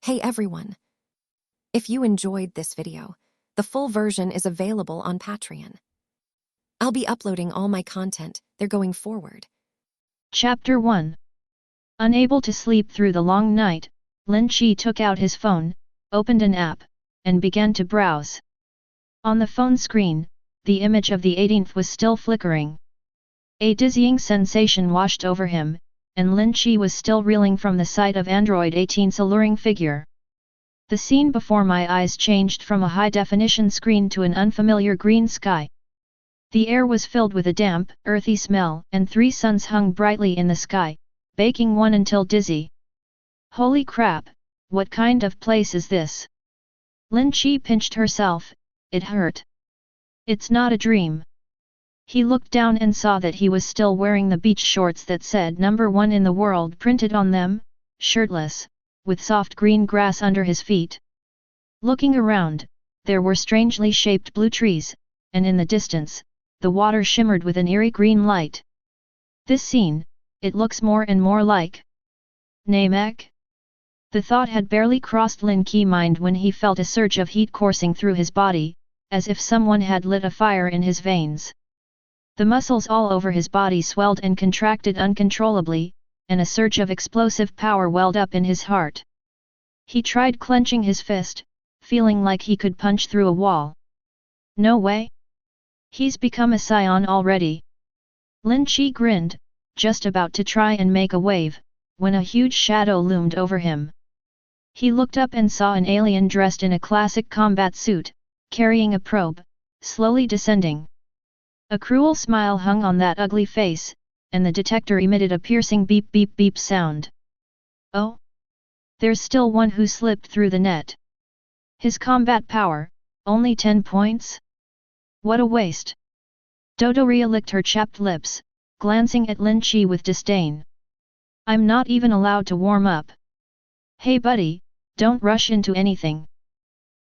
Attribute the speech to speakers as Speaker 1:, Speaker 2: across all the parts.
Speaker 1: Hey everyone! If you enjoyed this video, the full version is available on Patreon. I'll be uploading all my content there going forward.
Speaker 2: Chapter 1. Unable to sleep through the long night, Lin Qi took out his phone, opened an app, and began to browse. On the phone screen, the image of the 18th was still flickering. A dizzying sensation washed over him, and Lin Qi was still reeling from the sight of Android 18's alluring figure. The scene before my eyes changed from a high-definition screen to an unfamiliar green sky. The air was filled with a damp, earthy smell, and 3 suns hung brightly in the sky, baking one until dizzy. Holy crap, what kind of place is this? Lin Qi pinched herself, it hurt. It's not a dream. He looked down and saw that he was still wearing the beach shorts that said "Number 1 in the world" printed on them, shirtless, with soft green grass under his feet. Looking around, there were strangely shaped blue trees, and in the distance, the water shimmered with an eerie green light. This scene, it looks more and more like Namek? The thought had barely crossed Lin Qi's mind when he felt a surge of heat coursing through his body, as if someone had lit a fire in his veins. The muscles all over his body swelled and contracted uncontrollably, and a surge of explosive power welled up in his heart. He tried clenching his fist, feeling like he could punch through a wall. No way! He's become a Saiyan already. Lin Qi grinned, just about to try and make a wave, when a huge shadow loomed over him. He looked up and saw an alien dressed in a classic combat suit, carrying a probe, slowly descending. A cruel smile hung on that ugly face, and the detector emitted a piercing beep beep beep sound. Oh! There's still one who slipped through the net. His combat power, only 10 points? What a waste! Dodoria licked her chapped lips, glancing at Lin Qi with disdain. I'm not even allowed to warm up. Hey buddy, don't rush into anything.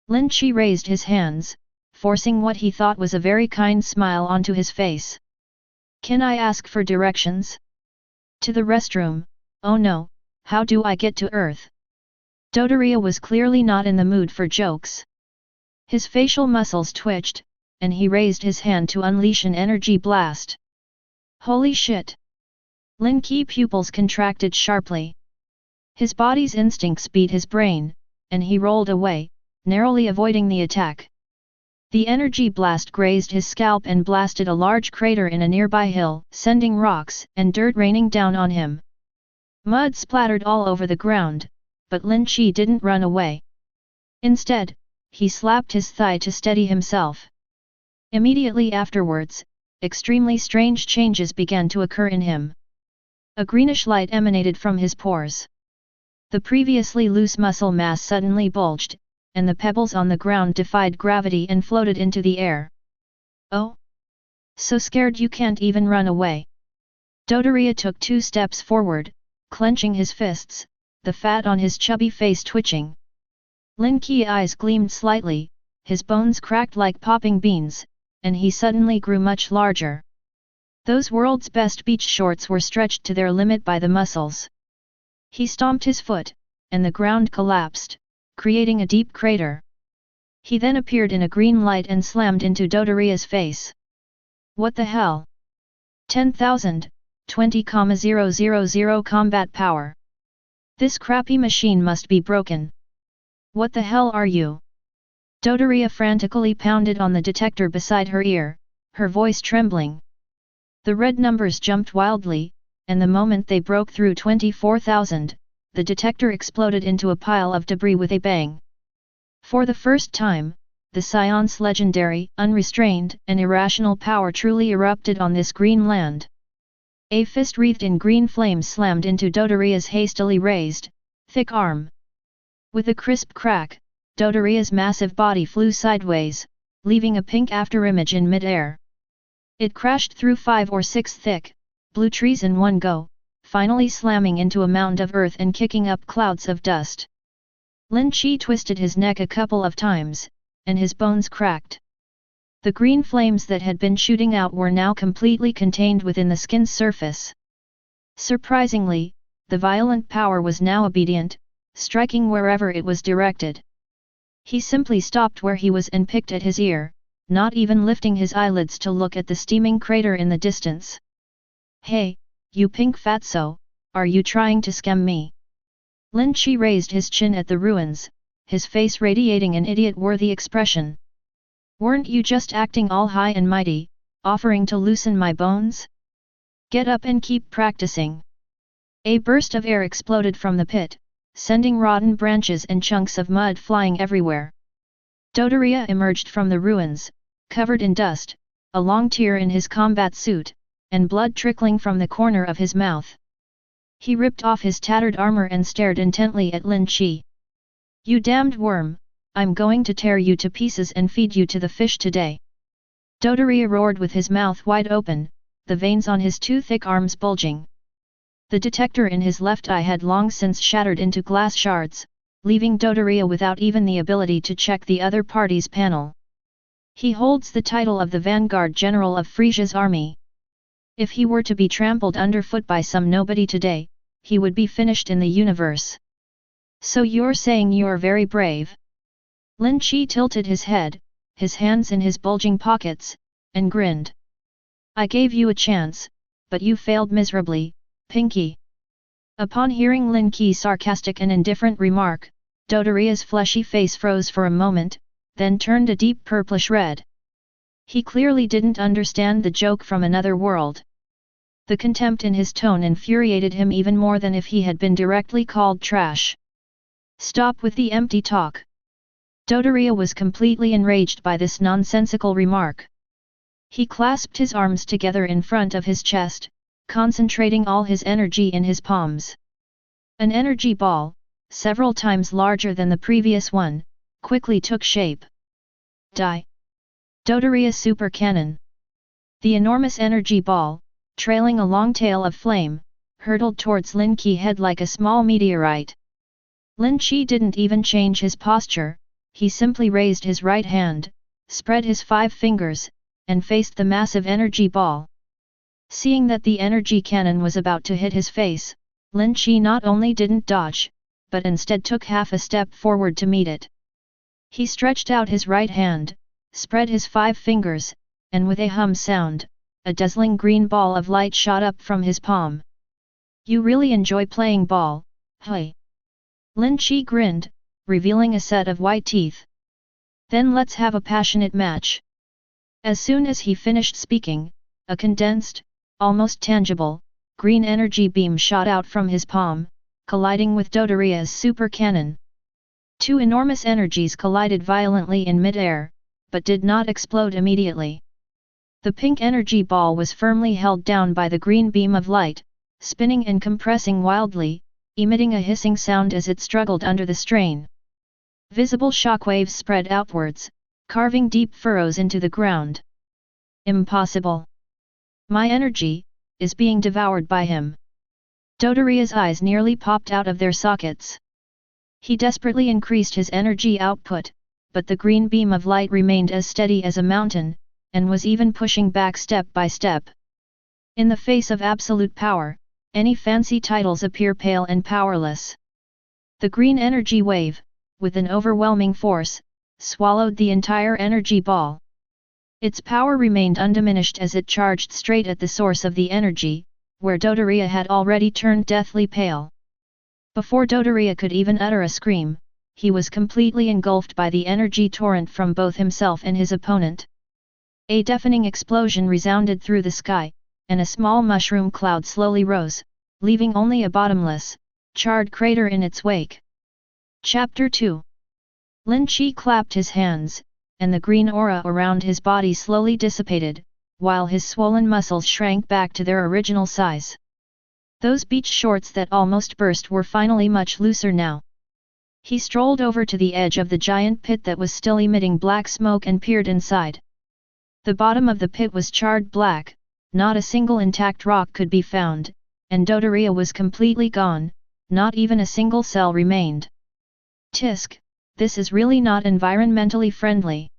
Speaker 2: Lin Qi raised his hands, forcing what he thought was a very kind smile onto his face. Can I ask for directions? To the restroom. Oh no, how do I get to Earth? Dodoria was clearly not in the mood for jokes. His facial muscles twitched, and he raised his hand to unleash an energy blast. Holy shit! Lin Qi's pupils contracted sharply. His body's instincts beat his brain, and he rolled away, narrowly avoiding the attack. The energy blast grazed his scalp and blasted a large crater in a nearby hill, sending rocks and dirt raining down on him. Mud splattered all over the ground, but Lin Qi didn't run away. Instead, he slapped his thigh to steady himself. Immediately afterwards, extremely strange changes began to occur in him. A greenish light emanated from his pores. The previously loose muscle mass suddenly bulged, and the pebbles on the ground defied gravity and floated into the air. Oh! So scared you can't even run away. Dodoria took 2 steps forward, clenching his fists, the fat on his chubby face twitching. Lin Qi's eyes gleamed slightly, his bones cracked like popping beans, and he suddenly grew much larger. Those world's best beach shorts were stretched to their limit by the muscles. He stomped his foot, and the ground collapsed, creating a deep crater. He then appeared in a green light and slammed into Dodoria's face. What the hell? 10,000, 20,000 combat power. This crappy machine must be broken. What the hell are you? Dodoria frantically pounded on the detector beside her ear, her voice trembling. The red numbers jumped wildly, and the moment they broke through 24,000, the detector exploded into a pile of debris with a bang. For the first time, the Saiyan's legendary, unrestrained, and irrational power truly erupted on this green land. A fist wreathed in green flames slammed into Dodoria's hastily raised, thick arm. With a crisp crack, Dodoria's massive body flew sideways, leaving a pink afterimage in mid-air. It crashed through 5 or 6 thick, blue trees in one go, finally slamming into a mound of earth and kicking up clouds of dust. Lin Qi twisted his neck a couple of times, and his bones cracked. The green flames that had been shooting out were now completely contained within the skin's surface. Surprisingly, the violent power was now obedient, striking wherever it was directed. He simply stopped where he was and picked at his ear, not even lifting his eyelids to look at the steaming crater in the distance. "Hey, you pink fatso, are you trying to scam me?" Lin Qi raised his chin at the ruins, his face radiating an idiot-worthy expression. "Weren't you just acting all high and mighty, offering to loosen my bones? Get up and keep practicing." A burst of air exploded from the pit, sending rotten branches and chunks of mud flying everywhere. Dodoria emerged from the ruins, covered in dust, a long tear in his combat suit, and blood trickling from the corner of his mouth. He ripped off his tattered armor and stared intently at Lin Qi. "You damned worm, I'm going to tear you to pieces and feed you to the fish today." Dodoria roared with his mouth wide open, the veins on his two thick arms bulging. The detector in his left eye had long since shattered into glass shards, leaving Dodoria without even the ability to check the other party's panel. He holds the title of the Vanguard General of Frieza's army. If he were to be trampled underfoot by some nobody today, he would be finished in the universe. "So you're saying you're very brave?" Lin Qi tilted his head, his hands in his bulging pockets, and grinned. "I gave you a chance, but you failed miserably, Pinky." Upon hearing Lin Qi's sarcastic and indifferent remark, Dodoria's fleshy face froze for a moment, then turned a deep purplish red. He clearly didn't understand the joke from another world. The contempt in his tone infuriated him even more than if he had been directly called trash. "Stop with the empty talk." Dodoria was completely enraged by this nonsensical remark. He clasped his arms together in front of his chest, concentrating all his energy in his palms. An energy ball, several times larger than the previous one, quickly took shape. Die! Dodoria Super Cannon. The enormous energy ball, trailing a long tail of flame, hurtled towards Lin Qi's head like a small meteorite. Lin Qi didn't even change his posture, he simply raised his right hand, spread his 5 fingers, and faced the massive energy ball. Seeing that the energy cannon was about to hit his face, Lin Qi not only didn't dodge, but instead took half a step forward to meet it. He stretched out his right hand, spread his 5 fingers, and with a hum sound, a dazzling green ball of light shot up from his palm. "You really enjoy playing ball, hey?" Lin Qi grinned, revealing a set of white teeth. "Then let's have a passionate match." As soon as he finished speaking, a condensed, almost tangible, green energy beam shot out from his palm, colliding with Dodoria's super cannon. 2 enormous energies collided violently in mid-air, but did not explode immediately. The pink energy ball was firmly held down by the green beam of light, spinning and compressing wildly, emitting a hissing sound as it struggled under the strain. Visible shockwaves spread outwards, carving deep furrows into the ground. "Impossible! My energy is being devoured by him." Dodoria's eyes nearly popped out of their sockets. He desperately increased his energy output, but the green beam of light remained as steady as a mountain, and was even pushing back step by step. In the face of absolute power, any fancy titles appear pale and powerless. The green energy wave, with an overwhelming force, swallowed the entire energy ball. Its power remained undiminished as it charged straight at the source of the energy, where Dodoria had already turned deathly pale. Before Dodoria could even utter a scream, he was completely engulfed by the energy torrent from both himself and his opponent. A deafening explosion resounded through the sky, and a small mushroom cloud slowly rose, leaving only a bottomless, charred crater in its wake. Chapter 2. Lin Qi clapped his hands, and the green aura around his body slowly dissipated, while his swollen muscles shrank back to their original size. Those beach shorts that almost burst were finally much looser now. He strolled over to the edge of the giant pit that was still emitting black smoke and peered inside. The bottom of the pit was charred black, not a single intact rock could be found, and Dodoria was completely gone, not even a single cell remained. Tisk, this is really not environmentally friendly.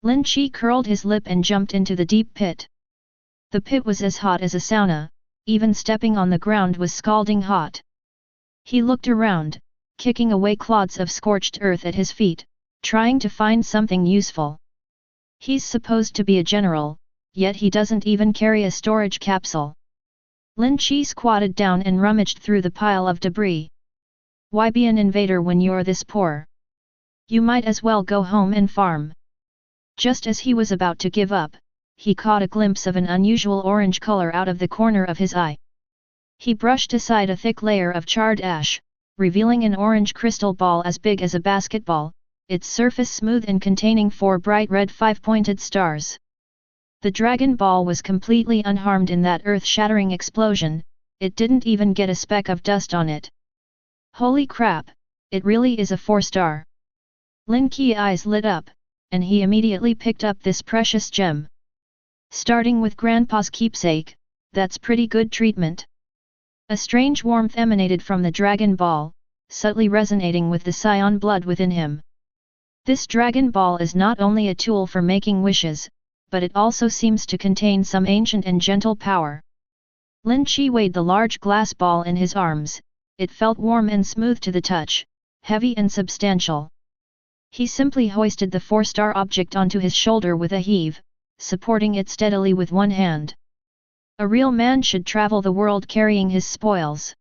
Speaker 2: Lin Qi curled his lip and jumped into the deep pit. The pit was as hot as a sauna, even stepping on the ground was scalding hot. He looked around, kicking away clods of scorched earth at his feet, trying to find something useful. He's supposed to be a general, yet he doesn't even carry a storage capsule. Lin Qi squatted down and rummaged through the pile of debris. Why be an invader when you're this poor? You might as well go home and farm. Just as he was about to give up, he caught a glimpse of an unusual orange color out of the corner of his eye. He brushed aside a thick layer of charred ash, revealing an orange crystal ball as big as a basketball, its surface smooth and containing 4 bright red 5-pointed stars. The Dragon Ball was completely unharmed in that earth-shattering explosion, it didn't even get a speck of dust on it. Holy crap, it really is a 4-star. Lin Qi's eyes lit up, and he immediately picked up this precious gem. Starting with Grandpa's keepsake, that's pretty good treatment. A strange warmth emanated from the Dragon Ball, subtly resonating with the Saiyan blood within him. This Dragon Ball is not only a tool for making wishes, but it also seems to contain some ancient and gentle power. Lin Qi weighed the large glass ball in his arms, it felt warm and smooth to the touch, heavy and substantial. He simply hoisted the 4-star object onto his shoulder with a heave, supporting it steadily with one hand. A real man should travel the world carrying his spoils.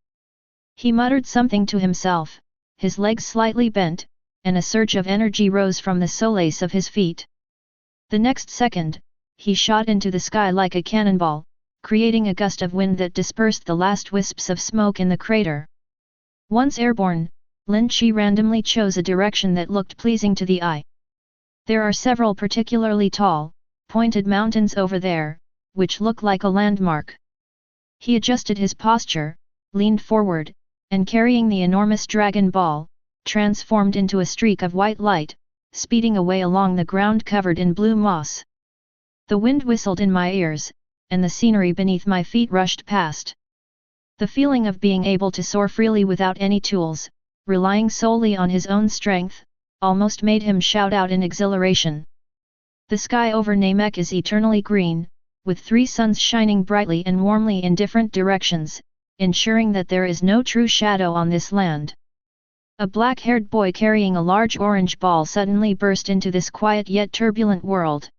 Speaker 2: He muttered something to himself, his legs slightly bent, and a surge of energy rose from the soles of his feet. The next second, he shot into the sky like a cannonball, creating a gust of wind that dispersed the last wisps of smoke in the crater. Once airborne, Lin Qi randomly chose a direction that looked pleasing to the eye. There are several particularly tall, pointed mountains over there, which look like a landmark. He adjusted his posture, leaned forward, and carrying the enormous Dragon Ball, transformed into a streak of white light, speeding away along the ground covered in blue moss. The wind whistled in my ears, and the scenery beneath my feet rushed past. The feeling of being able to soar freely without any tools, relying solely on his own strength, almost made him shout out in exhilaration. The sky over Namek is eternally green, with 3 suns shining brightly and warmly in different directions, ensuring that there is no true shadow on this land. A black-haired boy carrying a large orange ball suddenly burst into this quiet yet turbulent world.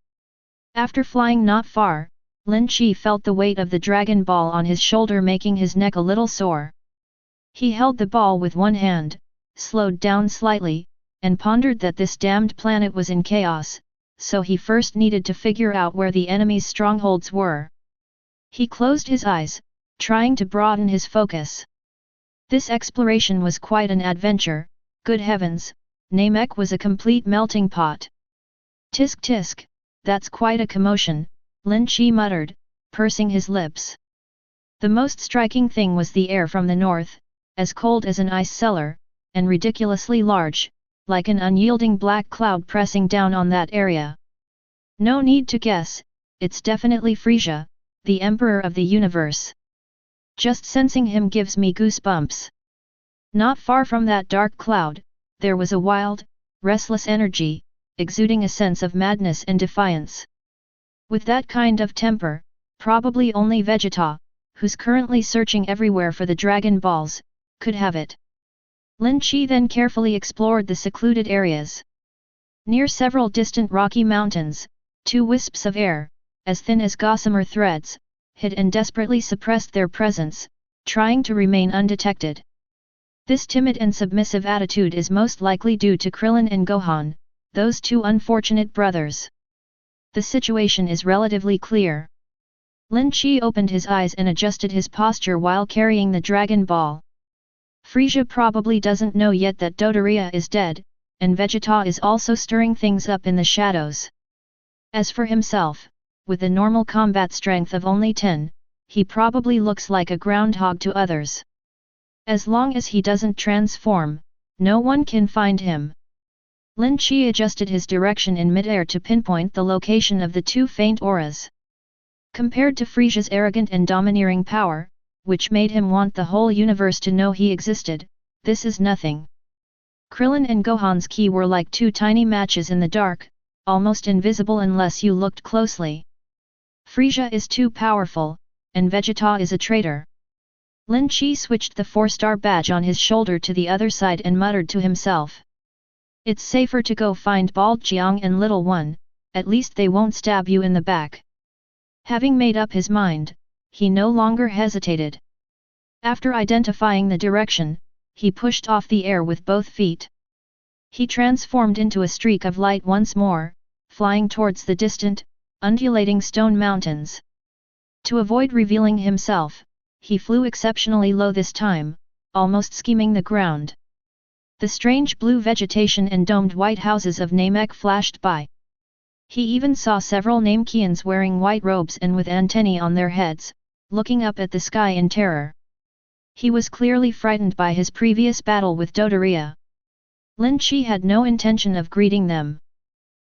Speaker 2: After flying not far, Lin Qi felt the weight of the Dragon Ball on his shoulder making his neck a little sore. He held the ball with one hand, slowed down slightly, and pondered that this damned planet was in chaos, so he first needed to figure out where the enemy's strongholds were. He closed his eyes, trying to broaden his focus. This exploration was quite an adventure, good heavens, Namek was a complete melting pot. Tisk tisk, that's quite a commotion, Lin Qi muttered, pursing his lips. The most striking thing was the air from the north, as cold as an ice cellar, and ridiculously large, like an unyielding black cloud pressing down on that area. No need to guess, it's definitely Frieza, the Emperor of the Universe. Just sensing him gives me goosebumps. Not far from that dark cloud, there was a wild, restless energy, exuding a sense of madness and defiance. With that kind of temper, probably only Vegeta, who's currently searching everywhere for the Dragon Balls, could have it. Lin Qi then carefully explored the secluded areas. Near several distant rocky mountains, 2 wisps of air, as thin as gossamer threads, hid and desperately suppressed their presence, trying to remain undetected. This timid and submissive attitude is most likely due to Krillin and Gohan, those 2 unfortunate brothers. The situation is relatively clear. Lin Qi opened his eyes and adjusted his posture while carrying the Dragon Ball. Frieza probably doesn't know yet that Dodoria is dead, and Vegeta is also stirring things up in the shadows. As for himself, with a normal combat strength of only 10, he probably looks like a groundhog to others. As long as he doesn't transform, no one can find him. Lin Qi adjusted his direction in midair to pinpoint the location of the 2 faint auras. Compared to Frieza's arrogant and domineering power, which made him want the whole universe to know he existed, this is nothing. Krillin and Gohan's ki were like 2 tiny matches in the dark, almost invisible unless you looked closely. Frieza is too powerful, and Vegeta is a traitor. Lin Qi switched the 4-star badge on his shoulder to the other side and muttered to himself. It's safer to go find Bald Jiang and Little One, at least they won't stab you in the back. Having made up his mind, he no longer hesitated. After identifying the direction, he pushed off the air with both feet. He transformed into a streak of light once more, flying towards the distant, undulating stone mountains. To avoid revealing himself, he flew exceptionally low this time, almost skimming the ground. The strange blue vegetation and domed white houses of Namek flashed by. He even saw several Namekians wearing white robes and with antennae on their heads, looking up at the sky in terror. He was clearly frightened by his previous battle with Dodoria. Lin Qi had no intention of greeting them.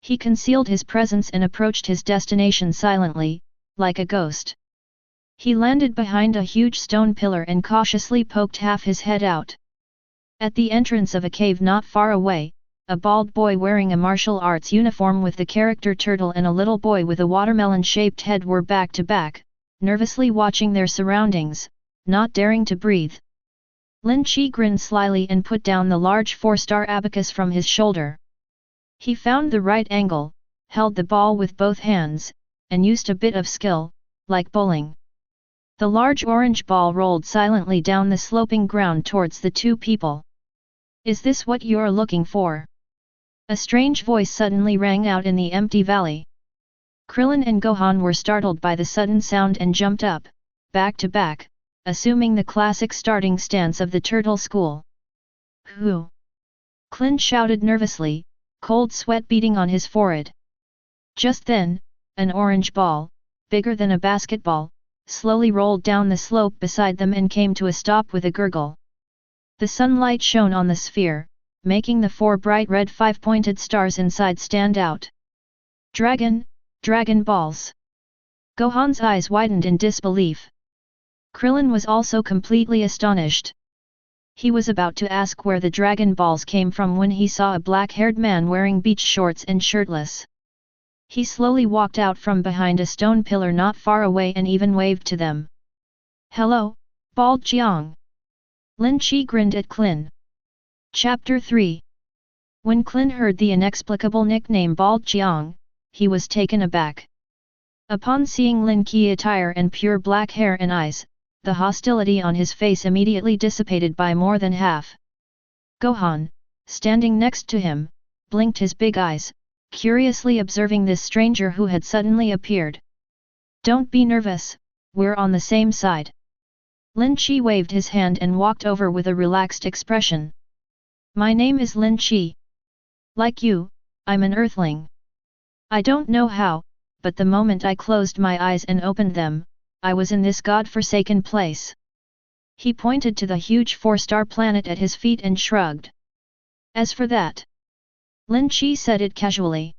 Speaker 2: He concealed his presence and approached his destination silently, like a ghost. He landed behind a huge stone pillar and cautiously poked half his head out. At the entrance of a cave not far away, a bald boy wearing a martial arts uniform with the character turtle and a little boy with a watermelon-shaped head were back to back, nervously watching their surroundings, not daring to breathe. Lin Qi grinned slyly and put down the large 4-star abacus from his shoulder. He found the right angle, held the ball with both hands, and used a bit of skill, like bowling. The large orange ball rolled silently down the sloping ground towards the two people. Is this what you're looking for? A strange voice suddenly rang out in the empty valley. Krillin and Gohan were startled by the sudden sound and jumped up, back to back, assuming the classic starting stance of the turtle school. Who? Krillin shouted nervously, cold sweat beading on his forehead. Just then, an orange ball, bigger than a basketball, slowly rolled down the slope beside them and came to a stop with a gurgle. The sunlight shone on the sphere, making the 4 bright red 5-pointed stars inside stand out. Dragon balls! Gohan's eyes widened in disbelief. Krillin was also completely astonished. He was about to ask where the dragon balls came from when he saw a black-haired man wearing beach shorts and shirtless. He slowly walked out from behind a stone pillar not far away and even waved to them. Hello, Bald Jiang! Lin Qi grinned at Krillin. Chapter 3. When Krillin heard the inexplicable nickname Bald Jiang, he was taken aback. Upon seeing Lin Qi attire and pure black hair and eyes, the hostility on his face immediately dissipated by more than half. Gohan, standing next to him, blinked his big eyes, curiously observing this stranger who had suddenly appeared. Don't be nervous, we're on the same side. Lin Qi waved his hand and walked over with a relaxed expression. My name is Lin Qi. Like you, I'm an Earthling. I don't know how, but the moment I closed my eyes and opened them, I was in this god-forsaken place. He pointed to the huge 4-star planet at his feet and shrugged. As for that, Lin Qi said it casually.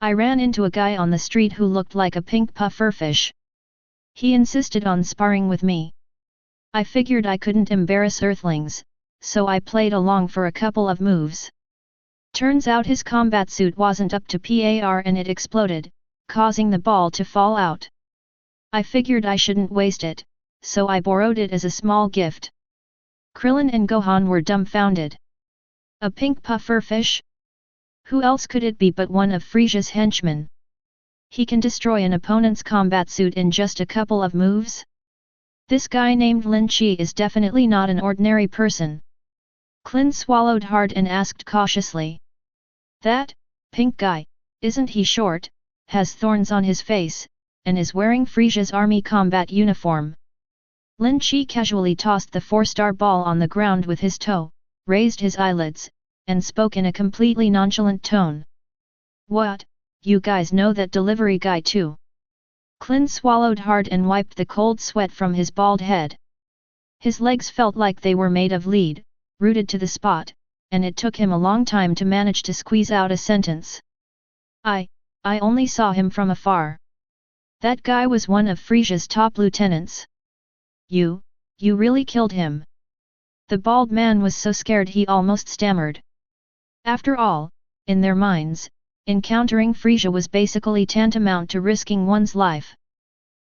Speaker 2: I ran into a guy on the street who looked like a pink pufferfish. He insisted on sparring with me. I figured I couldn't embarrass Earthlings, so I played along for a couple of moves. Turns out his combat suit wasn't up to par and it exploded, causing the ball to fall out. I figured I shouldn't waste it, so I borrowed it as a small gift. Krillin and Gohan were dumbfounded. A pink pufferfish? Who else could it be but one of Frieza's henchmen? He can destroy an opponent's combat suit in just a couple of moves? This guy named Lin Qi is definitely not an ordinary person. Krillin swallowed hard and asked cautiously. That, pink guy, isn't he short, has thorns on his face, and is wearing Frieza's army combat uniform? Lin Qi casually tossed the 4-star ball on the ground with his toe, raised his eyelids, and spoke in a completely nonchalant tone. What, you guys know that delivery guy too? Krillin swallowed hard and wiped the cold sweat from his bald head. His legs felt like they were made of lead, rooted to the spot, and it took him a long time to manage to squeeze out a sentence. I only saw him from afar. That guy was one of Frieza's top lieutenants. You really killed him. The bald man was so scared he almost stammered. After all, in their minds, encountering Frieza was basically tantamount to risking one's life.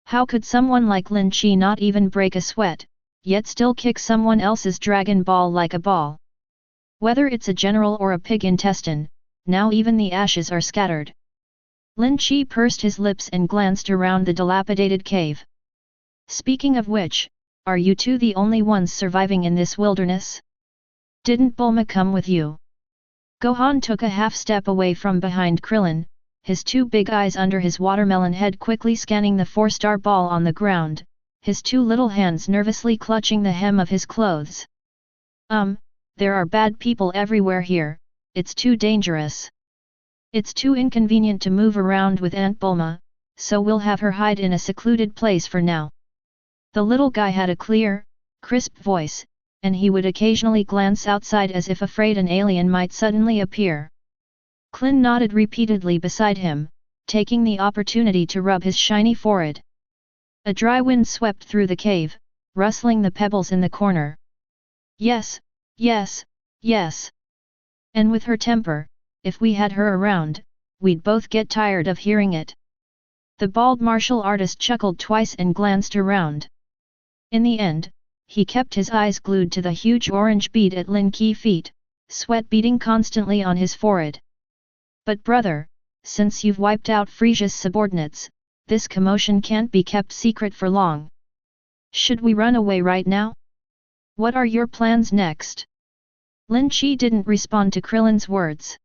Speaker 2: How could someone like Lin Qi not even break a sweat, yet still kick someone else's Dragon Ball like a ball. Whether it's a general or a pig intestine, now even the ashes are scattered. Lin Qi pursed his lips and glanced around the dilapidated cave. Speaking of which, are you two the only ones surviving in this wilderness? Didn't Bulma come with you? Gohan took a half step away from behind Krillin, his two big eyes under his watermelon head quickly scanning the four-star ball on the ground, his two little hands nervously clutching the hem of his clothes. There are bad people everywhere here, it's too dangerous. It's too inconvenient to move around with Aunt Bulma, so we'll have her hide in a secluded place for now. The little guy had a clear, crisp voice, and he would occasionally glance outside as if afraid an alien might suddenly appear. Krillin nodded repeatedly beside him, taking the opportunity to rub his shiny forehead. A dry wind swept through the cave, rustling the pebbles in the corner. Yes, yes, yes. And with her temper, if we had her around, we'd both get tired of hearing it. The bald martial artist chuckled twice and glanced around. In the end, he kept his eyes glued to the huge orange bead at Lin Qi feet, sweat beading constantly on his forehead. But brother, since you've wiped out Frieza's subordinates, this commotion can't be kept secret for long. Should we run away right now? What are your plans next? Lin Qi didn't respond to Krillin's words.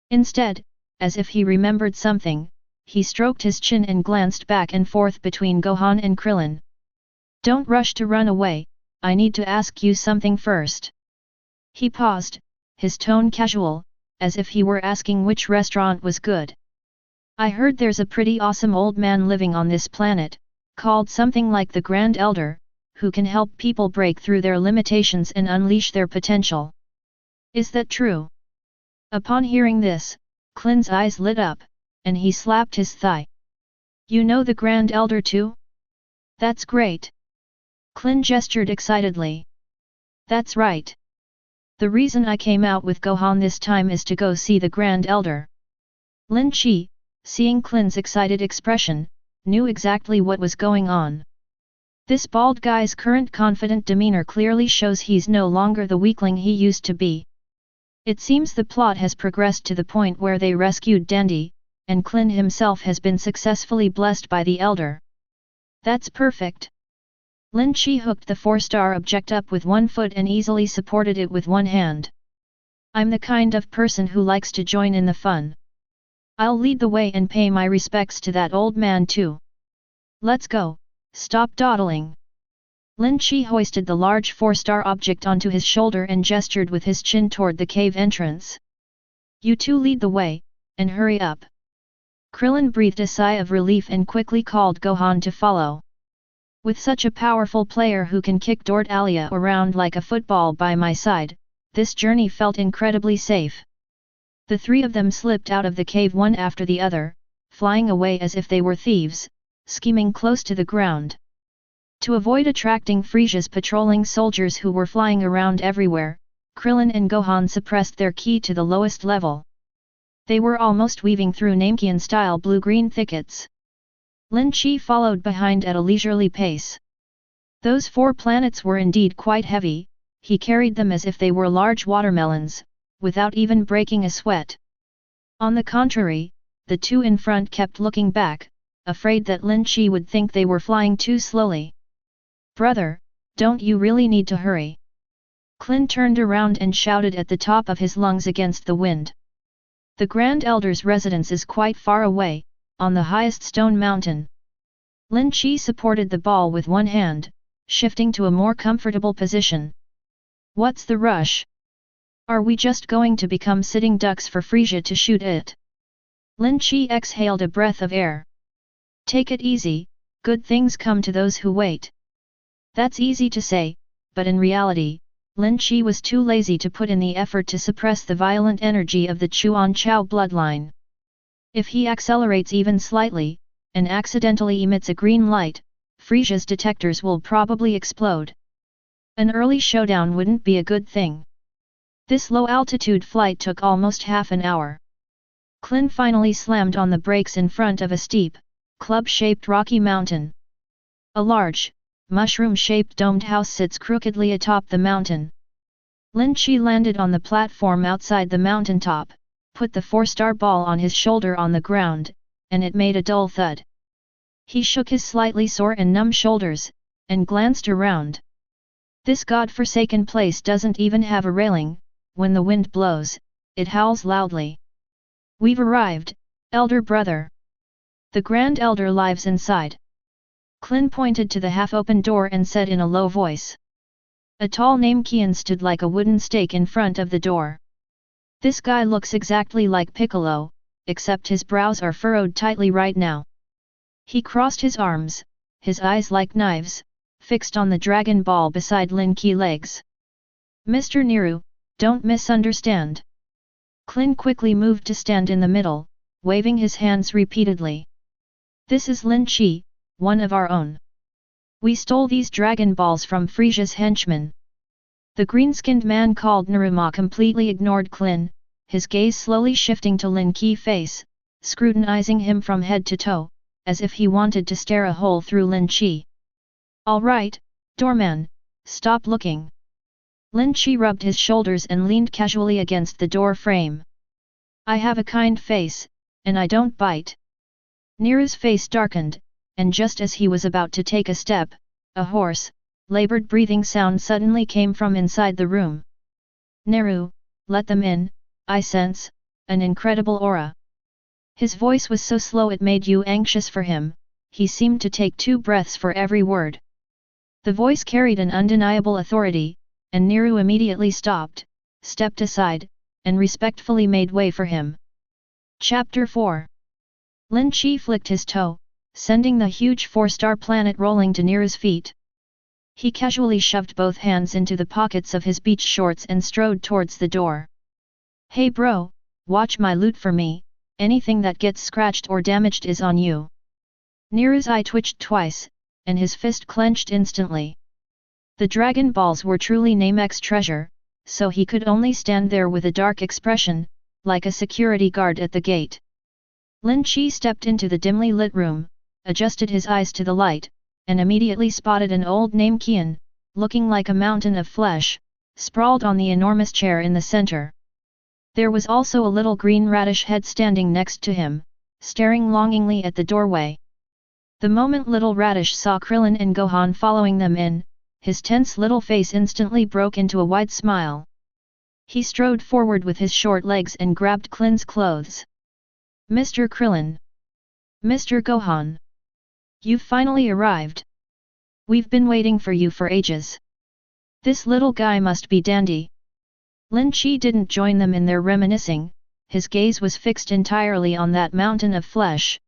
Speaker 2: Instead, as if he remembered something, he stroked his chin and glanced back and forth between Gohan and Krillin. Don't rush to run away, I need to ask you something first. He paused, his tone casual, as if he were asking which restaurant was good. I heard there's a pretty awesome old man living on this planet, called something like the Grand Elder, who can help people break through their limitations and unleash their potential. Is that true? Upon hearing this, Krillin's eyes lit up, and he slapped his thigh. You know the Grand Elder too? That's great. Krillin gestured excitedly. That's right. The reason I came out with Gohan this time is to go see the Grand Elder. Lin Qi, seeing Krillin's excited expression, knew exactly what was going on. This bald guy's current confident demeanor clearly shows he's no longer the weakling he used to be. It seems the plot has progressed to the point where they rescued Dandy, and Krillin himself has been successfully blessed by the Elder. That's perfect. Lin Qi hooked the four-star object up with one foot and easily supported it with one hand. I'm the kind of person who likes to join in the fun. I'll lead the way and pay my respects to that old man too. Let's go, stop dawdling. Lin Qi hoisted the large four-star object onto his shoulder and gestured with his chin toward the cave entrance. You two lead the way, and hurry up. Krillin breathed a sigh of relief and quickly called Gohan to follow. With such a powerful player who can kick Dodoria around like a football by my side, this journey felt incredibly safe. The three of them slipped out of the cave one after the other, flying away as if they were thieves, skimming close to the ground. To avoid attracting Frieza's patrolling soldiers who were flying around everywhere, Krillin and Gohan suppressed their ki to the lowest level. They were almost weaving through Namekian-style blue-green thickets. Lin Qi followed behind at a leisurely pace. Those 4 planets were indeed quite heavy, he carried them as if they were large watermelons, without even breaking a sweat. On the contrary, the two in front kept looking back, afraid that Lin Qi would think they were flying too slowly. Brother, don't you really need to hurry? Krillin turned around and shouted at the top of his lungs against the wind. The Grand Elder's residence is quite far away, on the highest stone mountain. Lin Qi supported the ball with one hand, shifting to a more comfortable position. What's the rush? Are we just going to become sitting ducks for Frieza to shoot it? Lin Qi exhaled a breath of air. Take it easy, good things come to those who wait. That's easy to say, but in reality, Lin Qi was too lazy to put in the effort to suppress the violent energy of the Chuan Chao bloodline. If he accelerates even slightly, and accidentally emits a green light, Frieza's detectors will probably explode. An early showdown wouldn't be a good thing. This low-altitude flight took almost half an hour. Krillin finally slammed on the brakes in front of a steep, club-shaped rocky mountain. A large, mushroom-shaped domed house sits crookedly atop the mountain. Lin Qi landed on the platform outside the mountaintop, put the 4-star ball on his shoulder on the ground, and it made a dull thud. He shook his slightly sore and numb shoulders, and glanced around. This god-forsaken place doesn't even have a railing. When the wind blows, it howls loudly. We've arrived, elder brother. The Grand Elder lives inside. Krillin pointed to the half-open door and said in a low voice. A tall Namekian stood like a wooden stake in front of the door. This guy looks exactly like Piccolo, except his brows are furrowed tightly right now. He crossed his arms, his eyes like knives, fixed on the Dragon Ball beside Lin Qi legs. Mr. Niru, don't misunderstand. Krillin quickly moved to stand in the middle, waving his hands repeatedly. This is Lin Qi, one of our own. We stole these Dragon Balls from Frieza's henchmen. The green-skinned man called Naruma completely ignored Krillin, his gaze slowly shifting to Lin Qi's face, scrutinizing him from head to toe, as if he wanted to stare a hole through Lin Qi. All right, doorman, stop looking. Lin Qi rubbed his shoulders and leaned casually against the door frame. I have a kind face, and I don't bite. Niru's face darkened, and just as he was about to take a step, a hoarse, labored breathing sound suddenly came from inside the room. Niru, let them in, I sense an incredible aura. His voice was so slow it made you anxious for him. He seemed to take 2 breaths for every word. The voice carried an undeniable authority, and Niru immediately stopped, stepped aside, and respectfully made way for him. Chapter 4. Lin Qi flicked his toe, sending the huge 4-star planet rolling to Niru's feet. He casually shoved both hands into the pockets of his beach shorts and strode towards the door. Hey bro, watch my loot for me, anything that gets scratched or damaged is on you. Niru's eye twitched twice, and his fist clenched instantly. The Dragon Balls were truly Namek's treasure, so he could only stand there with a dark expression, like a security guard at the gate. Lin Qi stepped into the dimly lit room, adjusted his eyes to the light, and immediately spotted an old Namekian, looking like a mountain of flesh, sprawled on the enormous chair in the center. There was also a little green radish head standing next to him, staring longingly at the doorway. The moment little radish saw Krillin and Gohan following them in, his tense little face instantly broke into a wide smile. He strode forward with his short legs and grabbed Krillin's clothes. Mr. Krillin! Mr. Gohan! You've finally arrived! We've been waiting for you for ages. This little guy must be dandy. Lin Qi didn't join them in their reminiscing, his gaze was fixed entirely on that mountain of flesh.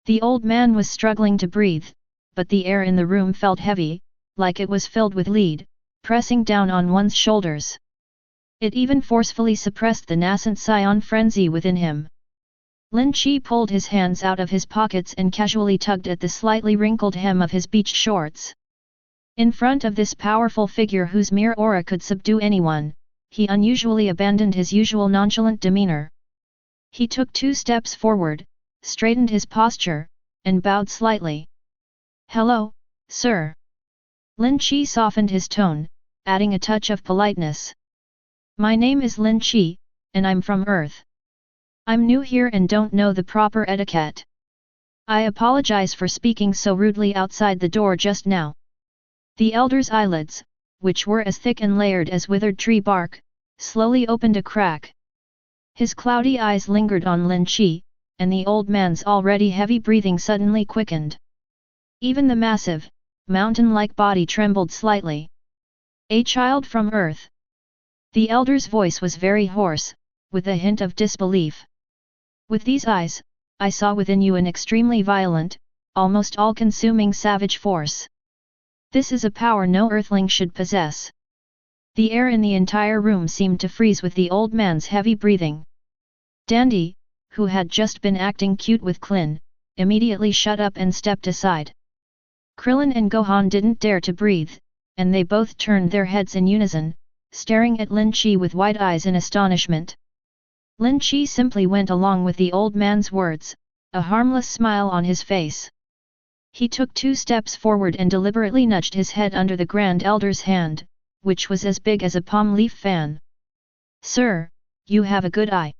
Speaker 2: The old man was struggling to breathe, but the air in the room felt heavy, like it was filled with lead, pressing down on one's shoulders. It even forcefully suppressed the nascent Saiyan frenzy within him. Lin Qi pulled his hands out of his pockets and casually tugged at the slightly wrinkled hem of his beach shorts. In front of this powerful figure whose mere aura could subdue anyone, he unusually abandoned his usual nonchalant demeanor. He took 2 steps forward, straightened his posture, and bowed slightly. Hello, sir. Lin Qi softened his tone, adding a touch of politeness. My name is Lin Qi, and I'm from Earth. I'm new here and don't know the proper etiquette. I apologize for speaking so rudely outside the door just now. The elder's eyelids, which were as thick and layered as withered tree bark, slowly opened a crack. His cloudy eyes lingered on Lin Qi, and the old man's already heavy breathing suddenly quickened. Even the massive, mountain-like body trembled slightly. A child from Earth. The elder's voice was very hoarse, with a hint of disbelief. With these eyes, I saw within you an extremely violent, almost all-consuming savage force. This is a power no Earthling should possess. The air in the entire room seemed to freeze with the old man's heavy breathing. Dandy, who had just been acting cute with Krillin, immediately shut up and stepped aside. Krillin and Gohan didn't dare to breathe, and they both turned their heads in unison, staring at Lin Qi with wide eyes in astonishment. Lin Qi simply went along with the old man's words, a harmless smile on his face. He took 2 steps forward and deliberately nudged his head under the Grand Elder's hand, which was as big as a palm leaf fan. Sir, you have a good eye.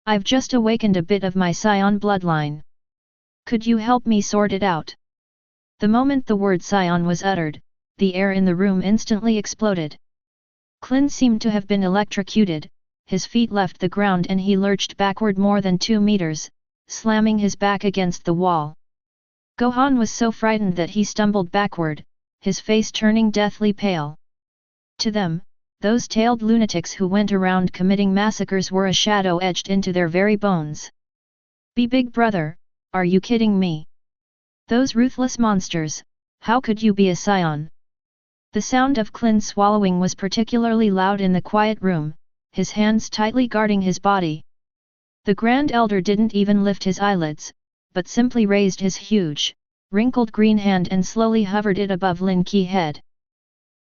Speaker 2: I've just awakened a bit of my Saiyan bloodline. Could you help me sort it out? The moment the word Saiyan was uttered, the air in the room instantly exploded. Krillin seemed to have been electrocuted, his feet left the ground and he lurched backward more than 2 meters, slamming his back against the wall. Gohan was so frightened that he stumbled backward, his face turning deathly pale. To them, those tailed lunatics who went around committing massacres were a shadow etched into their very bones. Be big brother, are you kidding me? Those ruthless monsters, how could you be a Saiyan? The sound of Krillin swallowing was particularly loud in the quiet room, his hands tightly guarding his body. The Grand Elder didn't even lift his eyelids, but simply raised his huge, wrinkled green hand and slowly hovered it above Lin Qi's head.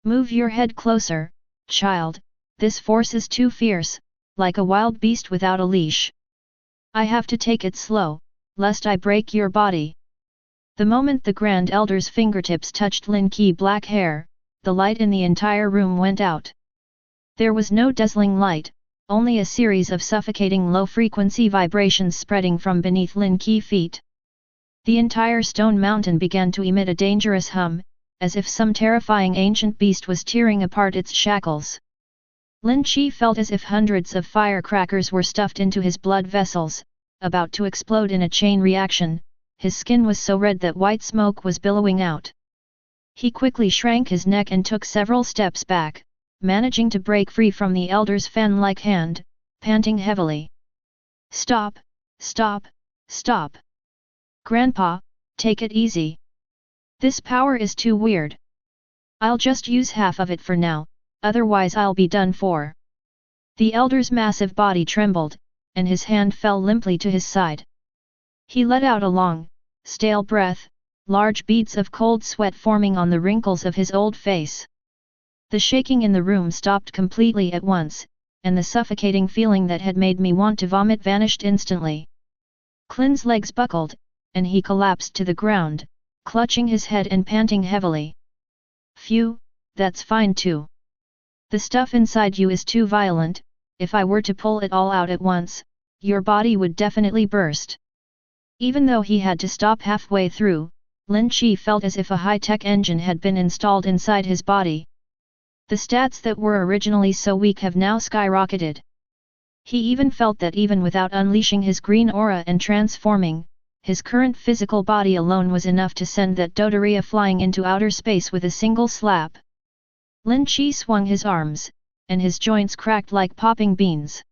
Speaker 2: Move your head closer, child, this force is too fierce, like a wild beast without a leash. I have to take it slow, lest I break your body. The moment the Grand Elder's fingertips touched Lin Qi's black hair, the light in the entire room went out. There was no dazzling light, only a series of suffocating low-frequency vibrations spreading from beneath Lin Qi's feet. The entire stone mountain began to emit a dangerous hum, as if some terrifying ancient beast was tearing apart its shackles. Lin Qi felt as if hundreds of firecrackers were stuffed into his blood vessels, about to explode in a chain reaction. His skin was so red that white smoke was billowing out. He quickly shrank his neck and took several steps back, managing to break free from the elder's fan-like hand, panting heavily. Stop, stop, stop. Grandpa, take it easy. This power is too weird. I'll just use half of it for now, otherwise I'll be done for. The elder's massive body trembled, and his hand fell limply to his side. He let out a long, stale breath, large beads of cold sweat forming on the wrinkles of his old face. The shaking in the room stopped completely at once, and the suffocating feeling that had made me want to vomit vanished instantly. Krillin's legs buckled, and he collapsed to the ground, clutching his head and panting heavily. Phew, that's fine too. The stuff inside you is too violent, if I were to pull it all out at once, your body would definitely burst. Even though he had to stop halfway through, Lin Qi felt as if a high-tech engine had been installed inside his body. The stats that were originally so weak have now skyrocketed. He even felt that even without unleashing his green aura and transforming, his current physical body alone was enough to send that Dodoria flying into outer space with a single slap. Lin Qi swung his arms, and his joints cracked like popping beans.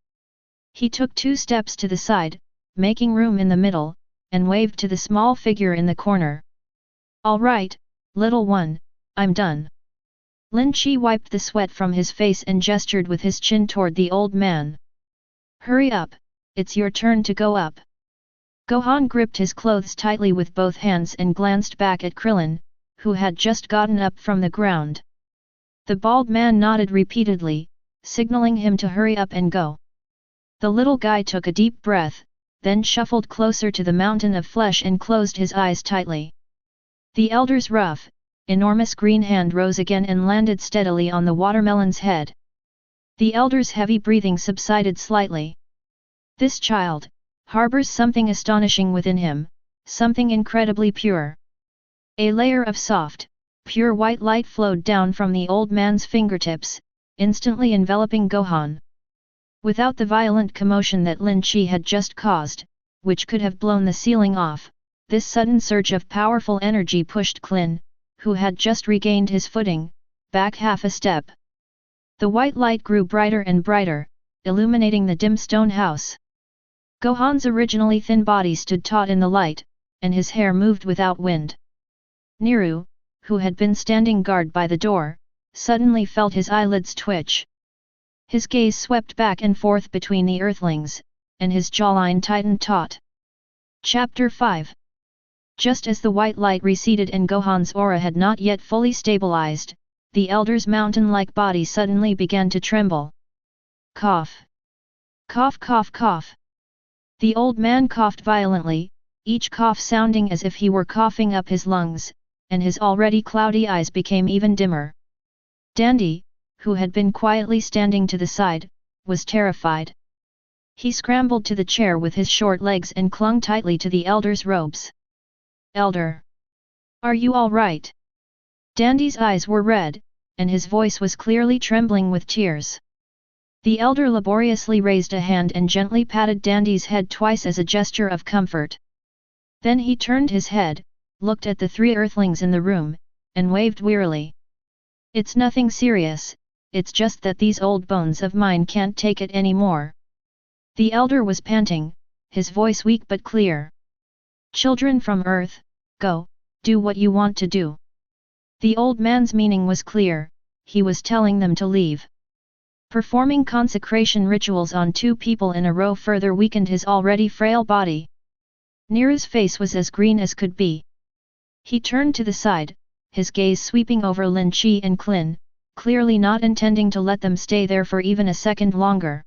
Speaker 2: He took 2 steps to the side, making room in the middle, and waved to the small figure in the corner. All right, little one, I'm done. Lin Qi wiped the sweat from his face and gestured with his chin toward the old man. Hurry up, it's your turn to go up. Gohan gripped his clothes tightly with both hands and glanced back at Krillin, who had just gotten up from the ground. The bald man nodded repeatedly, signaling him to hurry up and go. The little guy took a deep breath, then shuffled closer to the mountain of flesh and closed his eyes tightly. The elder's rough, enormous green hand rose again and landed steadily on the watermelon's head. The elder's heavy breathing subsided slightly. This child harbors something astonishing within him, something incredibly pure. A layer of soft, pure white light flowed down from the old man's fingertips, instantly enveloping Gohan. Without the violent commotion that Lin Qi had just caused, which could have blown the ceiling off, this sudden surge of powerful energy pushed Krillin, who had just regained his footing, back half a step. The white light grew brighter and brighter, illuminating the dim stone house. Gohan's originally thin body stood taut in the light, and his hair moved without wind. Niru, who had been standing guard by the door, suddenly felt his eyelids twitch. His gaze swept back and forth between the Earthlings, and his jawline tightened taut. Chapter 5. Just as the white light receded and Gohan's aura had not yet fully stabilized, the elder's mountain-like body suddenly began to tremble. Cough. Cough cough cough. The old man coughed violently, each cough sounding as if he were coughing up his lungs, and his already cloudy eyes became even dimmer. Dandy, who had been quietly standing to the side, was terrified. He scrambled to the chair with his short legs and clung tightly to the elder's robes. "Elder! Are you all right?" Dandy's eyes were red, and his voice was clearly trembling with tears. The elder laboriously raised a hand and gently patted Dandy's head twice as a gesture of comfort. Then he turned his head, looked at the three Earthlings in the room, and waved wearily. "It's nothing serious, it's just that these old bones of mine can't take it anymore." The elder was panting, his voice weak but clear. "Children from Earth, go, do what you want to do." The old man's meaning was clear, he was telling them to leave. Performing consecration rituals on two people in a row further weakened his already frail body. Neru's face was as green as could be. He turned to the side, his gaze sweeping over Lin Qi and Krillin, clearly not intending to let them stay there for even a second longer.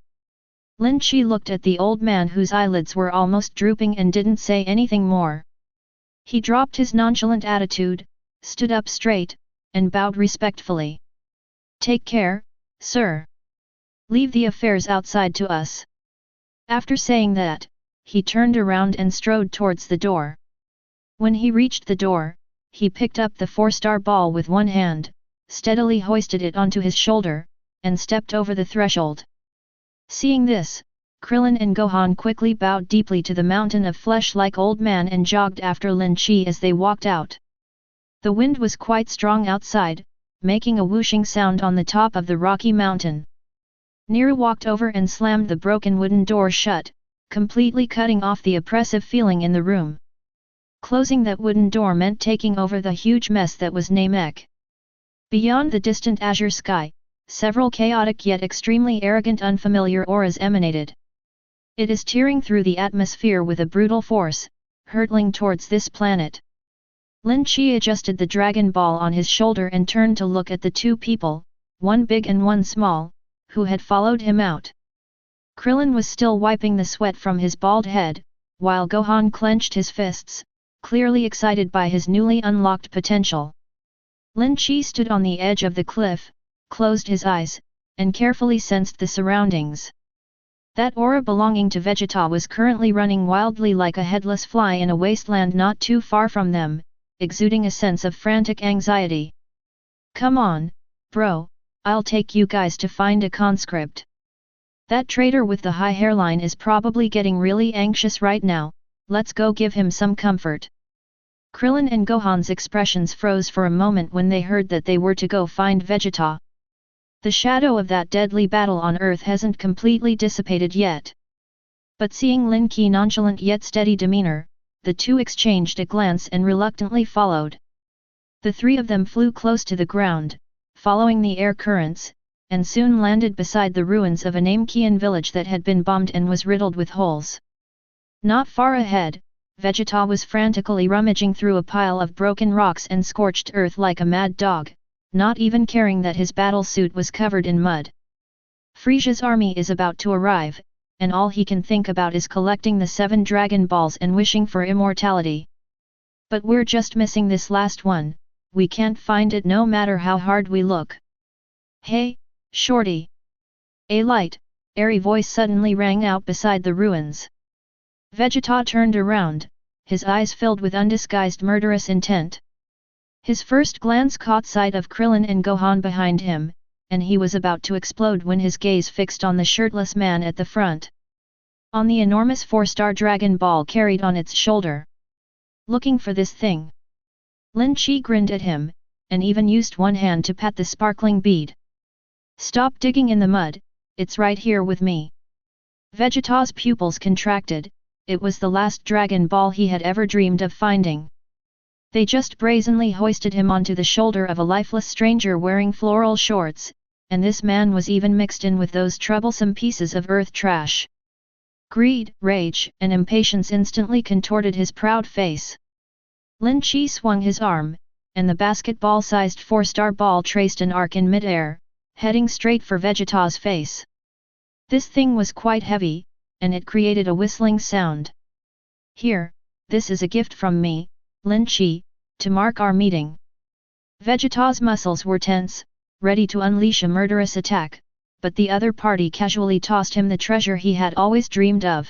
Speaker 2: Lin Qi looked at the old man whose eyelids were almost drooping and didn't say anything more. He dropped his nonchalant attitude, stood up straight, and bowed respectfully. "Take care, sir. Leave the affairs outside to us." After saying that, he turned around and strode towards the door. When he reached the door, he picked up the 4-star ball with one hand, steadily hoisted it onto his shoulder, and stepped over the threshold. Seeing this, Krillin and Gohan quickly bowed deeply to the mountain of flesh like old man and jogged after Lin Qi as they walked out. The wind was quite strong outside, making a whooshing sound on the top of the rocky mountain. Neru walked over and slammed the broken wooden door shut, completely cutting off the oppressive feeling in the room. Closing that wooden door meant taking over the huge mess that was Namek. Beyond the distant azure sky, several chaotic yet extremely arrogant unfamiliar auras emanated. It is tearing through the atmosphere with a brutal force, hurtling towards this planet. Lin Qi adjusted the dragon ball on his shoulder and turned to look at the two people, one big and one small, who had followed him out. Krillin was still wiping the sweat from his bald head, while Gohan clenched his fists, clearly excited by his newly unlocked potential. Lin Qi stood on the edge of the cliff, closed his eyes, and carefully sensed the surroundings. That aura belonging to Vegeta was currently running wildly like a headless fly in a wasteland not too far from them, exuding a sense of frantic anxiety. "Come on, bro, I'll take you guys to find a conscript. That traitor with the high hairline is probably getting really anxious right now, let's go give him some comfort." Krillin and Gohan's expressions froze for a moment when they heard that they were to go find Vegeta. The shadow of that deadly battle on Earth hasn't completely dissipated yet. But seeing Lin Qi's nonchalant yet steady demeanor, the two exchanged a glance and reluctantly followed. The three of them flew close to the ground, following the air currents, and soon landed beside the ruins of a Namekian village that had been bombed and was riddled with holes. Not far ahead, Vegeta was frantically rummaging through a pile of broken rocks and scorched earth like a mad dog, not even caring that his battle suit was covered in mud. Frieza's army is about to arrive, and all he can think about is collecting the 7 Dragon Balls and wishing for immortality. But we're just missing this last one, we can't find it no matter how hard we look. "Hey, shorty!" A light, airy voice suddenly rang out beside the ruins. Vegeta turned around, his eyes filled with undisguised murderous intent. His first glance caught sight of Krillin and Gohan behind him, and he was about to explode when his gaze fixed on the shirtless man at the front. On the enormous 4-star Dragon Ball carried on its shoulder. "Looking for this thing?" Lin Qi grinned at him, and even used one hand to pat the sparkling bead. "Stop digging in the mud, it's right here with me." Vegeta's pupils contracted, it was the last Dragon Ball he had ever dreamed of finding. They just brazenly hoisted him onto the shoulder of a lifeless stranger wearing floral shorts, and this man was even mixed in with those troublesome pieces of earth trash. Greed, rage, and impatience instantly contorted his proud face. Lin Qi swung his arm, and the basketball-sized 4-star ball traced an arc in mid-air, heading straight for Vegeta's face. This thing was quite heavy, and it created a whistling sound. "Here, this is a gift from me, Lin Qi, to mark our meeting. Vegeta's muscles were tense, ready to unleash a murderous attack, but the other party casually tossed him the treasure he had always dreamed of.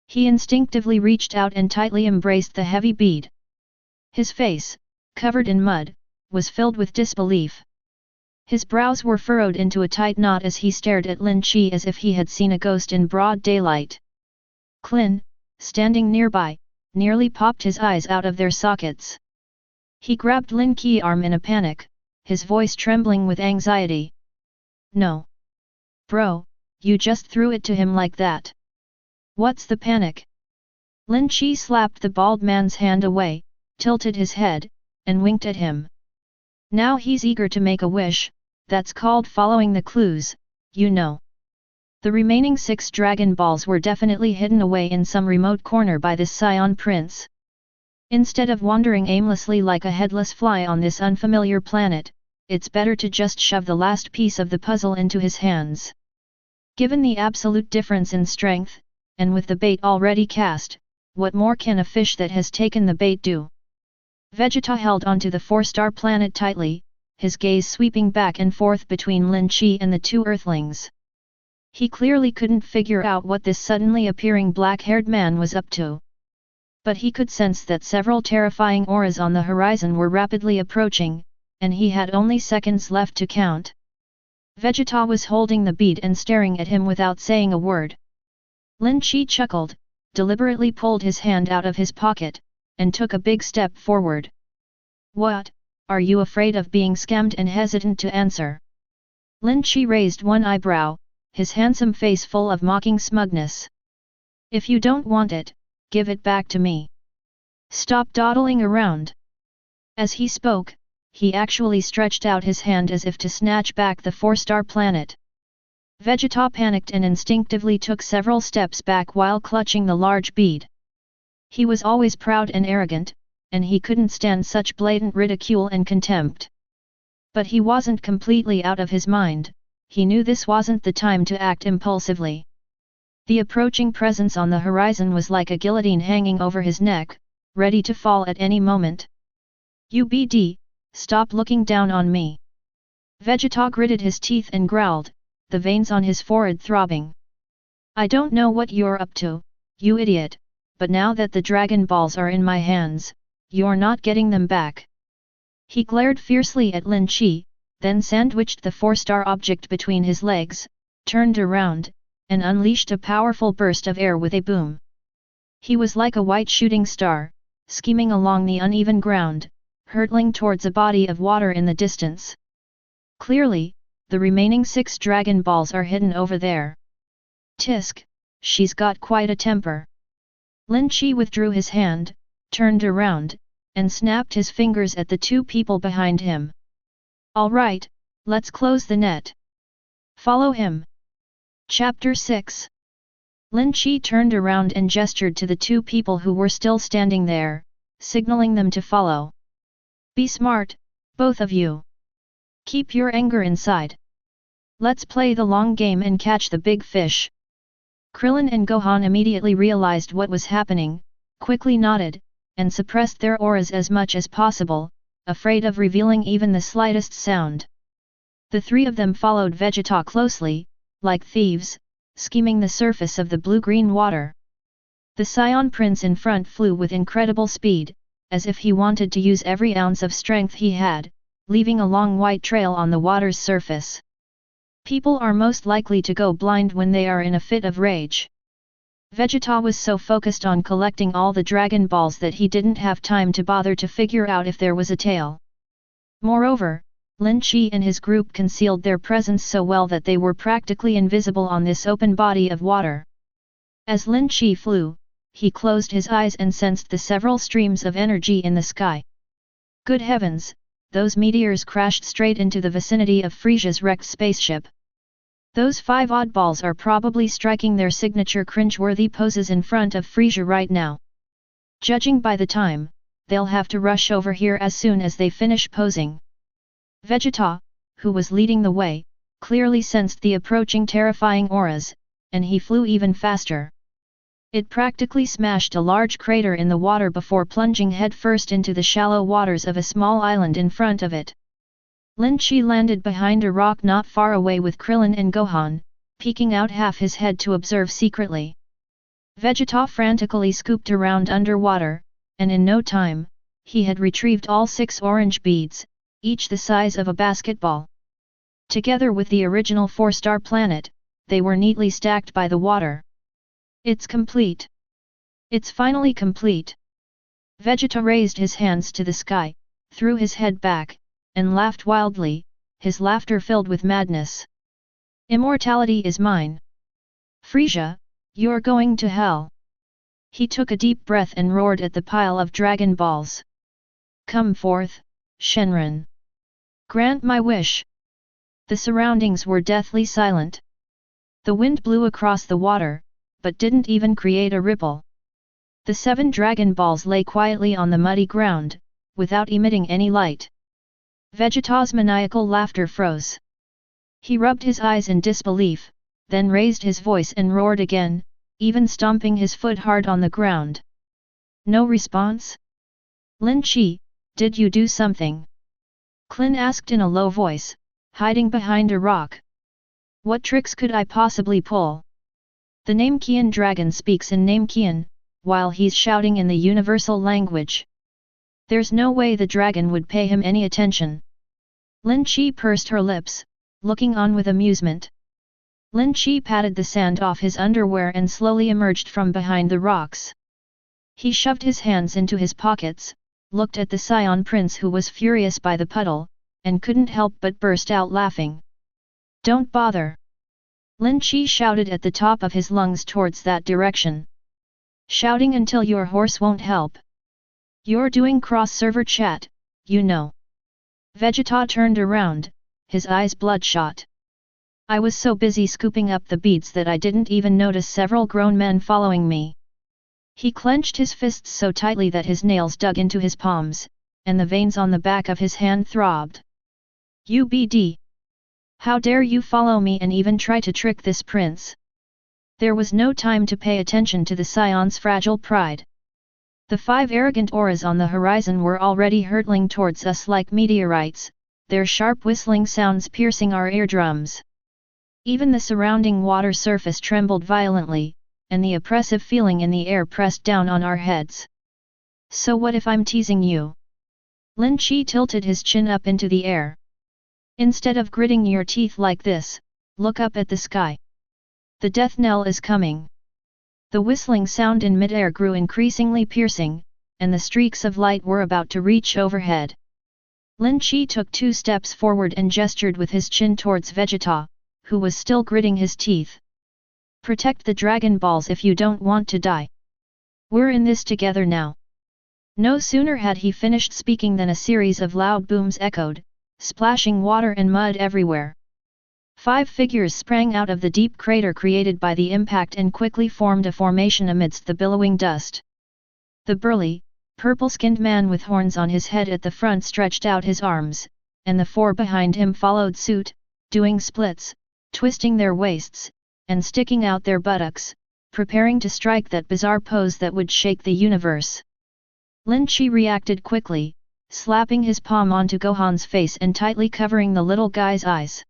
Speaker 2: He instinctively reached out and tightly embraced the heavy bead. His face, covered in mud, was filled with disbelief. His brows were furrowed into a tight knot as he stared at Lin Qi as if he had seen a ghost in broad daylight. Krillin, standing nearby, nearly popped his eyes out of their sockets. He grabbed Lin Qi's arm in a panic, his voice trembling with anxiety. No. Bro, you just threw it to him like that. What's the panic? Lin Qi slapped the bald man's hand away, tilted his head, and winked at him. Now he's eager to make a wish, that's called following the clues, you know. The remaining 6 Dragon Balls were definitely hidden away in some remote corner by this Saiyan prince. Instead of wandering aimlessly like a headless fly on this unfamiliar planet, it's better to just shove the last piece of the puzzle into his hands. Given the absolute difference in strength, and with the bait already cast, what more can a fish that has taken the bait do? Vegeta held onto the 4-star planet tightly, his gaze sweeping back and forth between Lin Qi and the 2 Earthlings. He clearly couldn't figure out what this suddenly appearing black-haired man was up to. But he could sense that several terrifying auras on the horizon were rapidly approaching, and he had only seconds left to count. Vegeta was holding the bead and staring at him without saying a word. Lin Qi chuckled, deliberately pulled his hand out of his pocket, and took a big step forward. What, are you afraid of being scammed and hesitant to answer? Lin Qi raised one eyebrow, his handsome face full of mocking smugness. If you don't want it, give it back to me. Stop dawdling around. As he spoke, he actually stretched out his hand as if to snatch back the 4-star planet. Vegeta panicked and instinctively took several steps back while clutching the large bead. He was always proud and arrogant, and he couldn't stand such blatant ridicule and contempt. But he wasn't completely out of his mind, he knew this wasn't the time to act impulsively. The approaching presence on the horizon was like a guillotine hanging over his neck, ready to fall at any moment. UBD, stop looking down on me. Vegeta gritted his teeth and growled, the veins on his forehead throbbing. I don't know what you're up to, you idiot, but now that the Dragon Balls are in my hands, you're not getting them back. He glared fiercely at Lin Qi, then sandwiched the 4-star object between his legs, turned around, and unleashed a powerful burst of air with a boom. He was like a white shooting star, skimming along the uneven ground, hurtling towards a body of water in the distance. Clearly, the remaining 6 Dragon Balls are hidden over there. Tisk, she's got quite a temper. Lin Qi withdrew his hand, turned around, and snapped his fingers at the 2 people behind him. All right, let's close the net. Follow him. Chapter 6. Lin Qi turned around and gestured to the 2 people who were still standing there, signaling them to follow. Be smart, both of you. Keep your anger inside. Let's play the long game and catch the big fish. Krillin and Gohan immediately realized what was happening, quickly nodded, and suppressed their auras as much as possible, afraid of revealing even the slightest sound. The 3 of them followed Vegeta closely, like thieves, skimming the surface of the blue-green water. The Saiyan prince in front flew with incredible speed, as if he wanted to use every ounce of strength he had, leaving a long white trail on the water's surface. People are most likely to go blind when they are in a fit of rage. Vegeta was so focused on collecting all the Dragon Balls that he didn't have time to bother to figure out if there was a tail. Moreover, Lin Qi and his group concealed their presence so well that they were practically invisible on this open body of water. As Lin Qi flew, he closed his eyes and sensed the several streams of energy in the sky. Good heavens, those meteors crashed straight into the vicinity of Frieza's wrecked spaceship. Those 5 oddballs are probably striking their signature cringeworthy poses in front of Frieza right now. Judging by the time, they'll have to rush over here as soon as they finish posing. Vegeta, who was leading the way, clearly sensed the approaching terrifying auras, and he flew even faster. It practically smashed a large crater in the water before plunging headfirst into the shallow waters of a small island in front of it. Lin Qi landed behind a rock not far away with Krillin and Gohan, peeking out half his head to observe secretly. Vegeta frantically scooped around underwater, and in no time, he had retrieved all 6 orange beads, each the size of a basketball. Together with the original 4-star planet, they were neatly stacked by the water. It's complete. It's finally complete. Vegeta raised his hands to the sky, threw his head back, and laughed wildly, his laughter filled with madness. Immortality is mine. Frieza, you're going to hell. He took a deep breath and roared at the pile of Dragon Balls. Come forth, Shenron. Grant my wish. The surroundings were deathly silent. The wind blew across the water, but didn't even create a ripple. The 7 Dragon Balls lay quietly on the muddy ground, without emitting any light. Vegeta's maniacal laughter froze. He rubbed his eyes in disbelief, then raised his voice and roared again, even stomping his foot hard on the ground. No response? Lin Qi, did you do something? Krillin asked in a low voice, hiding behind a rock. What tricks could I possibly pull? The Namekian dragon speaks in Namekian, while he's shouting in the universal language. There's no way the dragon would pay him any attention. Lin Qi pursed her lips, looking on with amusement. Lin Qi patted the sand off his underwear and slowly emerged from behind the rocks. He shoved his hands into his pockets, looked at the Saiyan prince who was furious by the puddle, and couldn't help but burst out laughing. Don't bother! Lin Qi shouted at the top of his lungs towards that direction. Shouting until your horse won't help. You're doing cross-server chat, you know. Vegeta turned around, his eyes bloodshot. I was so busy scooping up the beads that I didn't even notice several grown men following me. He clenched his fists so tightly that his nails dug into his palms, and the veins on the back of his hand throbbed. UBD! How dare you follow me and even try to trick this prince? There was no time to pay attention to the Saiyans' fragile pride. The 5 arrogant auras on the horizon were already hurtling towards us like meteorites, their sharp whistling sounds piercing our eardrums. Even the surrounding water surface trembled violently, and the oppressive feeling in the air pressed down on our heads. So what if I'm teasing you? Lin Qi tilted his chin up into the air. Instead of gritting your teeth like this, look up at the sky. The death knell is coming. The whistling sound in midair grew increasingly piercing, and the streaks of light were about to reach overhead. Lin Qi took 2 steps forward and gestured with his chin towards Vegeta, who was still gritting his teeth. Protect the Dragon Balls if you don't want to die. We're in this together now. No sooner had he finished speaking than a series of loud booms echoed, splashing water and mud everywhere. 5 figures sprang out of the deep crater created by the impact and quickly formed a formation amidst the billowing dust. The burly, purple-skinned man with horns on his head at the front stretched out his arms, and the 4 behind him followed suit, doing splits, twisting their waists, and sticking out their buttocks, preparing to strike that bizarre pose that would shake the universe. Lin Qi reacted quickly, slapping his palm onto Gohan's face and tightly covering the little guy's eyes.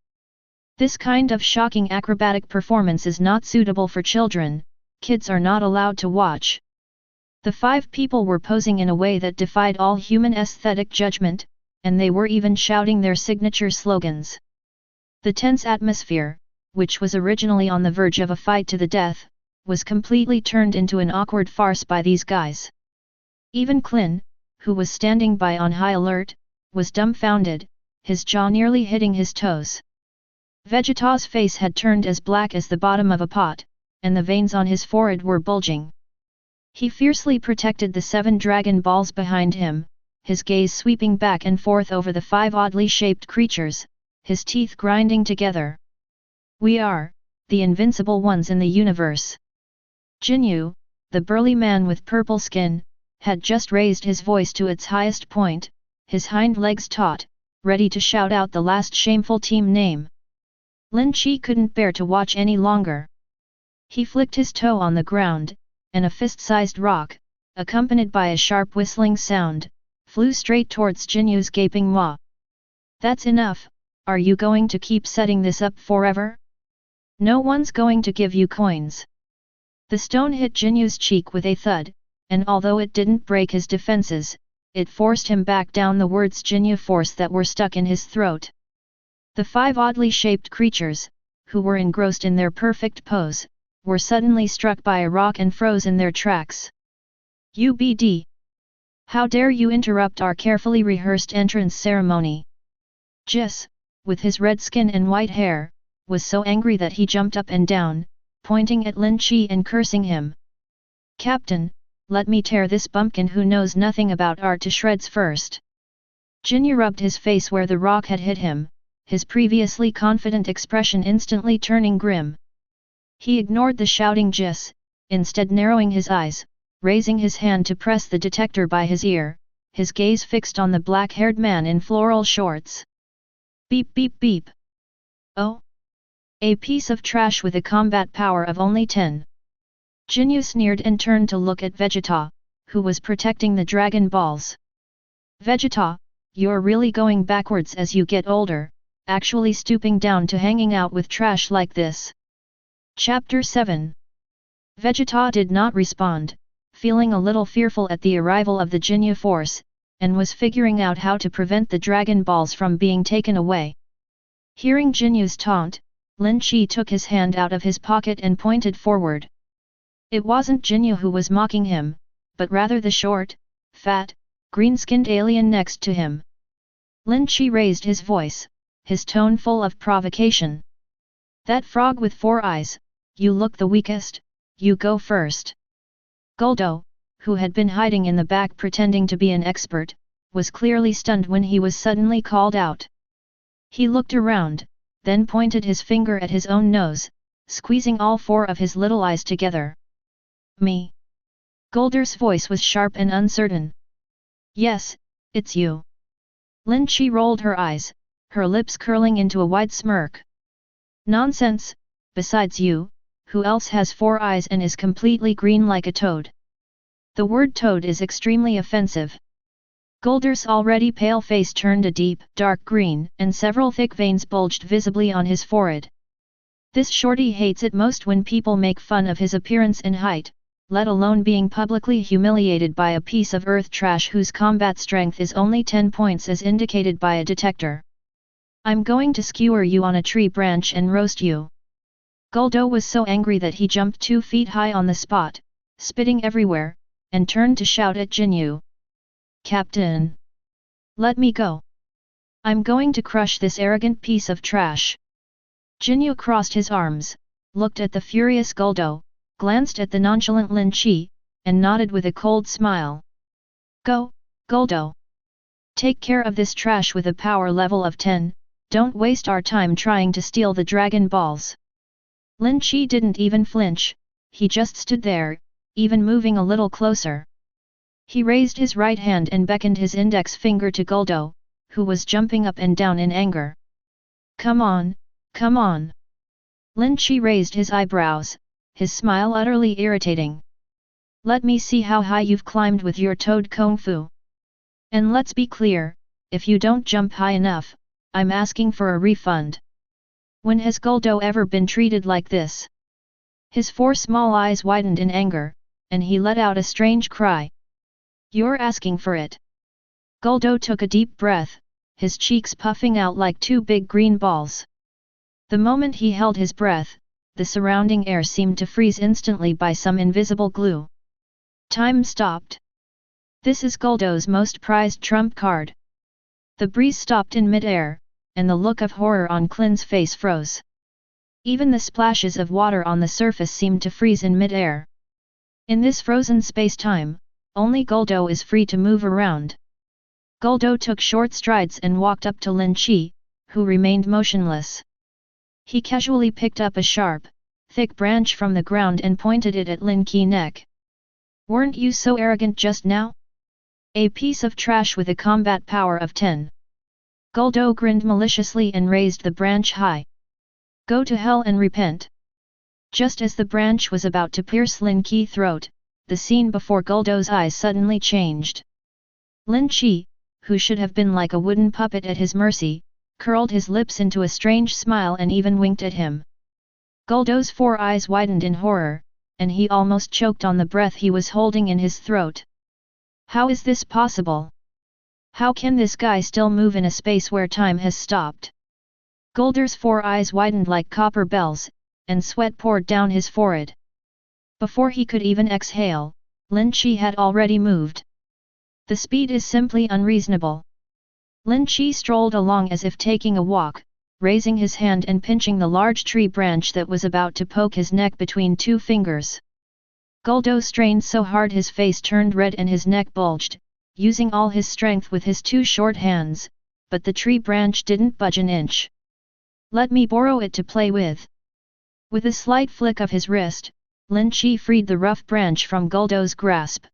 Speaker 2: This kind of shocking acrobatic performance is not suitable for children, kids are not allowed to watch. The 5 people were posing in a way that defied all human aesthetic judgment, and they were even shouting their signature slogans. The tense atmosphere, which was originally on the verge of a fight to the death, was completely turned into an awkward farce by these guys. Even Krillin, who was standing by on high alert, was dumbfounded, his jaw nearly hitting his toes. Vegeta's face had turned as black as the bottom of a pot, and the veins on his forehead were bulging. He fiercely protected the 7 Dragon Balls behind him, his gaze sweeping back and forth over the 5 oddly shaped creatures, his teeth grinding together. We are, the invincible ones in the universe. Jinyu, the burly man with purple skin, had just raised his voice to its highest point, his hind legs taut, ready to shout out the last shameful team name. Lin Qi couldn't bear to watch any longer. He flicked his toe on the ground, and a fist-sized rock, accompanied by a sharp whistling sound, flew straight towards Jinyu's gaping maw. "That's enough, are you going to keep setting this up forever? No one's going to give you coins." The stone hit Jinyu's cheek with a thud, and although it didn't break his defenses, it forced him back down the words Jinyu force that were stuck in his throat. The 5 oddly shaped creatures, who were engrossed in their perfect pose, were suddenly struck by a rock and froze in their tracks. "UBD! How dare you interrupt our carefully rehearsed entrance ceremony?" Jis, with his red skin and white hair, was so angry that he jumped up and down, pointing at Lin Qi and cursing him. "Captain, let me tear this bumpkin who knows nothing about art to shreds first." Jinyu rubbed his face where the rock had hit him, his previously confident expression instantly turning grim. He ignored the shouting Jis, instead narrowing his eyes, raising his hand to press the detector by his ear, his gaze fixed on the black-haired man in floral shorts. "Beep beep beep. Oh? A piece of trash with a combat power of only 10. Jinyu sneered and turned to look at Vegeta, who was protecting the Dragon Balls. "Vegeta, you're really going backwards as you get older, actually stooping down to hanging out with trash like this." Chapter 7. Vegeta did not respond, feeling a little fearful at the arrival of the Jinyu force, and was figuring out how to prevent the Dragon Balls from being taken away. Hearing Jinyu's taunt, Lin Qi took his hand out of his pocket and pointed forward. It wasn't Jinyu who was mocking him, but rather the short, fat, green-skinned alien next to him. Lin Qi raised his voice, his tone full of provocation. "That frog with 4 eyes, you look the weakest, you go first." Guldo, who had been hiding in the back pretending to be an expert, was clearly stunned when he was suddenly called out. He looked around, then pointed his finger at his own nose, squeezing all 4 of his little eyes together. "Me?" Gulder's voice was sharp and uncertain. "Yes, it's you." Lin Qi rolled her eyes, her lips curling into a wide smirk. "Nonsense, besides you, who else has 4 eyes and is completely green like a toad?" The word toad is extremely offensive. Gulder's already pale face turned a deep, dark green, and several thick veins bulged visibly on his forehead. This shorty hates it most when people make fun of his appearance and height, let alone being publicly humiliated by a piece of earth trash whose combat strength is only 10 points as indicated by a detector. "I'm going to skewer you on a tree branch and roast you." Guldo was so angry that he jumped 2 feet high on the spot, spitting everywhere, and turned to shout at Jinyu. "Captain! Let me go! I'm going to crush this arrogant piece of trash!" Jinyu crossed his arms, looked at the furious Guldo, glanced at the nonchalant Lin Qi, and nodded with a cold smile. "Go, Guldo! Take care of this trash with a power level of 10, don't waste our time trying to steal the Dragon Balls." Lin Qi didn't even flinch, he just stood there, even moving a little closer. He raised his right hand and beckoned his index finger to Guldo, who was jumping up and down in anger. Come on, come on!" Lin Qi raised his eyebrows, his smile utterly irritating. "Let me see how high you've climbed with your toad kung fu. And let's be clear, if you don't jump high enough, I'm asking for a refund." When has Guldo ever been treated like this? His 4 small eyes widened in anger, and he let out a strange cry. "You're asking for it?" Guldo took a deep breath, his cheeks puffing out like 2 big green balls. The moment he held his breath, the surrounding air seemed to freeze instantly by some invisible glue. Time stopped. This is Guldo's most prized trump card. The breeze stopped in mid-air, and the look of horror on Klin's face froze. Even the splashes of water on the surface seemed to freeze in mid-air. In this frozen space-time, only Guldo is free to move around. Guldo took short strides and walked up to Lin Qi, who remained motionless. He casually picked up a sharp, thick branch from the ground and pointed it at Lin Qi's neck. "Weren't you so arrogant just now? A piece of trash with a combat power of 10. Guldo grinned maliciously and raised the branch high. "Go to hell and repent." Just as the branch was about to pierce Lin Qi's throat, the scene before Guldo's eyes suddenly changed. Lin Qi, who should have been like a wooden puppet at his mercy, curled his lips into a strange smile and even winked at him. Guldo's 4 eyes widened in horror, and he almost choked on the breath he was holding in his throat. How is this possible? How can this guy still move in a space where time has stopped? Gulder's 4 eyes widened like copper bells, and sweat poured down his forehead. Before he could even exhale, Lin Qi had already moved. The speed is simply unreasonable. Lin Qi strolled along as if taking a walk, raising his hand and pinching the large tree branch that was about to poke his neck between 2 fingers. Guldo strained so hard his face turned red and his neck bulged, using all his strength with his 2 short hands, but the tree branch didn't budge an inch. Let me borrow it to play with. With a slight flick of his wrist, Lin Qi freed the rough branch from Guldo's grasp.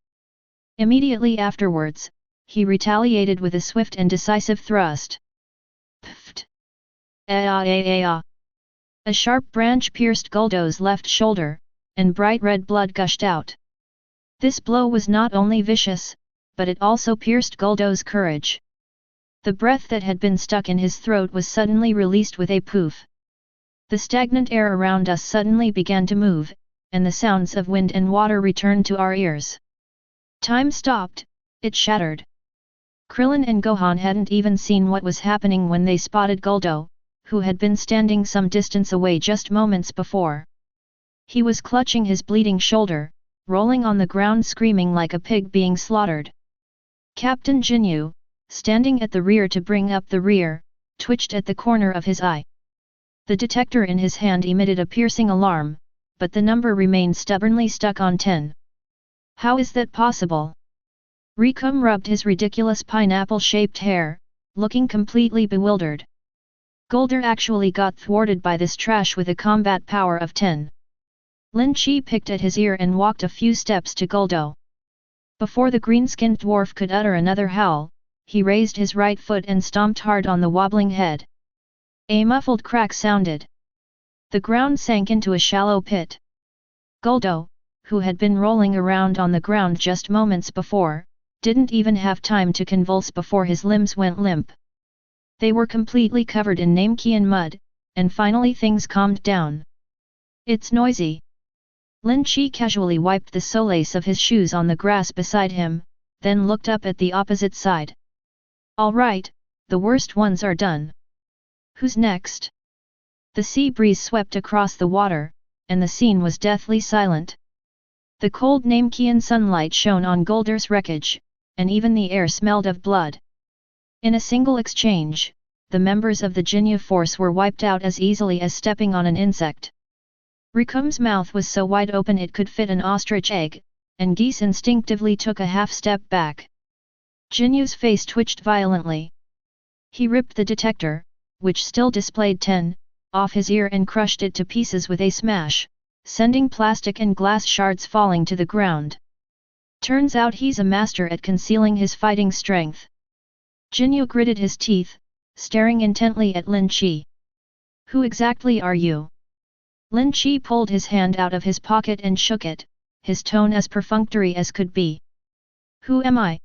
Speaker 2: Immediately afterwards, he retaliated with a swift and decisive thrust. Pfft! A sharp branch pierced Guldo's left shoulder, and bright red blood gushed out. This blow was not only vicious, but it also pierced Guldo's courage. The breath that had been stuck in his throat was suddenly released with a poof. The stagnant air around us suddenly began to move, and the sounds of wind and water returned to our ears. Time stopped, it shattered. Krillin and Gohan hadn't even seen what was happening when they spotted Guldo, who had been standing some distance away just moments before. He was clutching his bleeding shoulder, rolling on the ground screaming like a pig being slaughtered. Captain Jinyu, standing at the rear to bring up the rear, twitched at the corner of his eye. The detector in his hand emitted a piercing alarm, but the number remained stubbornly stuck on 10. How is that possible? Rikum rubbed his ridiculous pineapple-shaped hair, looking completely bewildered. Gulder actually got thwarted by this trash with a combat power of 10. Lin Qi picked at his ear and walked a few steps to Guldo. Before the green-skinned dwarf could utter another howl, he raised his right foot and stomped hard on the wobbling head. A muffled crack sounded. The ground sank into a shallow pit. Guldo, who had been rolling around on the ground just moments before, didn't even have time to convulse before his limbs went limp. They were completely covered in Namekian mud, and finally things calmed down. It's noisy. Lin Qi casually wiped the solace of his shoes on the grass beside him, then looked up at the opposite side. All right, the worst ones are done. Who's next? The sea breeze swept across the water, and the scene was deathly silent. The cold Namekian sunlight shone on Gulder's wreckage, and even the air smelled of blood. In a single exchange, the members of the Jinyu force were wiped out as easily as stepping on an insect. Rikum's mouth was so wide open it could fit an ostrich egg, and Geese instinctively took a half step back. Jinyu's face twitched violently. He ripped the detector, which still displayed 10, off his ear and crushed it to pieces with a smash, sending plastic and glass shards falling to the ground. Turns out he's a master at concealing his fighting strength. Jinyu gritted his teeth, staring intently at Lin Qi. Who exactly are you? Lin Qi pulled his hand out of his pocket and shook it, his tone as perfunctory as could be. Who am I?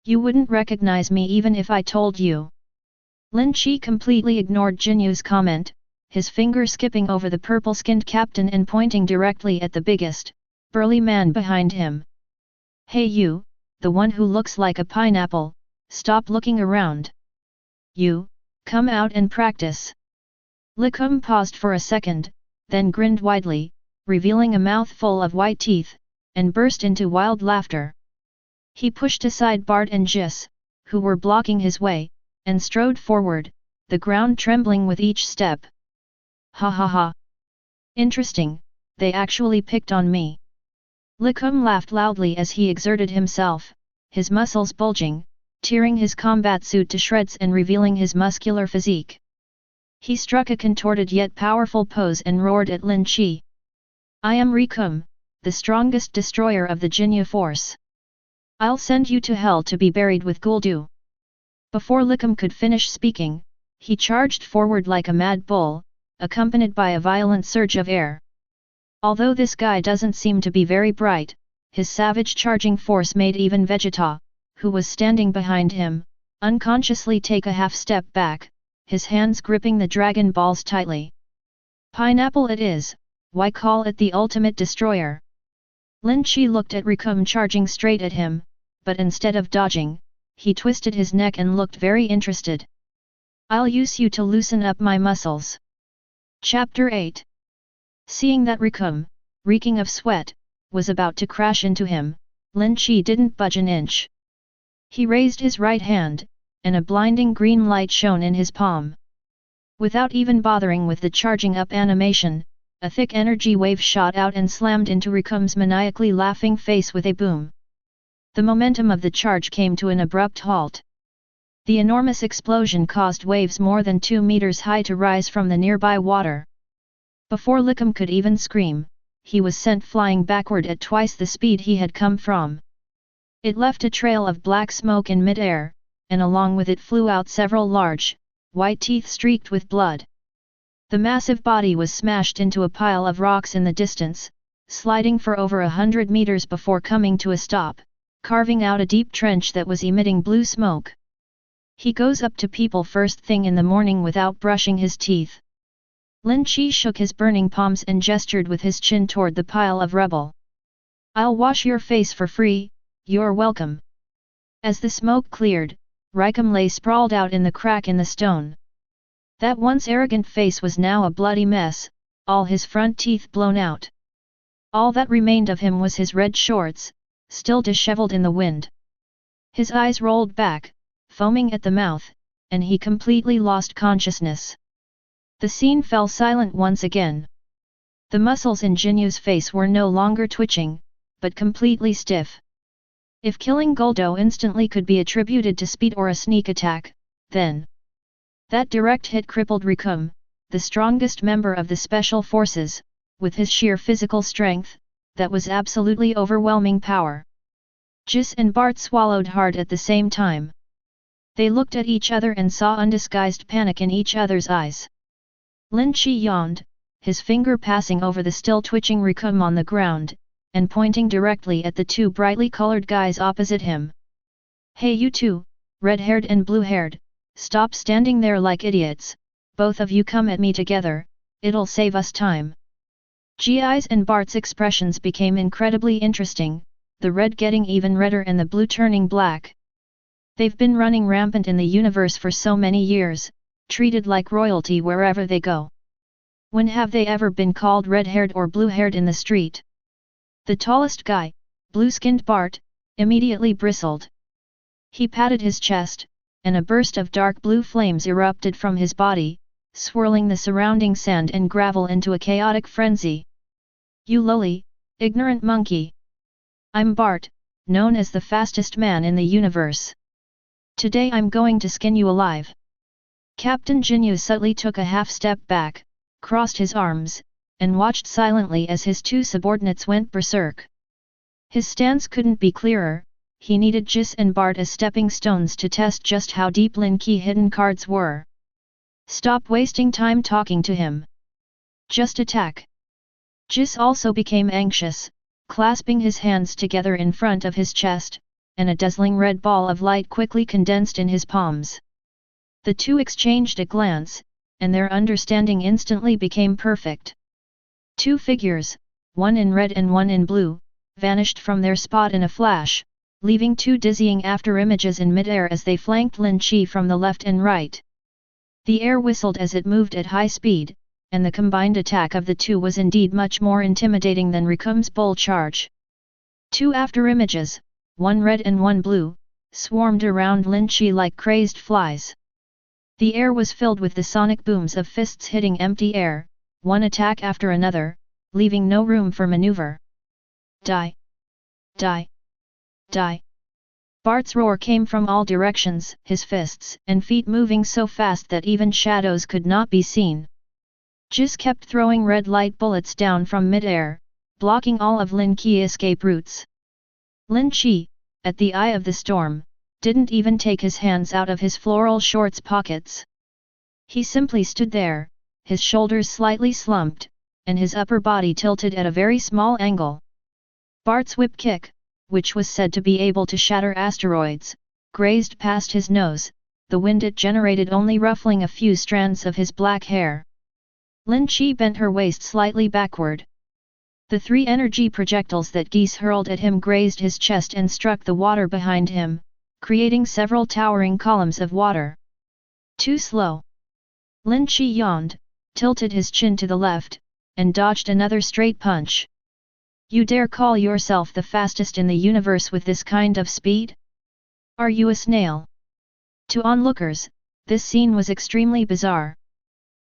Speaker 2: You wouldn't recognize me even if I told you. Lin Qi completely ignored Jinyu's comment, his finger skipping over the purple-skinned captain and pointing directly at the biggest, burly man behind him. Hey you, the one who looks like a pineapple, stop looking around. You, come out and practice. Likum paused for a second, then grinned widely, revealing a mouth full of white teeth, and burst into wild laughter. He pushed aside Bart and Jis, who were blocking his way, and strode forward, the ground trembling with each step. Ha ha ha! Interesting, they actually picked on me. Likum laughed loudly as he exerted himself, his muscles bulging, tearing his combat suit to shreds and revealing his muscular physique. He struck a contorted yet powerful pose and roared at Lin Qi. I am Rikum, the strongest destroyer of the Jinyu force. I'll send you to hell to be buried with Guldu. Before Likum could finish speaking, he charged forward like a mad bull, accompanied by a violent surge of air. Although this guy doesn't seem to be very bright, his savage charging force made even Vegeta, who was standing behind him, unconsciously take a half step back, his hands gripping the Dragon Balls tightly. Pineapple it is, why call it the ultimate destroyer? Lin Qi looked at Rikum charging straight at him, but instead of dodging, he twisted his neck and looked very interested. I'll use you to loosen up my muscles. Chapter 8. Seeing that Rikum, reeking of sweat, was about to crash into him, Lin Qi didn't budge an inch. He raised his right hand, and a blinding green light shone in his palm. Without even bothering with the charging up animation, a thick energy wave shot out and slammed into Rikum's maniacally laughing face with a boom. The momentum of the charge came to an abrupt halt. The enormous explosion caused waves more than 2 meters high to rise from the nearby water. Before Rikum could even scream, he was sent flying backward at twice the speed he had come from. It left a trail of black smoke in mid-air, and along with it flew out several large, white teeth streaked with blood. The massive body was smashed into a pile of rocks in the distance, sliding for over 100 meters before coming to a stop, carving out a deep trench that was emitting blue smoke. He goes up to people first thing in the morning without brushing his teeth. Lin Qi shook his burning palms and gestured with his chin toward the pile of rubble. I'll wash your face for free, you're welcome. As the smoke cleared, Rikum lay sprawled out in the crack in the stone. That once arrogant face was now a bloody mess, all his front teeth blown out. All that remained of him was his red shorts, still disheveled in the wind. His eyes rolled back, foaming at the mouth, and he completely lost consciousness. The scene fell silent once again. The muscles in Jinyu's face were no longer twitching, but completely stiff. If killing Guldo instantly could be attributed to speed or a sneak attack, then that direct hit crippled Rikum, the strongest member of the special forces, with his sheer physical strength, that was absolutely overwhelming power. Jis and Bart swallowed hard at the same time. They looked at each other and saw undisguised panic in each other's eyes. Lin Qi yawned, his finger passing over the still twitching Rikum on the ground, and pointing directly at the two brightly colored guys opposite him. Hey you two, red-haired and blue-haired, stop standing there like idiots, both of you come at me together, it'll save us time. Gi's and Bart's expressions became incredibly interesting, the red getting even redder and the blue turning black. They've been running rampant in the universe for so many years, treated like royalty wherever they go. When have they ever been called red-haired or blue-haired in the street? The tallest guy, blue-skinned Bart, immediately bristled. He patted his chest, and a burst of dark blue flames erupted from his body, swirling the surrounding sand and gravel into a chaotic frenzy. You lowly, ignorant monkey! I'm Bart, known as the fastest man in the universe. Today I'm going to skin you alive. Captain Jinyu subtly took a half step back, crossed his arms, and watched silently as his two subordinates went berserk. His stance couldn't be clearer, he needed Jis and Bart as stepping stones to test just how deep Lin Qi hidden cards were. Stop wasting time talking to him. Just attack. Jis also became anxious, clasping his hands together in front of his chest, and a dazzling red ball of light quickly condensed in his palms. The two exchanged a glance, and their understanding instantly became perfect. Two figures, one in red and one in blue, vanished from their spot in a flash, leaving two dizzying afterimages in midair as they flanked Lin Qi from the left and right. The air whistled as it moved at high speed, and the combined attack of the two was indeed much more intimidating than Rikum's bull charge. Two afterimages, one red and one blue, swarmed around Lin Qi like crazed flies. The air was filled with the sonic booms of fists hitting empty air, one attack after another, leaving no room for maneuver. Die! Die! Die! Bart's roar came from all directions, his fists and feet moving so fast that even shadows could not be seen. Jis kept throwing red light bullets down from mid-air, blocking all of Lin Qi's escape routes. Lin Qi, at the eye of the storm, didn't even take his hands out of his floral shorts pockets. He simply stood there, his shoulders slightly slumped, and his upper body tilted at a very small angle. Bart's whip kick, which was said to be able to shatter asteroids, grazed past his nose, the wind it generated only ruffling a few strands of his black hair. Lin Qi bent her waist slightly backward. The 3 energy projectiles that geese hurled at him grazed his chest and struck the water behind him, creating several towering columns of water. Too slow. Lin Qi yawned, tilted his chin to the left, and dodged another straight punch. You dare call yourself the fastest in the universe with this kind of speed? Are you a snail? To onlookers, this scene was extremely bizarre.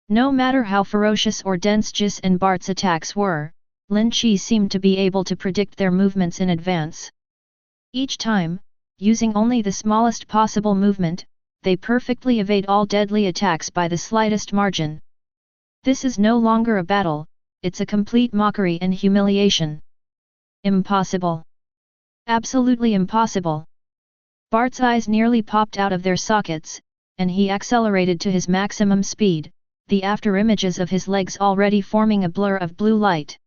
Speaker 2: No matter how ferocious or dense Jis and Bart's attacks were, Lin Qi seemed to be able to predict their movements in advance. Each time, using only the smallest possible movement, they perfectly evade all deadly attacks by the slightest margin. This is no longer a battle, it's a complete mockery and humiliation. Impossible. Absolutely impossible. Bart's eyes nearly popped out of their sockets, and he accelerated to his maximum speed, the afterimages of his legs already forming a blur of blue light.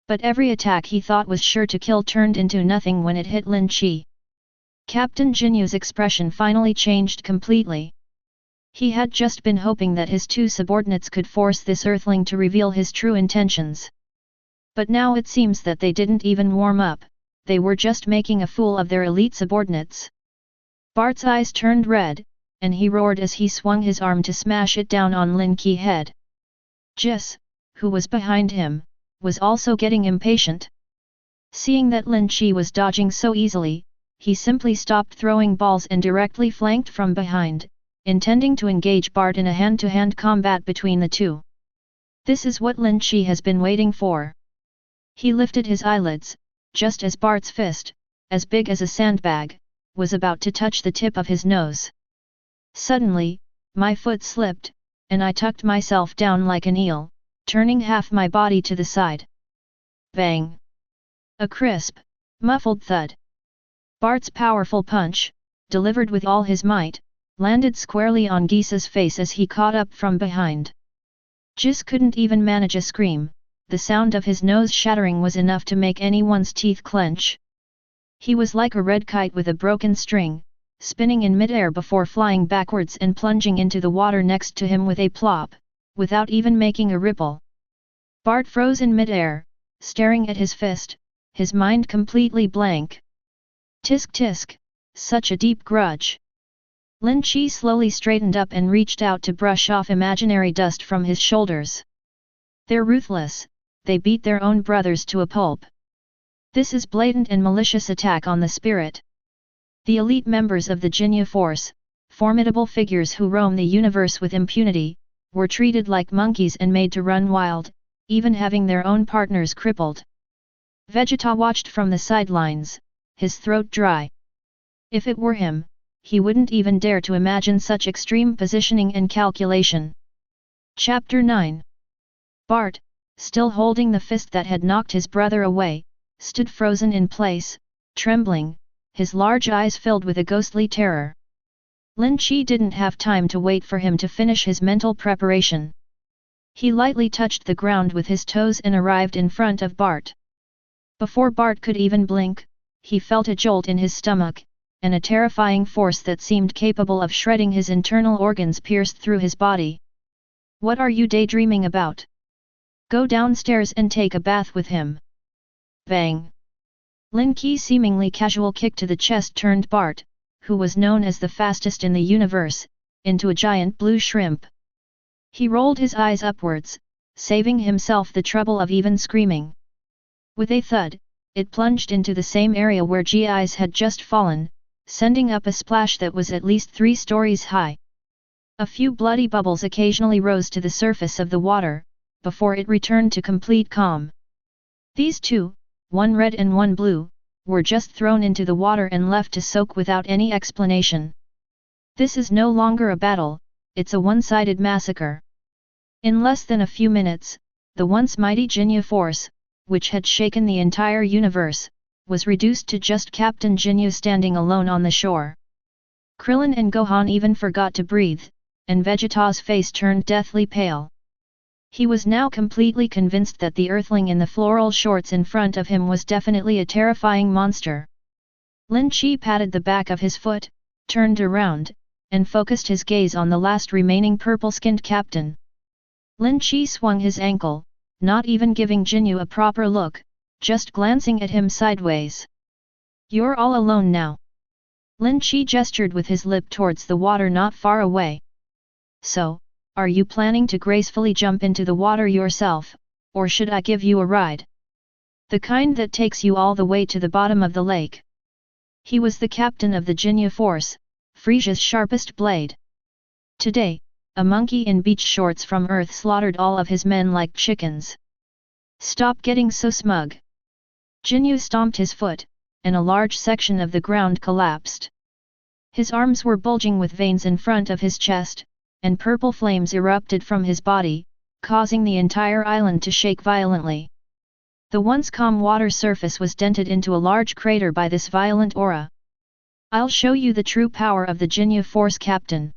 Speaker 2: But every attack he thought was sure to kill turned into nothing when it hit Lin Qi. Captain Jinyu's expression finally changed completely. He had just been hoping that his 2 subordinates could force this Earthling to reveal his true intentions. But now it seems that they didn't even warm up, they were just making a fool of their elite subordinates. Bart's eyes turned red, and he roared as he swung his arm to smash it down on Lin Qi's head. Jis, who was behind him, was also getting impatient. Seeing that Lin Qi was dodging so easily, he simply stopped throwing balls and directly flanked from behind, intending to engage Bart in a hand-to-hand combat between the two. This is what Lin Qi has been waiting for. He lifted his eyelids, just as Bart's fist, as big as a sandbag, was about to touch the tip of his nose. Suddenly, my foot slipped, and I tucked myself down like an eel, turning half my body to the side. Bang! A crisp, muffled thud. Bart's powerful punch, delivered with all his might, landed squarely on Gisa's face as he caught up from behind. Jis couldn't even manage a scream, the sound of his nose shattering was enough to make anyone's teeth clench. He was like a red kite with a broken string, spinning in midair before flying backwards and plunging into the water next to him with a plop, without even making a ripple. Bart froze in midair, staring at his fist, his mind completely blank. Tisk tisk, such a deep grudge. Lin Qi slowly straightened up and reached out to brush off imaginary dust from his shoulders. They're ruthless, they beat their own brothers to a pulp. This is blatant and malicious attack on the spirit. The elite members of the Jinyu force, formidable figures who roam the universe with impunity, were treated like monkeys and made to run wild, even having their own partners crippled. Vegeta watched from the sidelines, his throat dry. If it were him, he wouldn't even dare to imagine such extreme positioning and calculation. Chapter 9. Bart, still holding the fist that had knocked his brother away, stood frozen in place, trembling, his large eyes filled with a ghostly terror. Lin Qi didn't have time to wait for him to finish his mental preparation. He lightly touched the ground with his toes and arrived in front of Bart. Before Bart could even blink, he felt a jolt in his stomach, and a terrifying force that seemed capable of shredding his internal organs pierced through his body. What are you daydreaming about? Go downstairs and take a bath with him. Bang! Lin Qi's seemingly casual kick to the chest turned Bart, who was known as the fastest in the universe, into a giant blue shrimp. He rolled his eyes upwards, saving himself the trouble of even screaming. With a thud, it plunged into the same area where Gi's had just fallen, sending up a splash that was at least 3 stories high. A few bloody bubbles occasionally rose to the surface of the water, before it returned to complete calm. These 2, one red and one blue, were just thrown into the water and left to soak without any explanation. This is no longer a battle, it's a one-sided massacre. In less than a few minutes, the once mighty Jinyu force, which had shaken the entire universe, was reduced to just Captain Jinyu standing alone on the shore. Krillin and Gohan even forgot to breathe, and Vegeta's face turned deathly pale. He was now completely convinced that the Earthling in the floral shorts in front of him was definitely a terrifying monster. Lin Qi patted the back of his foot, turned around, and focused his gaze on the last remaining purple-skinned captain. Lin Qi swung his ankle, not even giving Jinyu a proper look, just glancing at him sideways. "You're all alone now." Lin Qi gestured with his lip towards the water not far away. "So, are you planning to gracefully jump into the water yourself, or should I give you a ride? The kind that takes you all the way to the bottom of the lake." He was the captain of the Jinyu force, Frieza's sharpest blade. Today, a monkey in beach shorts from Earth slaughtered all of his men like chickens. "Stop getting so smug." Jinyu stomped his foot, and a large section of the ground collapsed. His arms were bulging with veins in front of his chest, and purple flames erupted from his body, causing the entire island to shake violently. The once calm water surface was dented into a large crater by this violent aura. "I'll show you the true power of the Jinyu force, captain.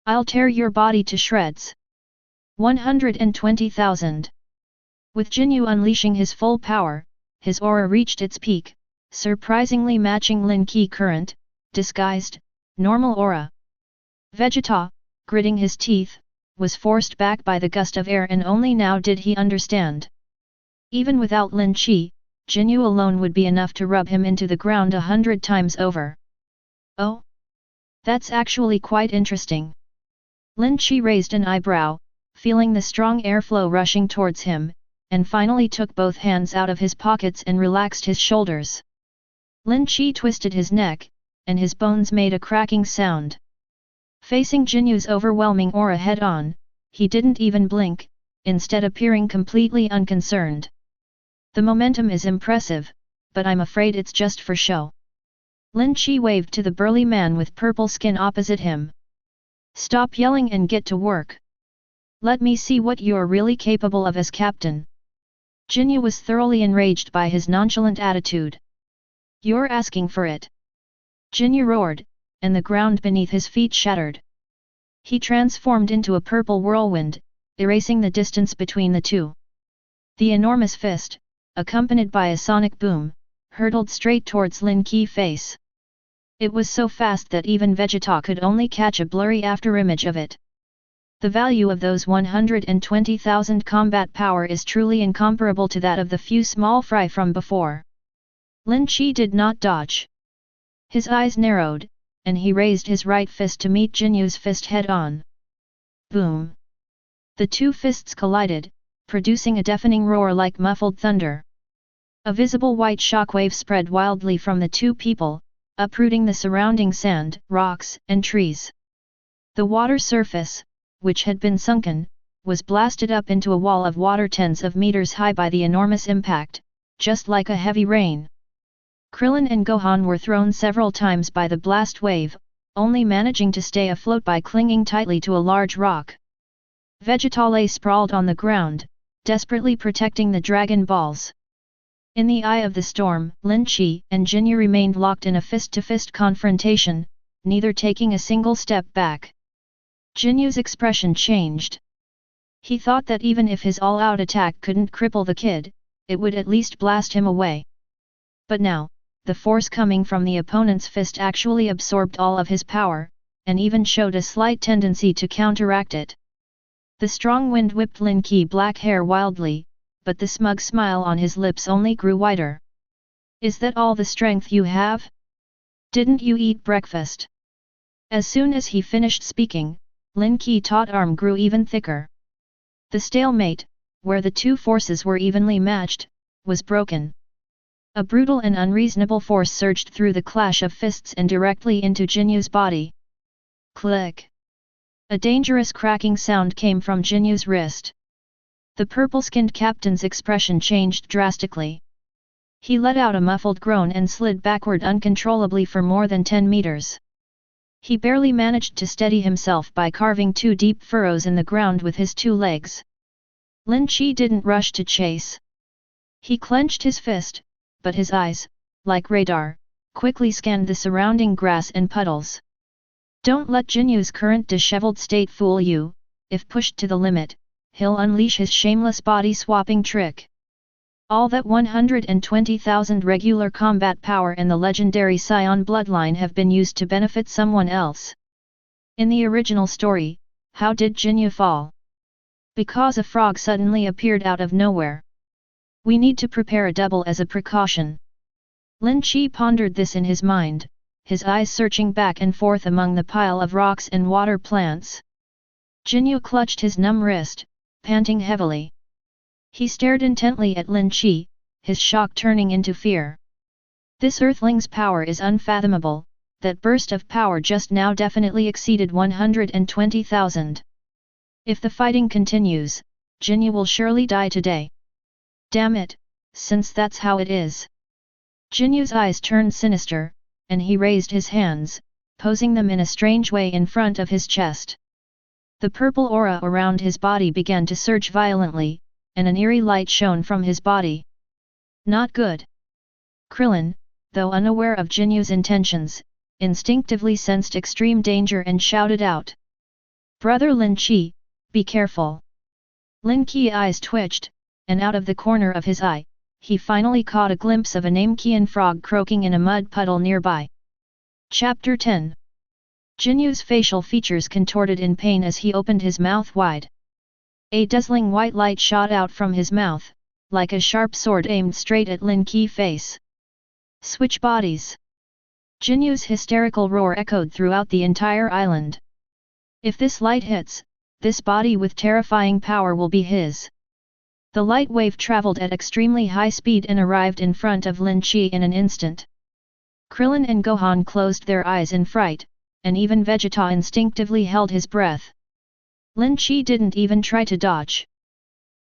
Speaker 2: I'll tear your body to shreds." 120,000. With Jinyu unleashing his full power, his aura reached its peak, surprisingly matching Lin Qi current, disguised, normal aura. Vegeta, gritting his teeth, was forced back by the gust of air, and only now did he understand. Even without Lin Qi, Jinyu alone would be enough to rub him into the ground 100 times over. "Oh? That's actually quite interesting." Lin Qi raised an eyebrow, feeling the strong airflow rushing towards him, and finally took both hands out of his pockets and relaxed his shoulders. Lin Qi twisted his neck, and his bones made a cracking sound. Facing Jinyu's overwhelming aura head-on, he didn't even blink, instead appearing completely unconcerned. "The momentum is impressive, but I'm afraid it's just for show." Lin Qi waved to the burly man with purple skin opposite him. "Stop yelling and get to work. Let me see what you're really capable of as captain." Jinyu was thoroughly enraged by his nonchalant attitude. "You're asking for it." Jinyu roared, and the ground beneath his feet shattered. He transformed into a purple whirlwind, erasing the distance between the two. The enormous fist, accompanied by a sonic boom, hurtled straight towards Lin Qi's face. It was so fast that even Vegeta could only catch a blurry afterimage of it. The value of those 120,000 combat power is truly incomparable to that of the few small fry from before. Lin Qi did not dodge. His eyes narrowed, and he raised his right fist to meet Jinyu's fist head-on. Boom! The two fists collided, producing a deafening roar like muffled thunder. A visible white shockwave spread wildly from the two people, uprooting the surrounding sand, rocks, and trees. The water surface, which had been sunken, was blasted up into a wall of water tens of meters high by the enormous impact, just like a heavy rain. Krillin and Gohan were thrown several times by the blast wave, only managing to stay afloat by clinging tightly to a large rock. Vegeta lay sprawled on the ground, desperately protecting the Dragon Balls. In the eye of the storm, Lin Qi and Jinyu remained locked in a fist-to-fist confrontation, neither taking a single step back. Jinyu's expression changed. He thought that even if his all-out attack couldn't cripple the kid, it would at least blast him away. But now, the force coming from the opponent's fist actually absorbed all of his power, and even showed a slight tendency to counteract it. The strong wind whipped Lin Qi's black hair wildly, but the smug smile on his lips only grew wider. "Is that all the strength you have? Didn't you eat breakfast?" As soon as he finished speaking, Lin Qi's taut arm grew even thicker. The stalemate, where the two forces were evenly matched, was broken. A brutal and unreasonable force surged through the clash of fists and directly into Jinyu's body. Click! A dangerous cracking sound came from Jinyu's wrist. The purple-skinned captain's expression changed drastically. He let out a muffled groan and slid backward uncontrollably for more than 10 meters. He barely managed to steady himself by carving 2 deep furrows in the ground with his 2 legs. Lin Qi didn't rush to chase. He clenched his fist, but his eyes, like radar, quickly scanned the surrounding grass and puddles. "Don't let Jinyu's current disheveled state fool you. If pushed to the limit, he'll unleash his shameless body-swapping trick. All that 120,000 regular combat power and the legendary Saiyan bloodline have been used to benefit someone else. In the original story, how did Jinyu fall? Because a frog suddenly appeared out of nowhere. We need to prepare a double as a precaution. Lin Qi pondered this in his mind, his eyes searching back and forth among the pile of rocks and water plants. Jinyu clutched his numb wrist, panting heavily. He stared intently at Lin Qi, his shock turning into fear. This Earthling's power is unfathomable, that burst of power just now definitely exceeded 120,000. If the fighting continues, Jinyu will surely die today. Damn it, since that's how it is. Jinyu's eyes turned sinister, and he raised his hands, posing them in a strange way in front of his chest. The purple aura around his body began to surge violently, and an eerie light shone from his body. Not good. Krillin, though unaware of Jinyu's intentions, instinctively sensed extreme danger and shouted out. Brother Lin Qi, be careful. Lin Qi's eyes twitched, and out of the corner of his eye, he finally caught a glimpse of a Namekian frog croaking in a mud puddle nearby. Chapter 10. Jinyu's facial features contorted in pain as he opened his mouth wide. A dazzling white light shot out from his mouth, like a sharp sword aimed straight at Lin Qi's face. Switch bodies! Jinyu's hysterical roar echoed throughout the entire island. If this light hits, this body with terrifying power will be his. The light wave traveled at extremely high speed and arrived in front of Lin Qi in an instant. Krillin and Gohan closed their eyes in fright, and even Vegeta instinctively held his breath. Lin Qi didn't even try to dodge.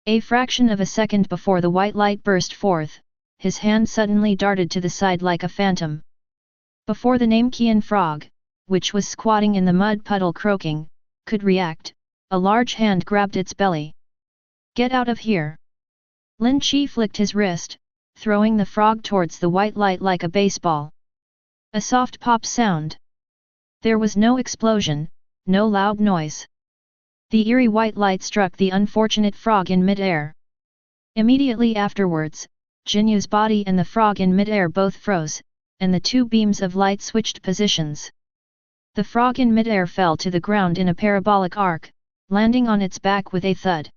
Speaker 2: A fraction of a second before the white light burst forth, his hand suddenly darted to the side like a phantom. Before the Namekian frog, which was squatting in the mud puddle croaking, could react, a large hand grabbed its belly. Get out of here! Lin Qi flicked his wrist, throwing the frog towards the white light like a baseball. A soft pop sound. There was no explosion, no loud noise. The eerie white light struck the unfortunate frog in mid-air. Immediately afterwards, Jinyu's body and the frog in mid-air both froze, and the two beams of light switched positions. The frog in mid-air fell to the ground in a parabolic arc, landing on its back with a thud.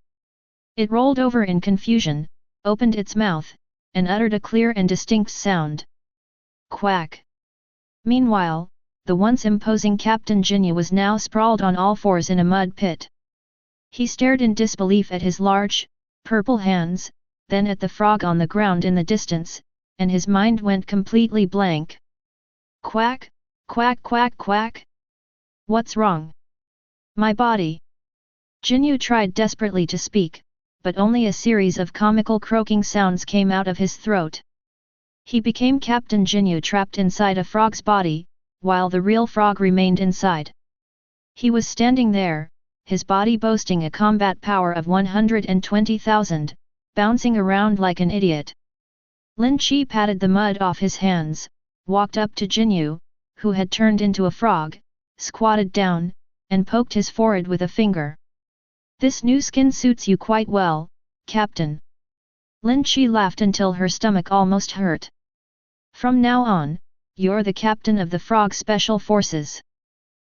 Speaker 2: It rolled over in confusion, opened its mouth, and uttered a clear and distinct sound. Quack! Meanwhile, the once imposing Captain Jinyu was now sprawled on all fours in a mud pit. He stared in disbelief at his large, purple hands, then at the frog on the ground in the distance, and his mind went completely blank. Quack, quack quack quack! What's wrong? My body! Jinyu tried desperately to speak, but only a series of comical croaking sounds came out of his throat. He became Captain Jinyu trapped inside a frog's body, while the real frog remained inside. He was standing there, his body boasting a combat power of 120,000, bouncing around like an idiot. Lin Qi patted the mud off his hands, walked up to Jinyu, who had turned into a frog, squatted down, and poked his forehead with a finger. This new skin suits you quite well, Captain. Lin Qi laughed until her stomach almost hurt. From now on, you're the captain of the Frog Special Forces.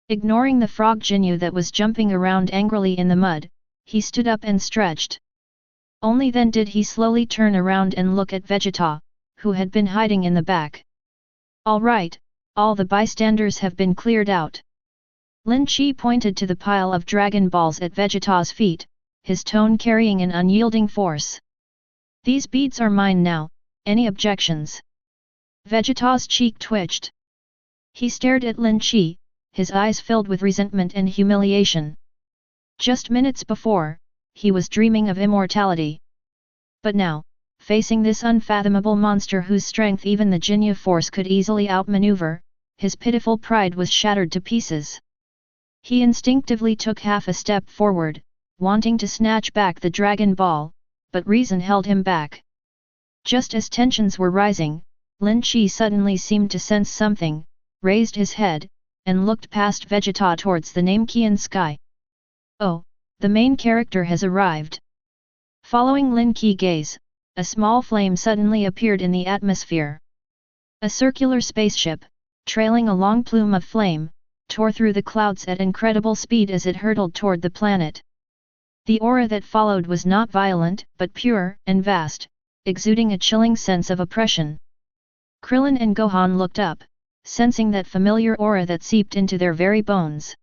Speaker 2: Ignoring the frog Jinyu that was jumping around angrily in the mud, he stood up and stretched. Only then did he slowly turn around and look at Vegeta, who had been hiding in the back. All right, all the bystanders have been cleared out. Lin Qi pointed to the pile of Dragon Balls at Vegeta's feet, his tone carrying an unyielding force. These beads are mine now, any objections? Vegeta's cheek twitched. He stared at Lin Qi, his eyes filled with resentment and humiliation. Just minutes before, he was dreaming of immortality. But now, facing this unfathomable monster whose strength even the Jinyu force could easily outmaneuver, his pitiful pride was shattered to pieces. He instinctively took half a step forward, wanting to snatch back the Dragon Ball, but reason held him back. Just as tensions were rising, Lin Qi suddenly seemed to sense something, raised his head, and looked past Vegeta towards the Namekian sky. Oh, The main character has arrived. Following Lin Qi gaze, a small flame suddenly appeared in the atmosphere. A circular spaceship, trailing a long plume of flame, tore through the clouds at incredible speed as it hurtled toward the planet. The aura that followed was not violent but pure and vast, exuding a chilling sense of oppression. Krillin and Gohan looked up, sensing that familiar aura that seeped into their very bones.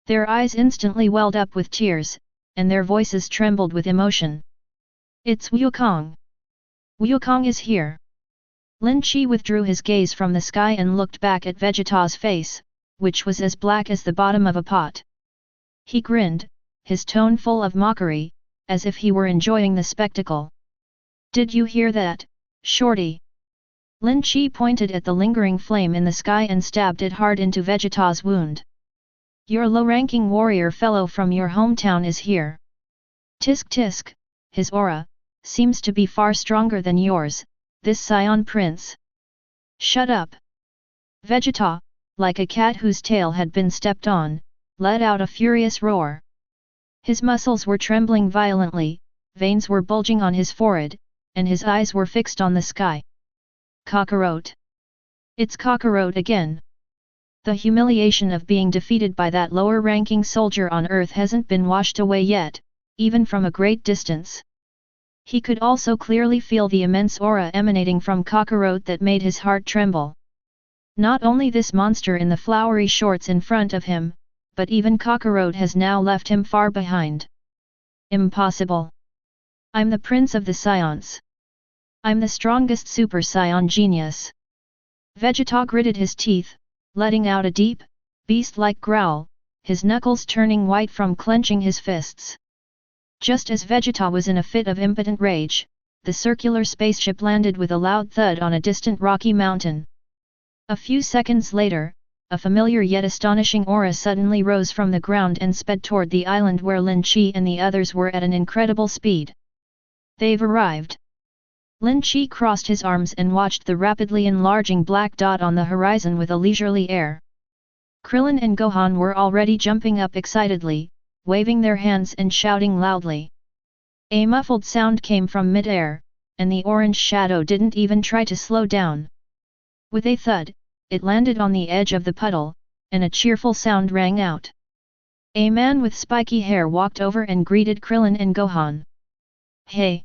Speaker 2: Their eyes instantly welled up with tears, and their voices trembled with emotion. It's Wukong! Wukong is here! Lin Qi withdrew his gaze from the sky and looked back at Vegeta's face, which was as black as the bottom of a pot. He grinned, his tone full of mockery, as if he were enjoying the spectacle. Did you hear that, shorty? Lin Qi pointed at the lingering flame in the sky and stabbed it hard into Vegeta's wound. Your low-ranking warrior fellow from your hometown is here. Tisk tisk, his aura seems to be far stronger than yours, this Saiyan prince. Shut up! Vegeta, like a cat whose tail had been stepped on, let out a furious roar. His muscles were trembling violently, veins were bulging on his forehead, and his eyes were fixed on the sky. Kakarot! It's Kakarot again! The humiliation of being defeated by that lower-ranking soldier on Earth hasn't been washed away yet, even from a great distance. He could also clearly feel the immense aura emanating from Kakarot that made his heart tremble. Not only this monster in the flowery shorts in front of him, but even Kakarot has now left him far behind. Impossible! I'm the prince of the Saiyans. I'm the strongest Super Saiyan genius. Vegeta gritted his teeth, letting out a deep, beast-like growl, his knuckles turning white from clenching his fists. Just as Vegeta was in a fit of impotent rage, the circular spaceship landed with a loud thud on a distant rocky mountain. A few seconds later, a familiar yet astonishing aura suddenly rose from the ground and sped toward the island where Lin Qi and the others were at an incredible speed. They've arrived. Lin Qi crossed his arms and watched the rapidly enlarging black dot on the horizon with a leisurely air. Krillin and Gohan were already jumping up excitedly, waving their hands and shouting loudly. A muffled sound came from mid-air, and the orange shadow didn't even try to slow down. With a thud, it landed on the edge of the puddle, and a cheerful sound rang out. A man with spiky hair walked over and greeted Krillin and Gohan. Hey!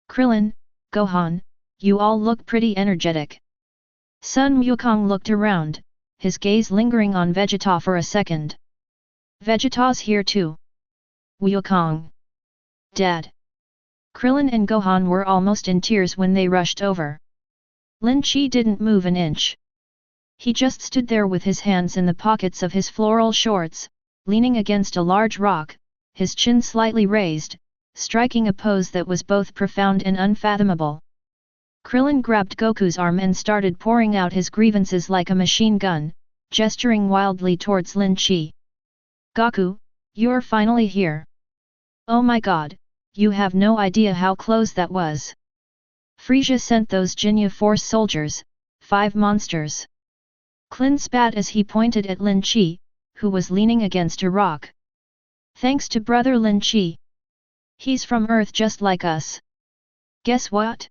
Speaker 2: Krillin, Gohan, you all look pretty energetic. Sun Wukong looked around, his gaze lingering on Vegeta for a second. Vegeta's here too. Wukong. Dad. Krillin and Gohan were almost in tears when they rushed over. Lin Qi didn't move an inch. He just stood there with his hands in the pockets of his floral shorts, leaning against a large rock, his chin slightly raised, striking a pose that was both profound and unfathomable. Krillin grabbed Goku's arm and started pouring out his grievances like a machine gun, gesturing wildly towards Lin Qi. Goku, you're finally here. Oh my god, you have no idea how close that was. Frieza sent those Jinyu Force soldiers, 5 monsters. Klin spat as he pointed at Lin Qi, who was leaning against a rock. Thanks to brother Lin Qi. He's from Earth just like us. Guess what?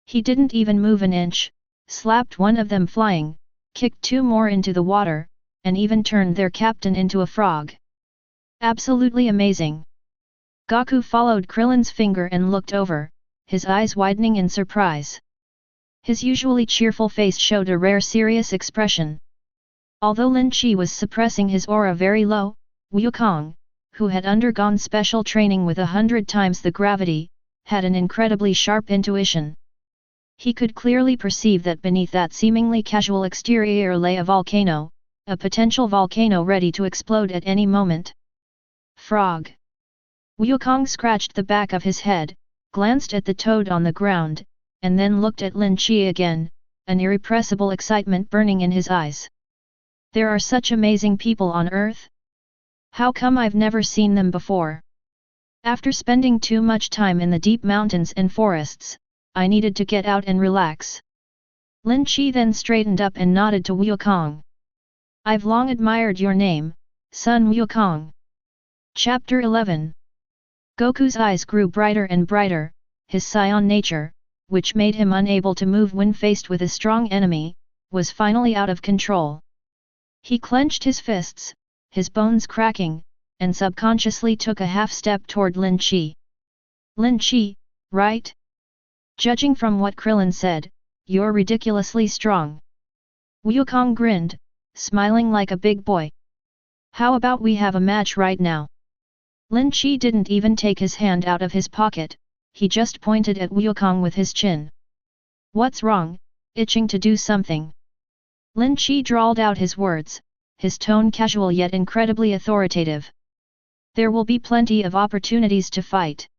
Speaker 2: He didn't even move an inch, slapped one of them flying, kicked 2 more into the water, and even turned their captain into a frog. Absolutely amazing. Goku followed Krillin's finger and looked over, his eyes widening in surprise. His usually cheerful face showed a rare serious expression. Although Lin Qi was suppressing his aura very low, Wukong, who had undergone special training with 100 times the gravity, had an incredibly sharp intuition. He could clearly perceive that beneath that seemingly casual exterior lay a volcano, a potential volcano ready to explode at any moment. Frog. Wukong scratched the back of his head, glanced at the toad on the ground, and then looked at Lin Qi again, an irrepressible excitement burning in his eyes. There are such amazing people on Earth? How come I've never seen them before? After spending too much time in the deep mountains and forests, I needed to get out and relax. Lin Qi then straightened up and nodded to Wukong. I've long admired your name, Sun Wukong. Chapter 11. Goku's eyes grew brighter and brighter, his Saiyan nature, which made him unable to move when faced with a strong enemy, was finally out of control. He clenched his fists, his bones cracking, and subconsciously took a half-step toward Lin Qi. Lin Qi, right? Judging from what Krillin said, you're ridiculously strong. Wukong grinned, smiling like a big boy. How about we have a match right now? Lin Qi didn't even take his hand out of his pocket, he just pointed at Wukong with his chin. What's wrong, itching to do something? Lin Qi drawled out his words, his tone casual yet incredibly authoritative. There will be plenty of opportunities to fight.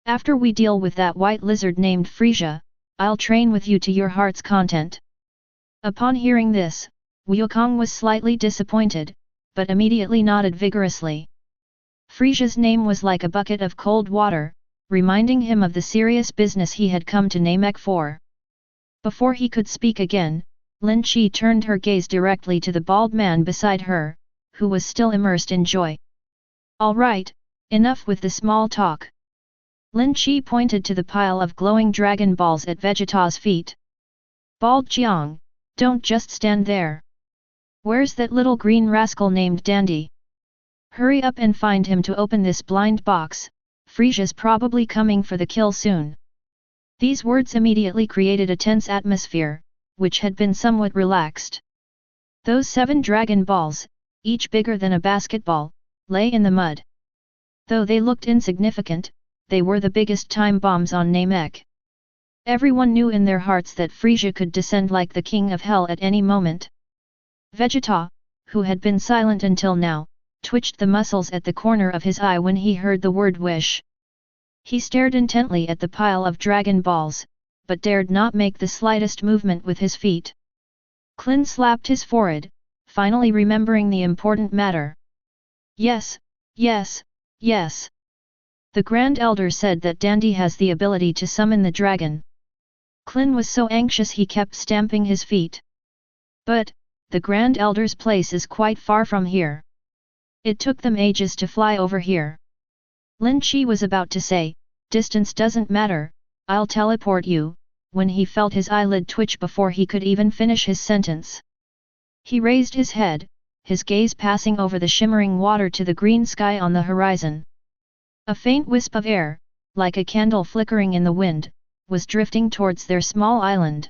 Speaker 2: After we deal with that white lizard named Frieza, I'll train with you to your heart's content. Upon hearing this, Wukong was slightly disappointed, but immediately nodded vigorously. Frieza's name was like a bucket of cold water, reminding him of the serious business he had come to Namek for. Before he could speak again, Lin Qi turned her gaze directly to the bald man beside her, who was still immersed in joy. All right, enough with the small talk. Lin Qi pointed to the pile of glowing dragon balls at Vegeta's feet. Bald Jiang, don't just stand there. Where's that little green rascal named Dandy? Hurry up and find him to open this blind box, Frieza's probably coming for the kill soon. These words immediately created a tense atmosphere, which had been somewhat relaxed. Those 7 dragon balls, each bigger than a basketball, lay in the mud. Though they looked insignificant, they were the biggest time bombs on Namek. Everyone knew in their hearts that Frieza could descend like the king of hell at any moment. Vegeta, who had been silent until now, twitched the muscles at the corner of his eye when he heard the word wish. He stared intently at the pile of dragon balls, but dared not make the slightest movement with his feet. Krillin slapped his forehead, finally remembering the important matter. Yes, yes, yes. The Grand Elder said that Dandy has the ability to summon the dragon. Krillin was so anxious he kept stamping his feet. But, the Grand Elder's place is quite far from here. It took them ages to fly over here. Lin Qi was about to say, distance doesn't matter, I'll teleport you, when he felt his eyelid twitch before he could even finish his sentence. He raised his head, his gaze passing over the shimmering water to the green sky on the horizon. A faint wisp of air, like a candle flickering in the wind, was drifting towards their small island.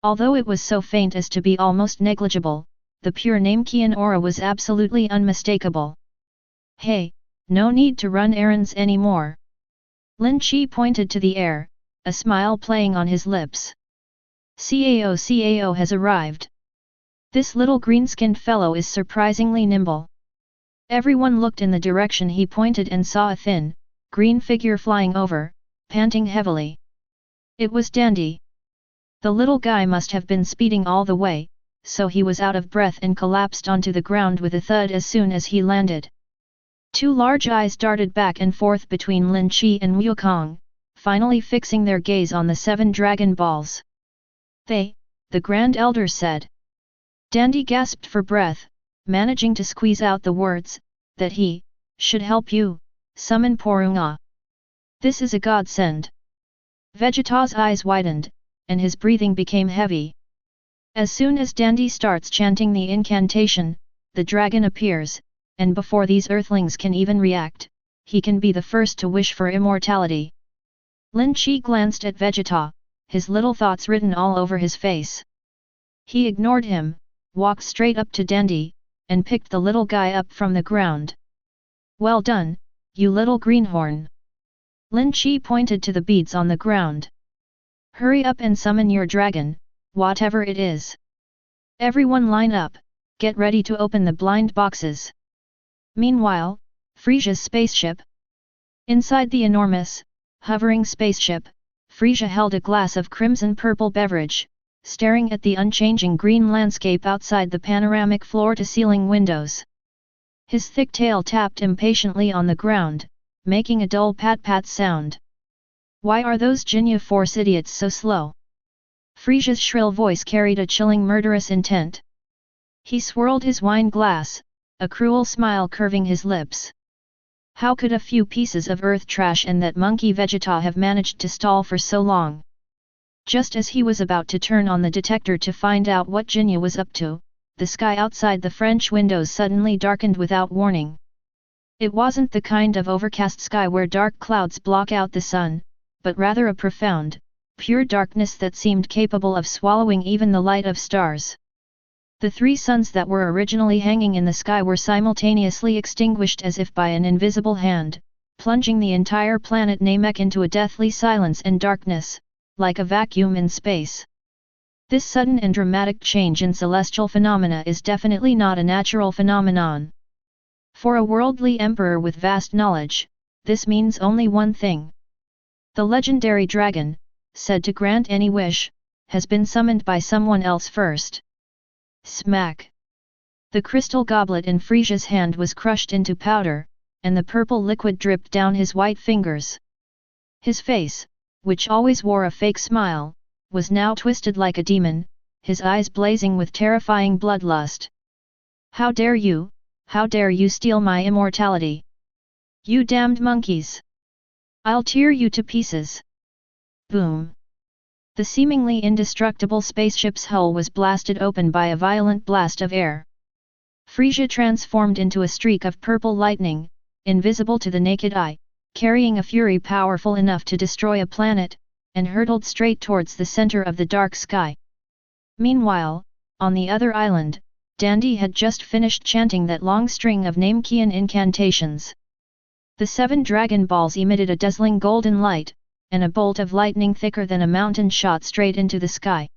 Speaker 2: Although it was so faint as to be almost negligible, the pure Namekian aura was absolutely unmistakable. Hey, no need to run errands anymore. Lin Qi pointed to the air, a smile playing on his lips. Cao has arrived. This little green-skinned fellow is surprisingly nimble. Everyone looked in the direction he pointed and saw a thin, green figure flying over, panting heavily. It was Dandy. The little guy must have been speeding all the way, so he was out of breath and collapsed onto the ground with a thud as soon as he landed. 2 large eyes darted back and forth between Lin Qi and Wukong, finally fixing their gaze on the 7 dragon balls. The Grand Elder said. Dandy gasped for breath, managing to squeeze out the words, that he should help you summon Porunga. This is a godsend. Vegeta's eyes widened, and his breathing became heavy. As soon as Dandy starts chanting the incantation, the dragon appears, and before these Earthlings can even react, he can be the first to wish for immortality. Lin Qi glanced at Vegeta, his little thoughts written all over his face. He ignored him, walked straight up to Dandy, and picked the little guy up from the ground. Well done, you little greenhorn. Lin Qi pointed to the beads on the ground. Hurry up and summon your dragon, whatever it is. Everyone line up, get ready to open the blind boxes. Meanwhile, Frieza's spaceship. Inside the enormous, hovering spaceship, Frieza held a glass of crimson-purple beverage, staring at the unchanging green landscape outside the panoramic floor-to-ceiling windows. His thick tail tapped impatiently on the ground, making a dull pat-pat sound. Why are those Jinyu Force idiots so slow? Frieza's shrill voice carried a chilling murderous intent. He swirled his wine glass, a cruel smile curving his lips. How could a few pieces of earth trash and that monkey Vegeta have managed to stall for so long? Just as he was about to turn on the detector to find out what Jinya was up to, the sky outside the French windows suddenly darkened without warning. It wasn't the kind of overcast sky where dark clouds block out the sun, but rather a profound, pure darkness that seemed capable of swallowing even the light of stars. The 3 suns that were originally hanging in the sky were simultaneously extinguished as if by an invisible hand, plunging the entire planet Namek into a deathly silence and darkness, like a vacuum in space. This sudden and dramatic change in celestial phenomena is definitely not a natural phenomenon. For a worldly emperor with vast knowledge, this means only one thing. The legendary dragon, said to grant any wish, has been summoned by someone else first. Smack! The crystal goblet in Frieza's hand was crushed into powder, and the purple liquid dripped down his white fingers. His face, which always wore a fake smile, was now twisted like a demon, his eyes blazing with terrifying bloodlust. How dare you steal my immortality? You damned monkeys! I'll tear you to pieces! Boom! The seemingly indestructible spaceship's hull was blasted open by a violent blast of air. Frieza transformed into a streak of purple lightning, invisible to the naked eye, carrying a fury powerful enough to destroy a planet, and hurtled straight towards the center of the dark sky. Meanwhile, on the other island, Dandy had just finished chanting that long string of Namekian incantations. The 7 Dragon Balls emitted a dazzling golden light, and a bolt of lightning thicker than a mountain shot straight into the sky.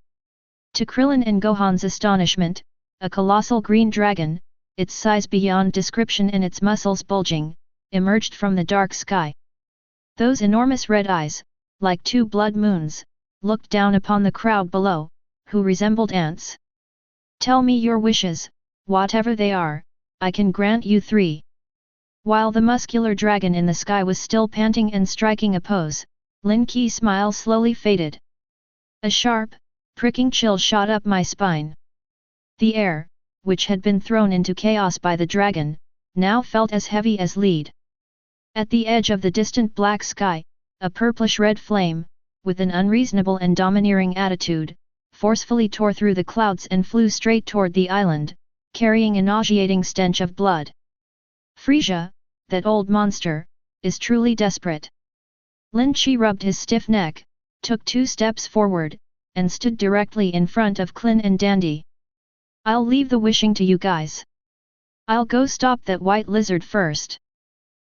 Speaker 2: To Krillin and Gohan's astonishment, a colossal green dragon, its size beyond description and its muscles bulging, emerged from the dark sky. Those enormous red eyes, like 2 blood moons, looked down upon the crowd below, who resembled ants. Tell me your wishes, whatever they are, I can grant you 3. While the muscular dragon in the sky was still panting and striking a pose, Lin Qi's smile slowly faded. A sharp, pricking chill shot up my spine. The air, which had been thrown into chaos by the dragon, now felt as heavy as lead. At the edge of the distant black sky, a purplish-red flame, with an unreasonable and domineering attitude, forcefully tore through the clouds and flew straight toward the island, carrying a nauseating stench of blood. Frieza, that old monster, is truly desperate. Lin Qi rubbed his stiff neck, took 2 steps forward, and stood directly in front of Krillin and Dandy. I'll leave the wishing to you guys. I'll go stop that white lizard first.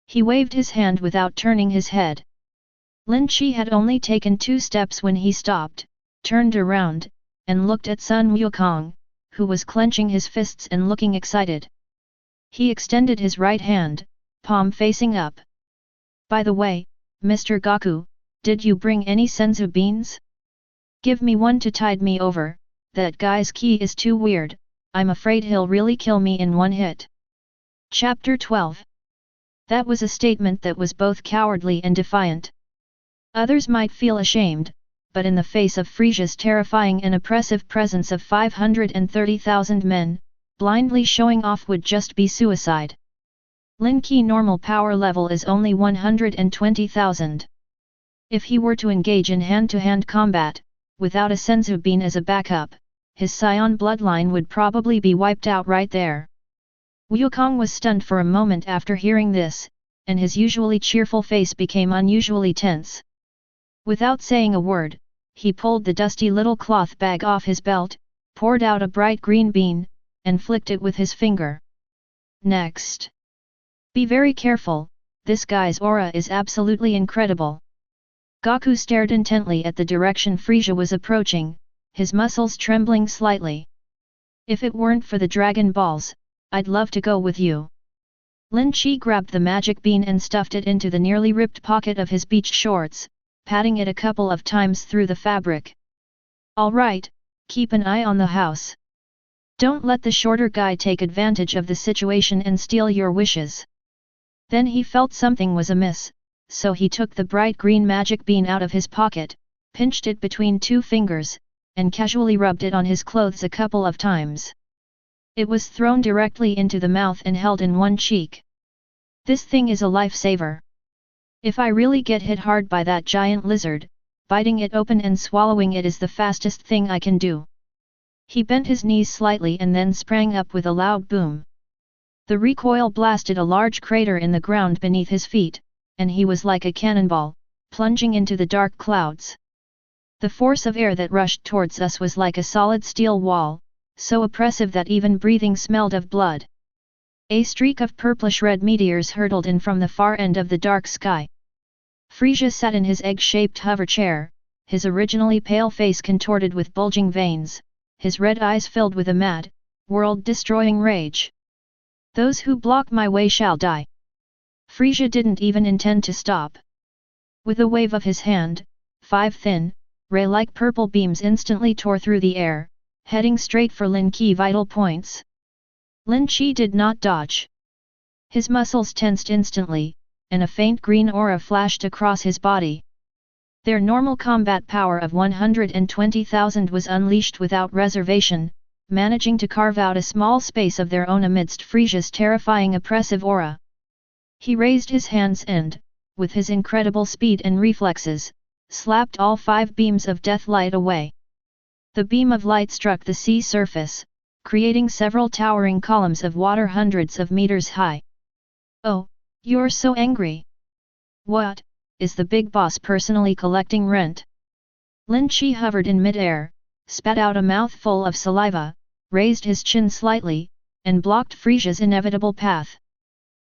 Speaker 2: He waved his hand without turning his head. Lin Qi had only taken 2 steps when he stopped, turned around, and looked at Sun Wukong, who was clenching his fists and looking excited. He extended his right hand, palm facing up. By the way, Mr. Goku, did you bring any senzu beans? Give me one to tide me over, that guy's ki is too weird, I'm afraid he'll really kill me in one hit. Chapter 12. That was a statement that was both cowardly and defiant. Others might feel ashamed, but in the face of Frieza's terrifying and oppressive presence of 530,000 men, blindly showing off would just be suicide. Lin Qi normal power level is only 120,000. If he were to engage in hand-to-hand combat, without a senzu bean as a backup, his Saiyan bloodline would probably be wiped out right there. Wukong was stunned for a moment after hearing this, and his usually cheerful face became unusually tense. Without saying a word, he pulled the dusty little cloth bag off his belt, poured out a bright green bean, and flicked it with his finger. Next. Be very careful, this guy's aura is absolutely incredible. Goku stared intently at the direction Frieza was approaching, his muscles trembling slightly. If it weren't for the Dragon Balls, I'd love to go with you. Lin Qi grabbed the magic bean and stuffed it into the nearly ripped pocket of his beach shorts, patting it a couple of times through the fabric. All right, keep an eye on the house. Don't let the shorter guy take advantage of the situation and steal your wishes. Then he felt something was amiss, so he took the bright green magic bean out of his pocket, pinched it between 2 fingers, and casually rubbed it on his clothes a couple of times. It was thrown directly into the mouth and held in one cheek. This thing is a lifesaver. If I really get hit hard by that giant lizard, biting it open and swallowing it is the fastest thing I can do. He bent his knees slightly and then sprang up with a loud boom. The recoil blasted a large crater in the ground beneath his feet, and he was like a cannonball, plunging into the dark clouds. The force of air that rushed towards us was like a solid steel wall, so oppressive that even breathing smelled of blood. A streak of purplish-red meteors hurtled in from the far end of the dark sky. Frieza sat in his egg-shaped hover chair, his originally pale face contorted with bulging veins, his red eyes filled with a mad, world-destroying rage. Those who block my way shall die. Frieza didn't even intend to stop. With a wave of his hand, 5 thin, ray-like purple beams instantly tore through the air, heading straight for Lin Qi vital points. Lin Qi did not dodge. His muscles tensed instantly, and a faint green aura flashed across his body. Their normal combat power of 120,000 was unleashed without reservation, managing to carve out a small space of their own amidst Frieza's terrifying oppressive aura. He raised his hands and, with his incredible speed and reflexes, slapped all 5 beams of death light away. The beam of light struck the sea surface, creating several towering columns of water hundreds of meters high. "Oh, you're so angry. What, is the big boss personally collecting rent?" Lin Qi hovered in mid-air, spat out a mouthful of saliva, raised his chin slightly, and blocked Frieza's inevitable path.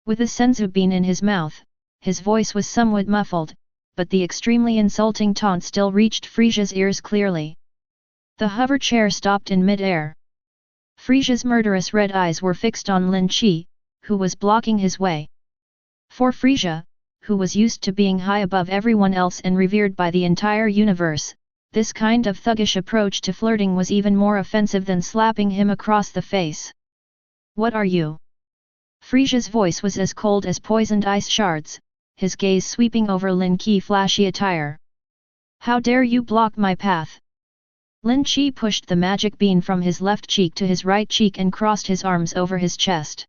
Speaker 2: With a senzu bean in his mouth, his voice was somewhat muffled, but the extremely insulting taunt still reached Frieza's ears clearly. The hover chair stopped in mid-air. Frieza's murderous red eyes were fixed on Lin Qi, who was blocking his way. For Frieza, who was used to being high above everyone else and revered by the entire universe, this kind of thuggish approach to flirting was even more offensive than slapping him across the face. "What are you?" Frieza's voice was as cold as poisoned ice shards, his gaze sweeping over Lin Qi's flashy attire. "How dare you block my path?" Lin Qi pushed the magic bean from his left cheek to his right cheek and crossed his arms over his chest.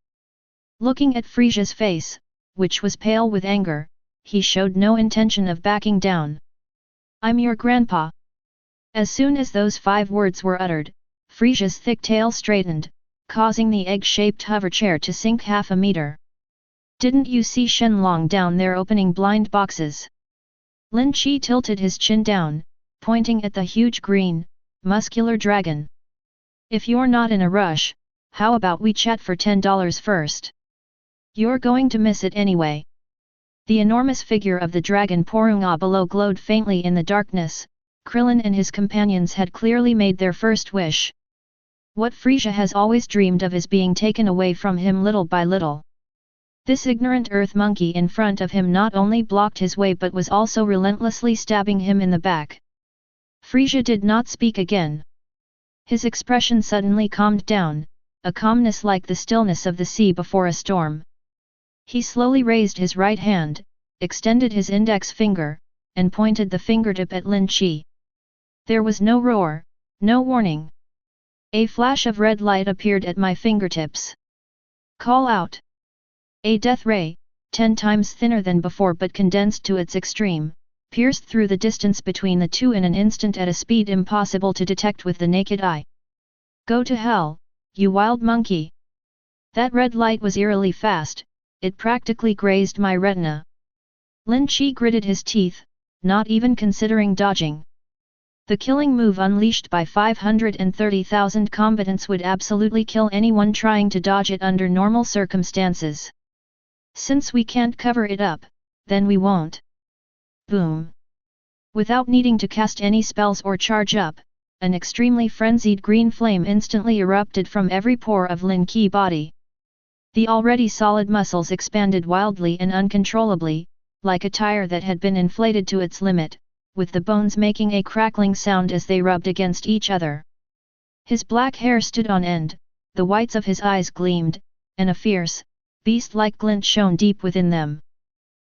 Speaker 2: Looking at Frieza's face, which was pale with anger, he showed no intention of backing down. "I'm your grandpa." As soon as those 5 words were uttered, Frieza's thick tail straightened, causing the egg-shaped hover chair to sink half a meter. "Didn't you see Shenlong down there opening blind boxes?" Lin Qi tilted his chin down, pointing at the huge green, muscular dragon. "If you're not in a rush, how about we chat for $10 first? You're going to miss it anyway." The enormous figure of the dragon Porunga below glowed faintly in the darkness. Krillin and his companions had clearly made their first wish. What Frieza has always dreamed of is being taken away from him little by little. This ignorant earth monkey in front of him not only blocked his way but was also relentlessly stabbing him in the back. Frieza did not speak again. His expression suddenly calmed down, a calmness like the stillness of the sea before a storm. He slowly raised his right hand, extended his index finger, and pointed the fingertip at Lin Qi. There was no roar, no warning. A flash of red light appeared at my fingertips. "Call out." A death ray, 10 times thinner than before but condensed to its extreme, pierced through the distance between the two in an instant at a speed impossible to detect with the naked eye. "Go to hell, you wild monkey!" That red light was eerily fast, it practically grazed my retina. Lin Qi gritted his teeth, not even considering dodging. The killing move unleashed by 530,000 combatants would absolutely kill anyone trying to dodge it under normal circumstances. Since we can't cover it up, then we won't. Boom! Without needing to cast any spells or charge up, an extremely frenzied green flame instantly erupted from every pore of Lin Qi's body. The already solid muscles expanded wildly and uncontrollably, like a tire that had been inflated to its limit, with the bones making a crackling sound as they rubbed against each other. His black hair stood on end, the whites of his eyes gleamed, and a fierce, beast-like glint shone deep within them.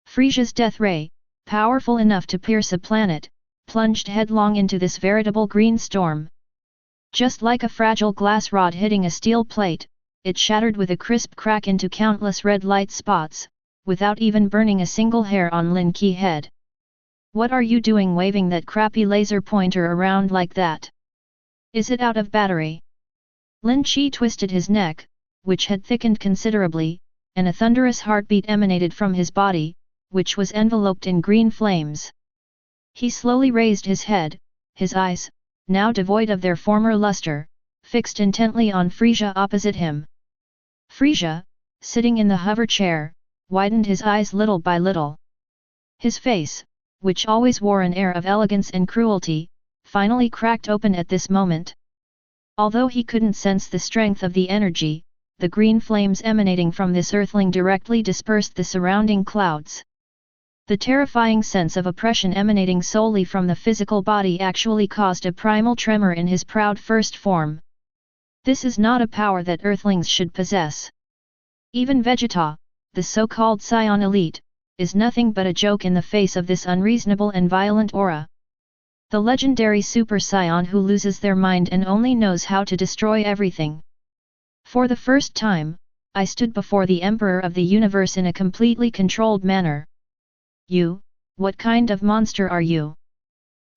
Speaker 2: Frieza's death ray, powerful enough to pierce a planet, plunged headlong into this veritable green storm. Just like a fragile glass rod hitting a steel plate, it shattered with a crisp crack into countless red light spots, without even burning a single hair on Lin Qi head. What are you doing waving that crappy laser pointer around like that? Is it out of battery? Lin Qi twisted his neck, which had thickened considerably, and a thunderous heartbeat emanated from his body, which was enveloped in green flames. He slowly raised his head, his eyes, now devoid of their former luster, fixed intently on Frieza opposite him. Frieza, sitting in the hover chair, widened his eyes little by little. His face, which always wore an air of elegance and cruelty, finally cracked open at this moment. Although he couldn't sense the strength of the energy, the green flames emanating from this Earthling directly dispersed the surrounding clouds. The terrifying sense of oppression emanating solely from the physical body actually caused a primal tremor in his proud first form. This is not a power that Earthlings should possess. Even Vegeta, the so-called Saiyan elite, is nothing but a joke in the face of this unreasonable and violent aura. The legendary Super Saiyan who loses their mind and only knows how to destroy everything. For the first time, I stood before the Emperor of the Universe in a completely controlled manner. You, what kind of monster are you?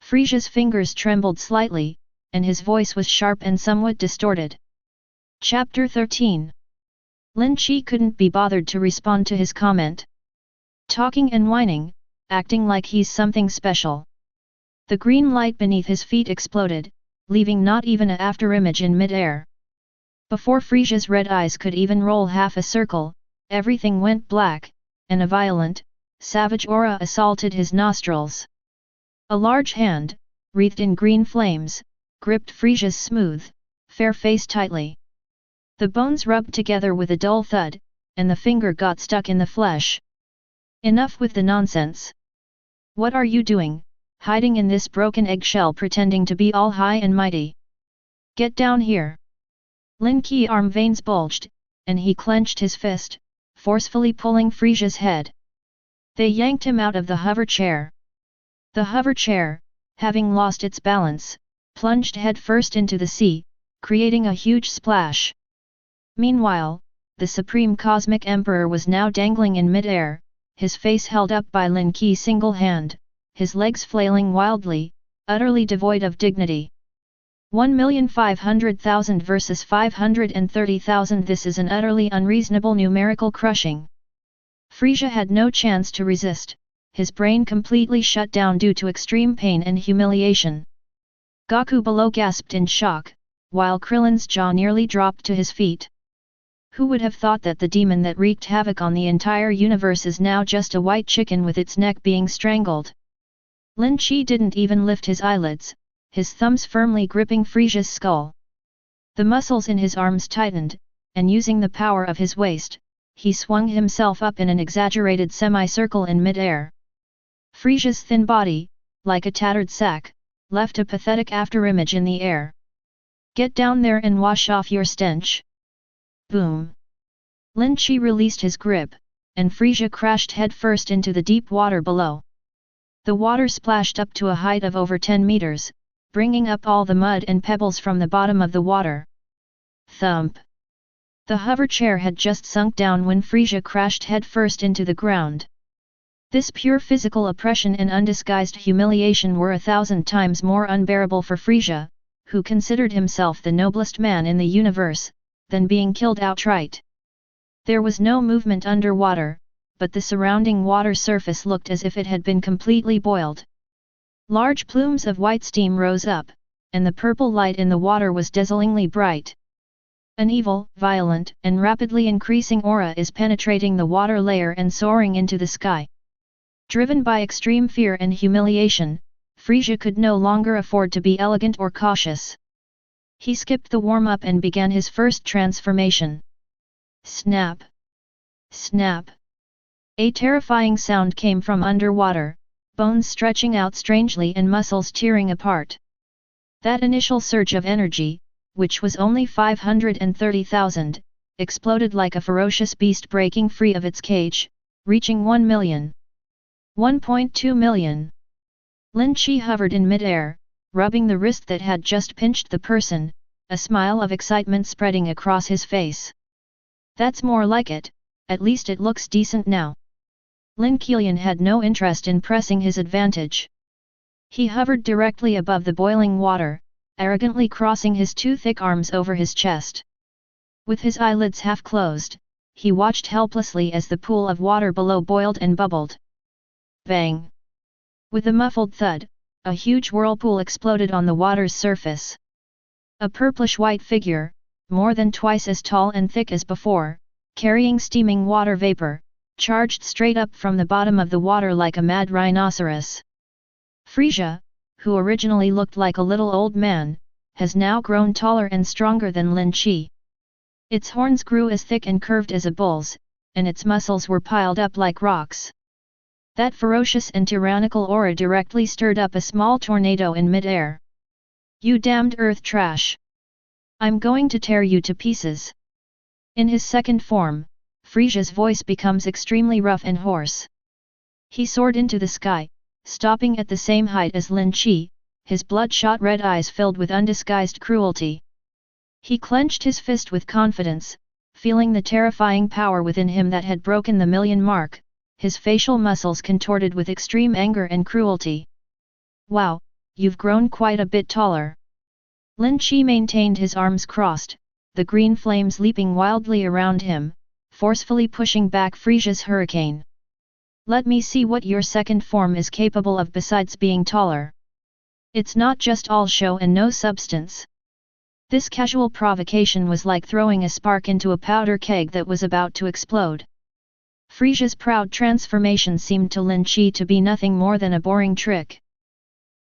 Speaker 2: Frieza's fingers trembled slightly, and his voice was sharp and somewhat distorted. Chapter 13. Lin Qi couldn't be bothered to respond to his comment. Talking and whining, acting like he's something special. The green light beneath his feet exploded, leaving not even an afterimage in mid-air. Before Frieza's red eyes could even roll half a circle, everything went black, and a violent, savage aura assaulted his nostrils. A large hand, wreathed in green flames, gripped Frieza's smooth, fair face tightly. The bones rubbed together with a dull thud, and the finger got stuck in the flesh. Enough with the nonsense. What are you doing, hiding in this broken eggshell pretending to be all high and mighty? Get down here. Lin Qi arm veins bulged, and he clenched his fist, forcefully pulling Frieza's head. They yanked him out of the hover chair. The hover chair, having lost its balance, plunged headfirst into the sea, creating a huge splash. Meanwhile, the Supreme Cosmic Emperor was now dangling in mid-air, his face held up by Lin Qi's single hand, his legs flailing wildly, utterly devoid of dignity. 1,500,000 versus 530,000. This is an utterly unreasonable numerical crushing. Frieza had no chance to resist, his brain completely shut down due to extreme pain and humiliation. Goku below gasped in shock, while Krillin's jaw nearly dropped to his feet. Who would have thought that the demon that wreaked havoc on the entire universe is now just a white chicken with its neck being strangled? Lin Qi didn't even lift his eyelids, his thumbs firmly gripping Frieza's skull. The muscles in his arms tightened, and using the power of his waist, he swung himself up in an exaggerated semicircle in mid-air. Frieza's thin body, like a tattered sack, left a pathetic afterimage in the air. Get down there and wash off your stench. Boom! Lin Qi released his grip, and Frieza crashed headfirst into the deep water below. The water splashed up to a height of over 10 meters, bringing up all the mud and pebbles from the bottom of the water. Thump! The hover chair had just sunk down when Frieza crashed headfirst into the ground. This pure physical oppression and undisguised humiliation were 1,000 times more unbearable for Frieza, who considered himself the noblest man in the universe, than being killed outright. There was no movement underwater, but the surrounding water surface looked as if it had been completely boiled. Large plumes of white steam rose up, and the purple light in the water was dazzlingly bright. An evil, violent, and rapidly increasing aura is penetrating the water layer and soaring into the sky. Driven by extreme fear and humiliation, Frieza could no longer afford to be elegant or cautious. He skipped the warm-up and began his first transformation. Snap! Snap! A terrifying sound came from underwater, bones stretching out strangely and muscles tearing apart. That initial surge of energy, which was only 530,000, exploded like a ferocious beast breaking free of its cage, reaching 1 million. 1.2 million. Lin Qi hovered in mid-air, rubbing the wrist that had just pinched the person, a smile of excitement spreading across his face. That's more like it, at least it looks decent now. Lin Qi had no interest in pressing his advantage. He hovered directly above the boiling water, arrogantly crossing his two thick arms over his chest. With his eyelids half closed, he watched helplessly as the pool of water below boiled and bubbled. Bang! With a muffled thud, a huge whirlpool exploded on the water's surface. A purplish-white figure, more than twice as tall and thick as before, carrying steaming water vapor, charged straight up from the bottom of the water like a mad rhinoceros. Frieza, who originally looked like a little old man, has now grown taller and stronger than Lin Qi. Its horns grew as thick and curved as a bull's, and its muscles were piled up like rocks. That ferocious and tyrannical aura directly stirred up a small tornado in mid-air. "You damned earth trash! I'm going to tear you to pieces!" In his second form, Frieza's voice becomes extremely rough and hoarse. He soared into the sky, stopping at the same height as Lin Qi, his bloodshot red eyes filled with undisguised cruelty. He clenched his fist with confidence, feeling the terrifying power within him that had broken the million mark, his facial muscles contorted with extreme anger and cruelty. "Wow, you've grown quite a bit taller." Lin Qi maintained his arms crossed, the green flames leaping wildly around him, forcefully pushing back Frieza's hurricane. "Let me see what your second form is capable of besides being taller. It's not just all show and no substance." This casual provocation was like throwing a spark into a powder keg that was about to explode. Frieza's proud transformation seemed to Lin Qi to be nothing more than a boring trick.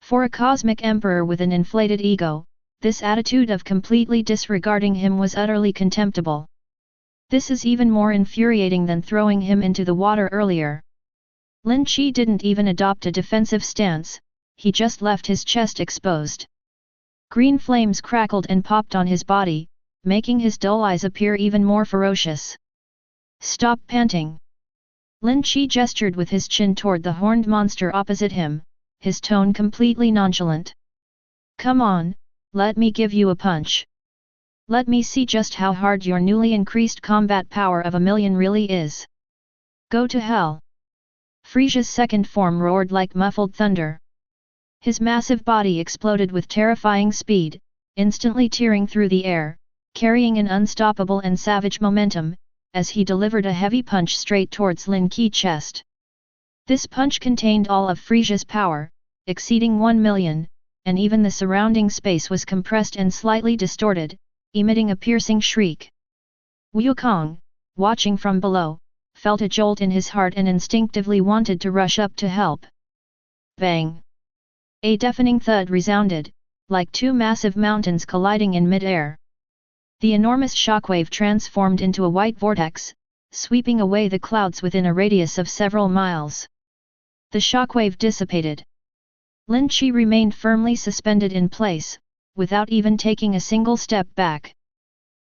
Speaker 2: For a cosmic emperor with an inflated ego, this attitude of completely disregarding him was utterly contemptible. This is even more infuriating than throwing him into the water earlier. Lin Qi didn't even adopt a defensive stance, he just left his chest exposed. Green flames crackled and popped on his body, making his dull eyes appear even more ferocious. "Stop panting!" Lin Qi gestured with his chin toward the horned monster opposite him, his tone completely nonchalant. "Come on, let me give you a punch. Let me see just how hard your newly increased combat power of 1,000,000 really is. Go to hell!" Frieza's second form roared like muffled thunder. His massive body exploded with terrifying speed, instantly tearing through the air, carrying an unstoppable and savage momentum, as he delivered a heavy punch straight towards Lin Qi's chest. This punch contained all of Frieza's power, exceeding 1,000,000, and even the surrounding space was compressed and slightly distorted, emitting a piercing shriek. Wukong, watching from below, felt a jolt in his heart and instinctively wanted to rush up to help. Bang! A deafening thud resounded, like two massive mountains colliding in mid-air. The enormous shockwave transformed into a white vortex, sweeping away the clouds within a radius of several miles. The shockwave dissipated. Lin Qi remained firmly suspended in place, without even taking a single step back.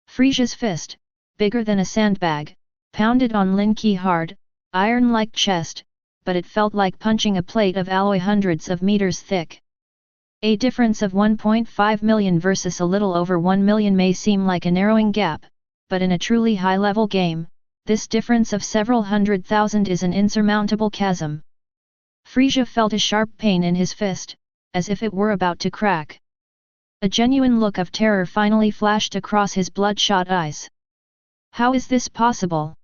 Speaker 2: Frieza's fist, bigger than a sandbag, pounded on Lin Qi hard, iron-like chest, but it felt like punching a plate of alloy hundreds of meters thick. A difference of 1.5 million versus a little over 1 million may seem like a narrowing gap, but in a truly high-level game, this difference of several 100,000 is an insurmountable chasm. Frieza felt a sharp pain in his fist, as if it were about to crack. A genuine look of terror finally flashed across his bloodshot eyes. How is this possible?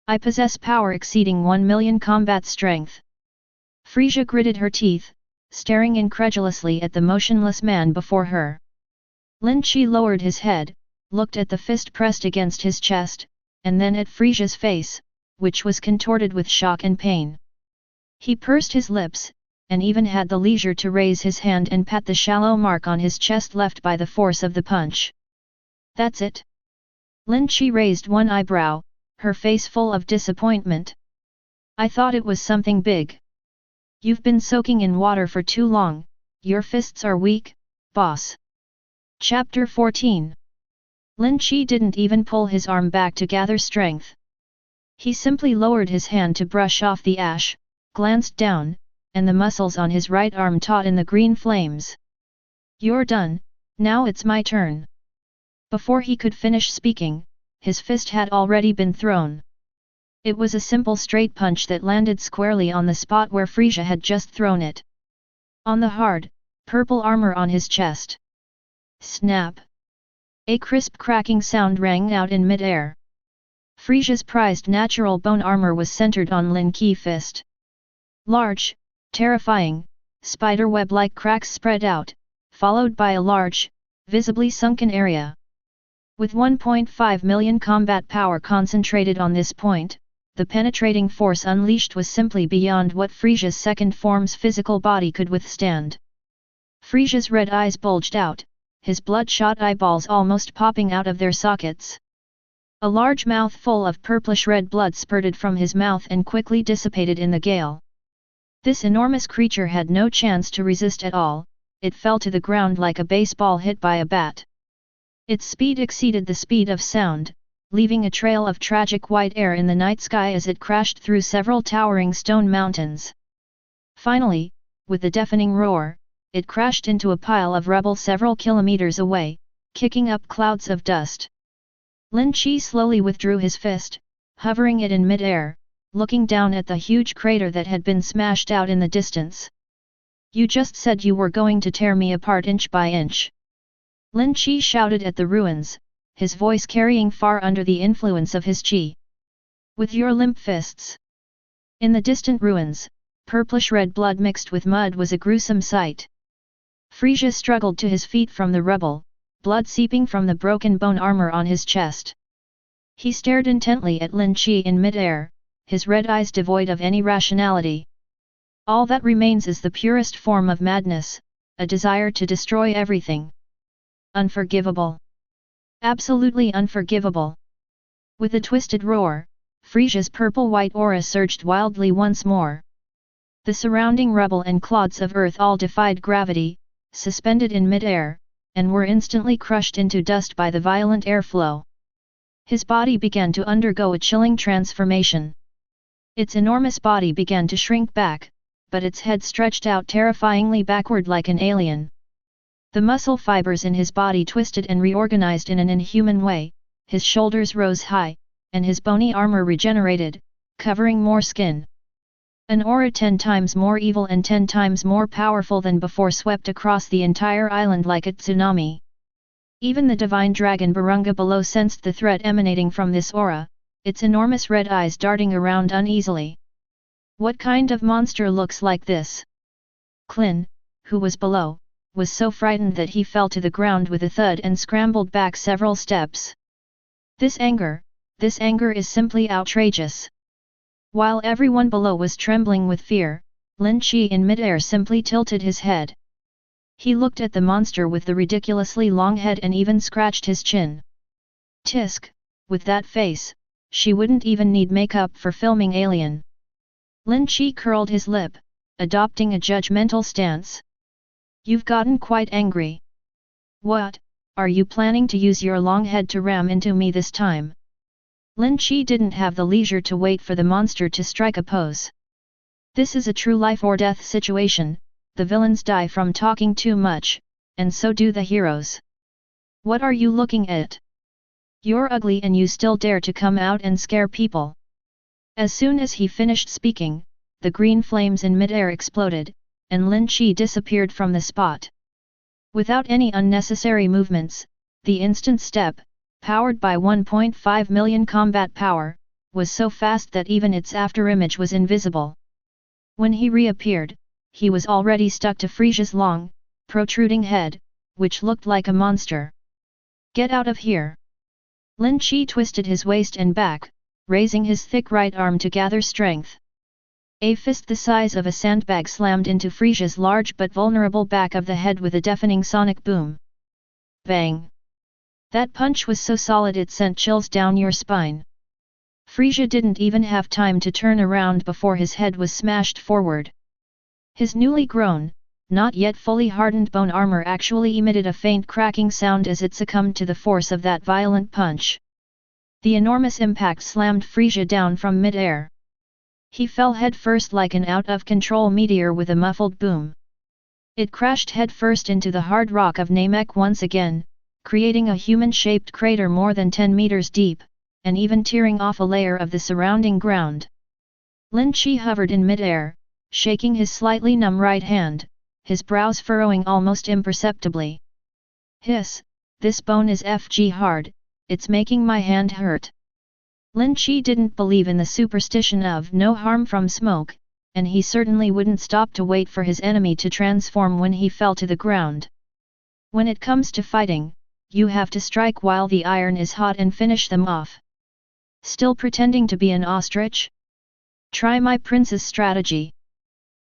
Speaker 2: I possess power exceeding 1,000,000 combat strength. Frieza gritted her teeth, staring incredulously at the motionless man before her. Lin Qi lowered his head, looked at the fist pressed against his chest, and then at Frieza's face, which was contorted with shock and pain. He pursed his lips, and even had the leisure to raise his hand and pat the shallow mark on his chest left by the force of the punch. That's it. Lin Qi raised one eyebrow, her face full of disappointment. I thought it was something big. You've been soaking in water for too long, your fists are weak, boss. Chapter 14. Lin Qi didn't even pull his arm back to gather strength. He simply lowered his hand to brush off the ash, glanced down, and the muscles on his right arm taut in the green flames. You're done, now it's my turn. Before he could finish speaking, his fist had already been thrown. It was a simple straight punch that landed squarely on the spot where Frieza had just thrown it. On the hard, purple armor on his chest. Snap! A crisp cracking sound rang out in mid-air. Frieza's prized natural bone armor was centered on Lin Qi fist. Large, terrifying, spiderweb-like cracks spread out, followed by a large, visibly sunken area. With 1.5 million combat power concentrated on this point, the penetrating force unleashed was simply beyond what Frieza's second form's physical body could withstand. Frieza's red eyes bulged out, his bloodshot eyeballs almost popping out of their sockets. A large mouthful of purplish-red blood spurted from his mouth and quickly dissipated in the gale. This enormous creature had no chance to resist at all, it fell to the ground like a baseball hit by a bat. Its speed exceeded the speed of sound, leaving a trail of tragic white air in the night sky as it crashed through several towering stone mountains. Finally, with a deafening roar, it crashed into a pile of rubble several kilometers away, kicking up clouds of dust. Lin Qi slowly withdrew his fist, hovering it in mid-air, looking down at the huge crater that had been smashed out in the distance. "You just said you were going to tear me apart inch by inch." Lin Qi shouted at the ruins, his voice carrying far under the influence of his qi. "With your limp fists." In the distant ruins, purplish-red blood mixed with mud was a gruesome sight. Frieza struggled to his feet from the rubble, blood seeping from the broken bone armor on his chest. He stared intently at Lin Qi in mid-air, his red eyes devoid of any rationality. All that remains is the purest form of madness, a desire to destroy everything. Unforgivable. Absolutely unforgivable. With a twisted roar, Frieza's purple-white aura surged wildly once more. The surrounding rubble and clods of earth all defied gravity, suspended in mid-air, and were instantly crushed into dust by the violent airflow. His body began to undergo a chilling transformation. Its enormous body began to shrink back, but its head stretched out terrifyingly backward like an alien. The muscle fibers in his body twisted and reorganized in an inhuman way, his shoulders rose high, and his bony armor regenerated, covering more skin. An aura 10 times more evil and 10 times more powerful than before swept across the entire island like a tsunami. Even the divine dragon Barunga below sensed the threat emanating from this aura, its enormous red eyes darting around uneasily. What kind of monster looks like this? Krillin, who was below, was so frightened that he fell to the ground with a thud and scrambled back several steps. This anger is simply outrageous. While everyone below was trembling with fear, Lin Qi in mid-air simply tilted his head. He looked at the monster with the ridiculously long head and even scratched his chin. Tisk, with that face, she wouldn't even need makeup for filming Alien. Lin Qi curled his lip, adopting a judgmental stance. You've gotten quite angry. What, are you planning to use your long head to ram into me this time? Lin Qi didn't have the leisure to wait for the monster to strike a pose. This is a true life or death situation, the villains die from talking too much, and so do the heroes. What are you looking at? You're ugly and you still dare to come out and scare people. As soon as he finished speaking, the green flames in mid-air exploded, and Lin Qi disappeared from the spot. Without any unnecessary movements, the instant step, powered by 1.5 million combat power, was so fast that even its afterimage was invisible. When he reappeared, he was already stuck to Frieza's long, protruding head, which looked like a monster. Get out of here! Lin Qi twisted his waist and back, raising his thick right arm to gather strength. A fist the size of a sandbag slammed into Frieza's large but vulnerable back of the head with a deafening sonic boom. Bang! That punch was so solid it sent chills down your spine. Frieza didn't even have time to turn around before his head was smashed forward. His newly grown, not yet fully hardened bone armor actually emitted a faint cracking sound as it succumbed to the force of that violent punch. The enormous impact slammed Frieza down from mid-air. He fell headfirst like an out-of-control meteor with a muffled boom. It crashed headfirst into the hard rock of Namek once again, creating a human-shaped crater more than 10 meters deep, and even tearing off a layer of the surrounding ground. Lin Qi hovered in mid-air, shaking his slightly numb right hand, his brows furrowing almost imperceptibly. Hiss, this bone is FG hard, it's making my hand hurt. Lin Qi didn't believe in the superstition of no harm from smoke, and he certainly wouldn't stop to wait for his enemy to transform when he fell to the ground. When it comes to fighting, you have to strike while the iron is hot and finish them off. Still pretending to be an ostrich? Try my prince's strategy.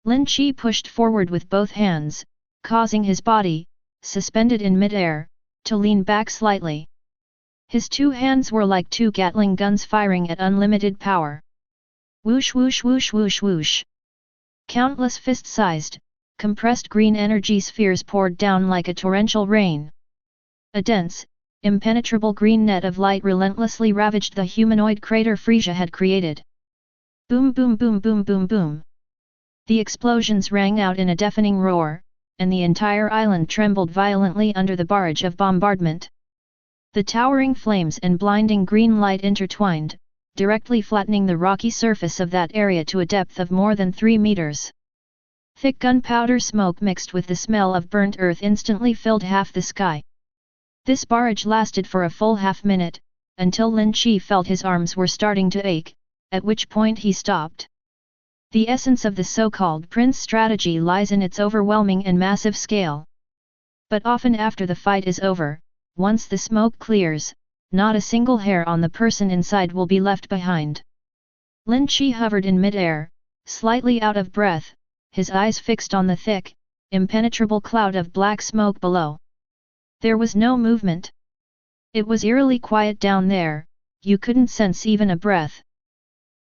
Speaker 2: Lin Qi pushed forward with both hands, causing his body, suspended in mid-air, to lean back slightly. His two hands were like two Gatling guns firing at unlimited power. Whoosh whoosh whoosh whoosh whoosh. Countless fist-sized, compressed green energy spheres poured down like a torrential rain. A dense, impenetrable green net of light relentlessly ravaged the humanoid crater Frieza had created. Boom boom boom boom boom boom. The explosions rang out in a deafening roar, and the entire island trembled violently under the barrage of bombardment. The towering flames and blinding green light intertwined, directly flattening the rocky surface of that area to a depth of more than 3 meters. Thick gunpowder smoke mixed with the smell of burnt earth instantly filled half the sky. This barrage lasted for a full half-minute, until Lin Qi felt his arms were starting to ache, at which point he stopped. The essence of the so-called prince strategy lies in its overwhelming and massive scale. But often after the fight is over, once the smoke clears, not a single hair on the person inside will be left behind. Lin Qi hovered in mid-air, slightly out of breath, his eyes fixed on the thick, impenetrable cloud of black smoke below. There was no movement. It was eerily quiet down there, you couldn't sense even a breath.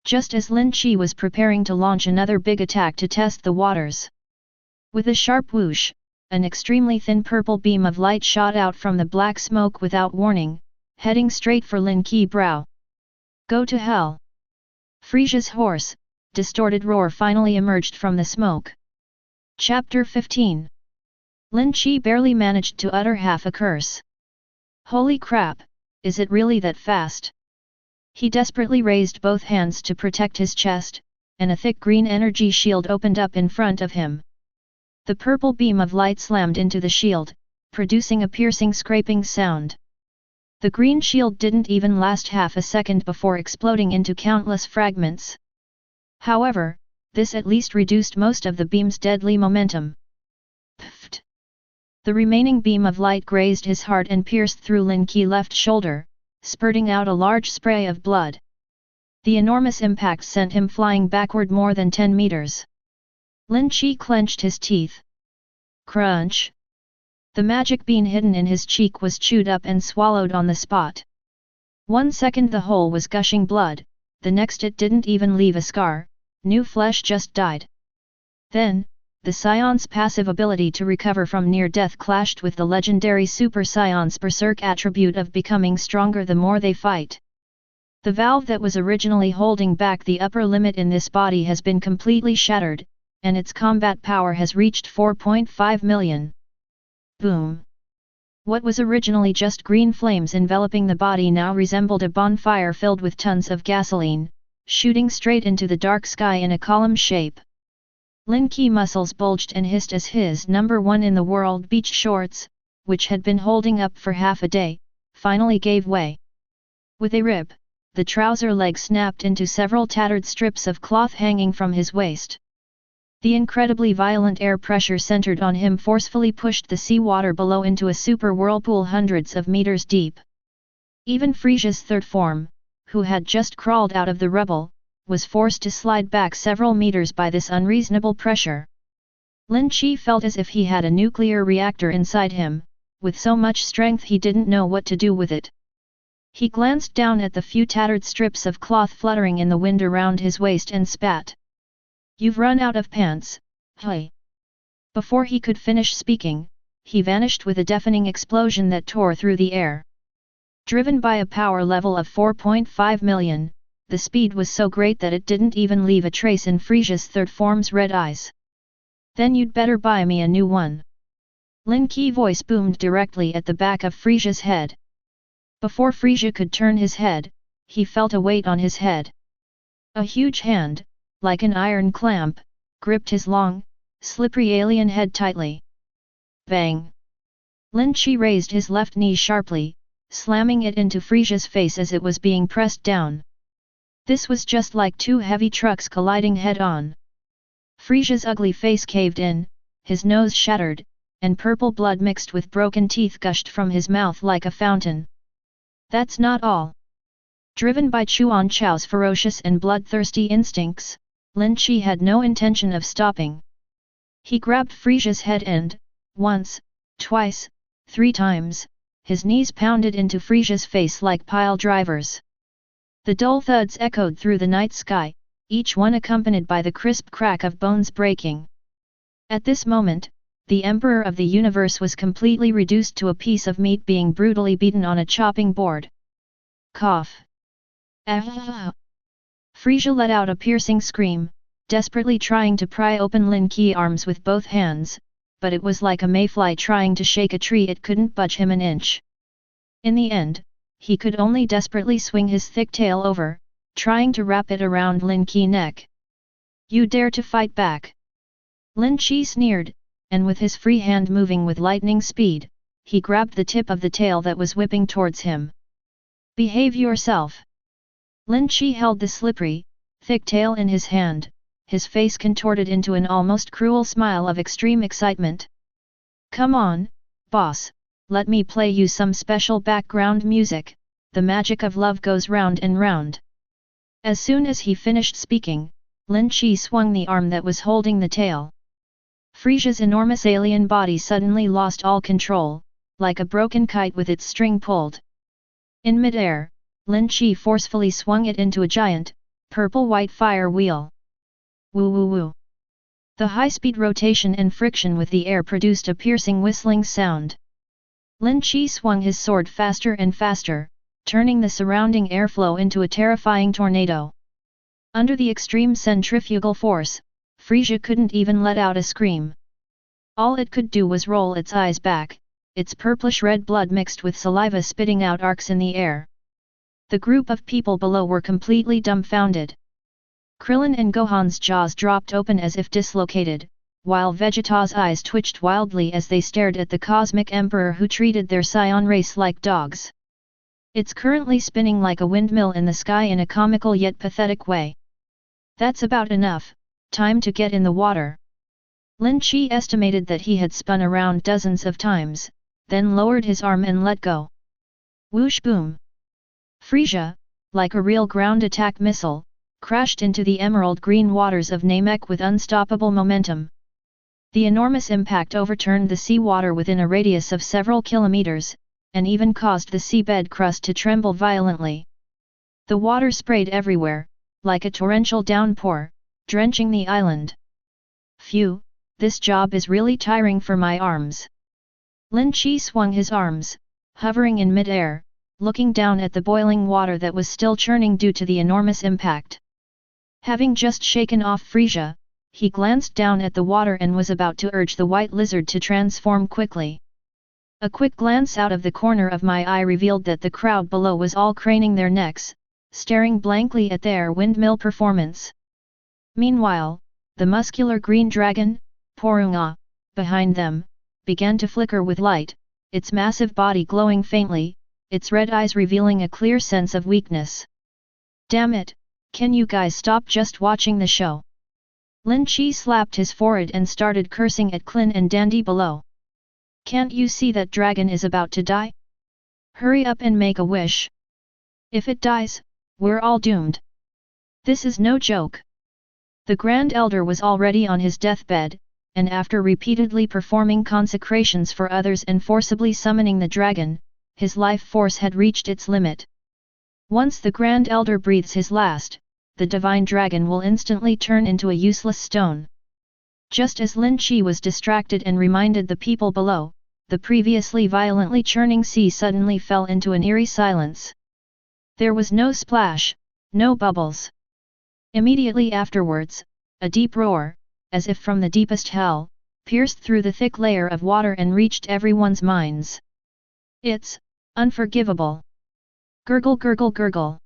Speaker 2: Just as Lin Qi was preparing to launch another big attack to test the waters. With a sharp whoosh, an extremely thin purple beam of light shot out from the black smoke without warning, heading straight for Lin Qi's brow. Go to hell! Frieza's hoarse, distorted roar finally emerged from the smoke. Chapter 15. Lin Qi barely managed to utter half a curse. Holy crap, is it really that fast? He desperately raised both hands to protect his chest, and a thick green energy shield opened up in front of him. The purple beam of light slammed into the shield, producing a piercing scraping sound. The green shield didn't even last half a second before exploding into countless fragments. However, this at least reduced most of the beam's deadly momentum. Pfft! The remaining beam of light grazed his heart and pierced through Lin Qi's left shoulder, spurting out a large spray of blood. The enormous impact sent him flying backward more than 10 meters. Lin Qi clenched his teeth. Crunch! The magic bean hidden in his cheek was chewed up and swallowed on the spot. 1 second the hole was gushing blood, the next it didn't even leave a scar, new flesh just died. Then, the Saiyan's passive ability to recover from near-death clashed with the legendary Super Saiyan's berserk attribute of becoming stronger the more they fight. The valve that was originally holding back the upper limit in this body has been completely shattered, and its combat power has reached 4.5 million. Boom! What was originally just green flames enveloping the body now resembled a bonfire filled with tons of gasoline, shooting straight into the dark sky in a column shape. Lin Qi muscles bulged and hissed as his #1 in the world beach shorts, which had been holding up for half a day, finally gave way. With a rip, the trouser leg snapped into several tattered strips of cloth hanging from his waist. The incredibly violent air pressure centered on him forcefully pushed the seawater below into a super whirlpool hundreds of meters deep. Even Frieza's third form, who had just crawled out of the rubble, was forced to slide back several meters by this unreasonable pressure. Lin Qi felt as if he had a nuclear reactor inside him, with so much strength he didn't know what to do with it. He glanced down at the few tattered strips of cloth fluttering in the wind around his waist and spat. You've run out of pants, hey! Before he could finish speaking, he vanished with a deafening explosion that tore through the air. Driven by a power level of 4.5 million, the speed was so great that it didn't even leave a trace in Frieza's third form's red eyes. Then you'd better buy me a new one. Lin Qi's voice boomed directly at the back of Frieza's head. Before Frieza could turn his head, he felt a weight on his head. A huge hand, like an iron clamp, gripped his long, slippery alien head tightly. Bang! Lin Qi raised his left knee sharply, slamming it into Frieza's face as it was being pressed down. This was just like two heavy trucks colliding head-on. Frieza's ugly face caved in, his nose shattered, and purple blood mixed with broken teeth gushed from his mouth like a fountain. That's not all. Driven by Chuan Chao's ferocious and bloodthirsty instincts, Lin Qi had no intention of stopping. He grabbed Frieza's head and, once, twice, 3 times, his knees pounded into Frieza's face like pile drivers. The dull thuds echoed through the night sky, each one accompanied by the crisp crack of bones breaking. At this moment, the Emperor of the Universe was completely reduced to a piece of meat being brutally beaten on a chopping board. Cough. Ah! Frieza let out a piercing scream, desperately trying to pry open Lin Qi's arms with both hands, but it was like a mayfly trying to shake a tree, it couldn't budge him an inch. In the end, he could only desperately swing his thick tail over, trying to wrap it around Lin Qi's neck. You dare to fight back? Lin Qi sneered, and with his free hand moving with lightning speed, he grabbed the tip of the tail that was whipping towards him. Behave yourself! Lin Qi held the slippery, thick tail in his hand, his face contorted into an almost cruel smile of extreme excitement. Come on, boss, let me play you some special background music, the magic of love goes round and round. As soon as he finished speaking, Lin Qi swung the arm that was holding the tail. Frieza's enormous alien body suddenly lost all control, like a broken kite with its string pulled. In midair, Lin Qi forcefully swung it into a giant, purple-white fire wheel. Woo woo woo. The high-speed rotation and friction with the air produced a piercing whistling sound. Lin Qi swung his sword faster and faster, turning the surrounding airflow into a terrifying tornado. Under the extreme centrifugal force, Frieza couldn't even let out a scream. All it could do was roll its eyes back, its purplish-red blood mixed with saliva spitting out arcs in the air. The group of people below were completely dumbfounded. Krillin and Gohan's jaws dropped open as if dislocated, while Vegeta's eyes twitched wildly as they stared at the Cosmic Emperor who treated their Saiyan race like dogs. It's currently spinning like a windmill in the sky in a comical yet pathetic way. That's about enough, time to get in the water. Lin Qi estimated that he had spun around dozens of times, then lowered his arm and let go. Whoosh boom! Frieza, like a real ground attack missile, crashed into the emerald green waters of Namek with unstoppable momentum. The enormous impact overturned the seawater within a radius of several kilometers, and even caused the seabed crust to tremble violently. The water sprayed everywhere, like a torrential downpour, drenching the island. Phew, this job is really tiring for my arms. Lin Qi swung his arms, hovering in mid-air, looking down at the boiling water that was still churning due to the enormous impact. Having just shaken off Frieza, he glanced down at the water and was about to urge the white lizard to transform quickly. A quick glance out of the corner of my eye revealed that the crowd below was all craning their necks, staring blankly at their windmill performance. Meanwhile, the muscular green dragon, Porunga, behind them, began to flicker with light, its massive body glowing faintly, its red eyes revealing a clear sense of weakness. Damn it, can you guys stop just watching the show? Lin Qi slapped his forehead and started cursing at Klin and Dandy below. Can't you see that dragon is about to die? Hurry up and make a wish. If it dies, we're all doomed. This is no joke. The Grand Elder was already on his deathbed, and after repeatedly performing consecrations for others and forcibly summoning the dragon, his life force had reached its limit. Once the Grand Elder breathes his last, the divine dragon will instantly turn into a useless stone. Just as Lin Qi was distracted and reminded the people below, the previously violently churning sea suddenly fell into an eerie silence. There was no splash, no bubbles. Immediately afterwards, a deep roar, as if from the deepest hell, pierced through the thick layer of water and reached everyone's minds. It's unforgivable. Gurgle gurgle gurgle.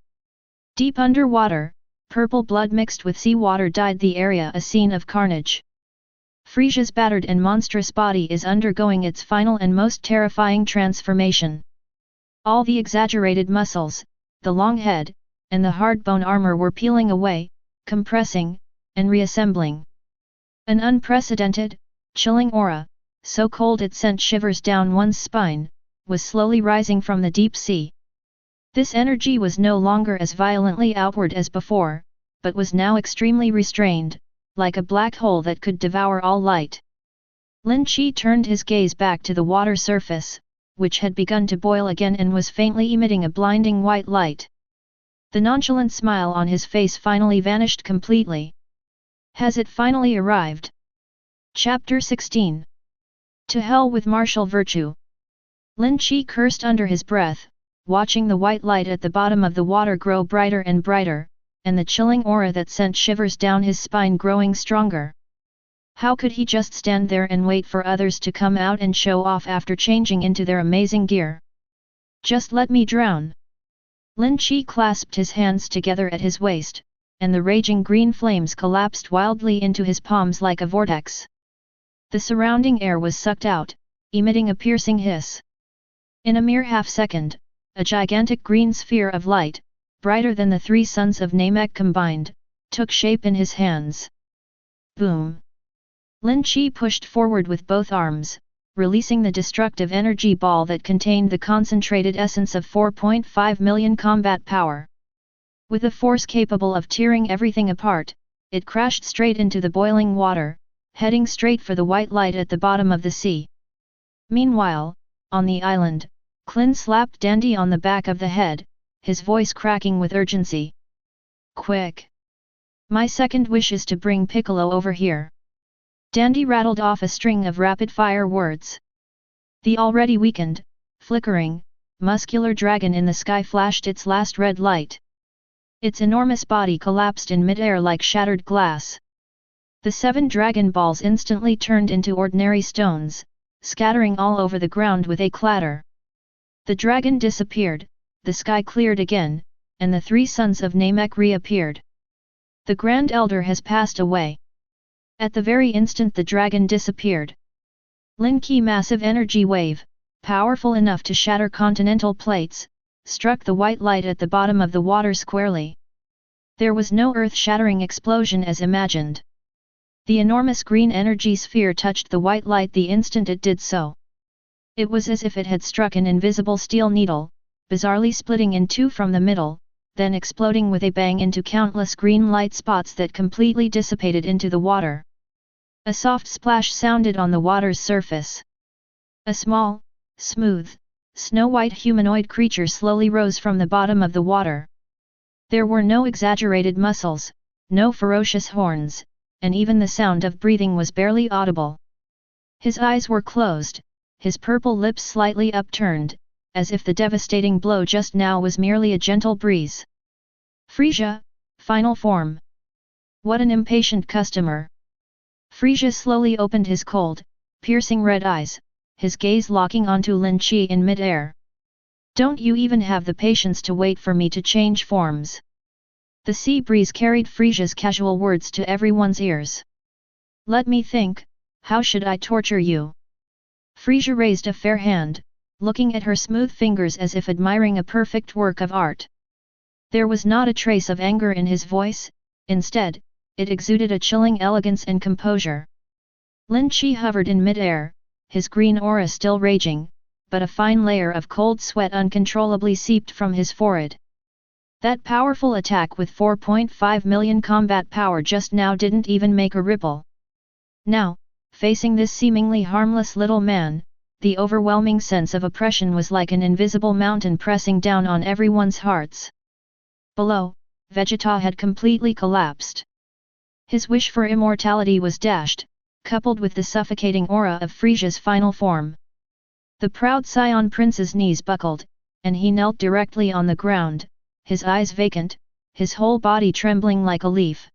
Speaker 2: Deep underwater, purple blood mixed with seawater dyed the area a scene of carnage. Frieza's battered and monstrous body is undergoing its final and most terrifying transformation. All the exaggerated muscles, the long head, and the hard bone armor were peeling away, compressing, and reassembling. An unprecedented, chilling aura, so cold it sent shivers down one's spine, was slowly rising from the deep sea. This energy was no longer as violently outward as before, but was now extremely restrained, like a black hole that could devour all light. Lin Qi turned his gaze back to the water surface, which had begun to boil again and was faintly emitting a blinding white light. The nonchalant smile on his face finally vanished completely. Has it finally arrived? Chapter 16. To hell with martial virtue. Lin Qi cursed under his breath, watching the white light at the bottom of the water grow brighter and brighter, and the chilling aura that sent shivers down his spine growing stronger. How could he just stand there and wait for others to come out and show off after changing into their amazing gear? Just let me drown. Lin Qi clasped his hands together at his waist, and the raging green flames collapsed wildly into his palms like a vortex. The surrounding air was sucked out, emitting a piercing hiss. In a mere half-second, a gigantic green sphere of light, brighter than the 3 suns of Namek combined, took shape in his hands. Boom! Lin Qi pushed forward with both arms, releasing the destructive energy ball that contained the concentrated essence of 4.5 million combat power. With a force capable of tearing everything apart, it crashed straight into the boiling water, heading straight for the white light at the bottom of the sea. Meanwhile, on the island, Klin slapped Dandy on the back of the head, his voice cracking with urgency. Quick! My second wish is to bring Piccolo over here. Dandy rattled off a string of rapid-fire words. The already weakened, flickering, muscular dragon in the sky flashed its last red light. Its enormous body collapsed in mid-air like shattered glass. The 7 dragon balls instantly turned into ordinary stones, scattering all over the ground with a clatter. The dragon disappeared, the sky cleared again, and the 3 sons of Namek reappeared. The Grand Elder has passed away. At the very instant the dragon disappeared, Lin Qi massive energy wave, powerful enough to shatter continental plates, struck the white light at the bottom of the water squarely. There was no earth-shattering explosion as imagined. The enormous green energy sphere touched the white light the instant it did so. It was as if it had struck an invisible steel needle, bizarrely splitting in 2 from the middle, then exploding with a bang into countless green light spots that completely dissipated into the water. A soft splash sounded on the water's surface. A small, smooth, snow-white humanoid creature slowly rose from the bottom of the water. There were no exaggerated muscles, no ferocious horns, and even the sound of breathing was barely audible. His eyes were closed, his purple lips slightly upturned, as if the devastating blow just now was merely a gentle breeze. Frieza, final form. What an impatient customer. Frieza slowly opened his cold, piercing red eyes, his gaze locking onto Lin Qi in mid-air. Don't you even have the patience to wait for me to change forms? The sea breeze carried Frieza's casual words to everyone's ears. Let me think, how should I torture you? Frieza raised a fair hand, looking at her smooth fingers as if admiring a perfect work of art. There was not a trace of anger in his voice, instead, it exuded a chilling elegance and composure. Lin Qi hovered in mid-air, his green aura still raging, but a fine layer of cold sweat uncontrollably seeped from his forehead. That powerful attack with 4.5 million combat power just now didn't even make a ripple. Now, facing this seemingly harmless little man, the overwhelming sense of oppression was like an invisible mountain pressing down on everyone's hearts. Below, Vegeta had completely collapsed. His wish for immortality was dashed, coupled with the suffocating aura of Frieza's final form. The proud Saiyan prince's knees buckled, and he knelt directly on the ground, his eyes vacant, his whole body trembling like a leaf.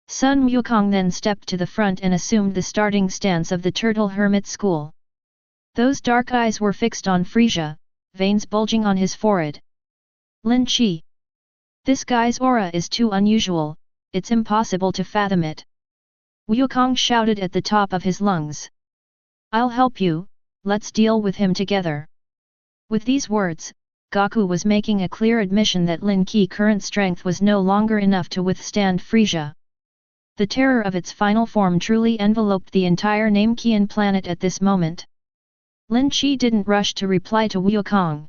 Speaker 2: Sun Wukong then stepped to the front and assumed the starting stance of the Turtle Hermit School. Those dark eyes were fixed on Frieza, veins bulging on his forehead. Lin Qi. This guy's aura is too unusual, it's impossible to fathom it. Wukong shouted at the top of his lungs. I'll help you, let's deal with him together. With these words, Goku was making a clear admission that Lin Qi's current strength was no longer enough to withstand Frieza. The terror of its final form truly enveloped the entire Namekian planet at this moment. Lin Qi didn't rush to reply to Wukong.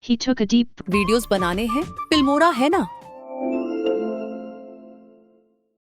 Speaker 2: He took a deep
Speaker 3: videos बनाने हैं, Filmora है ना?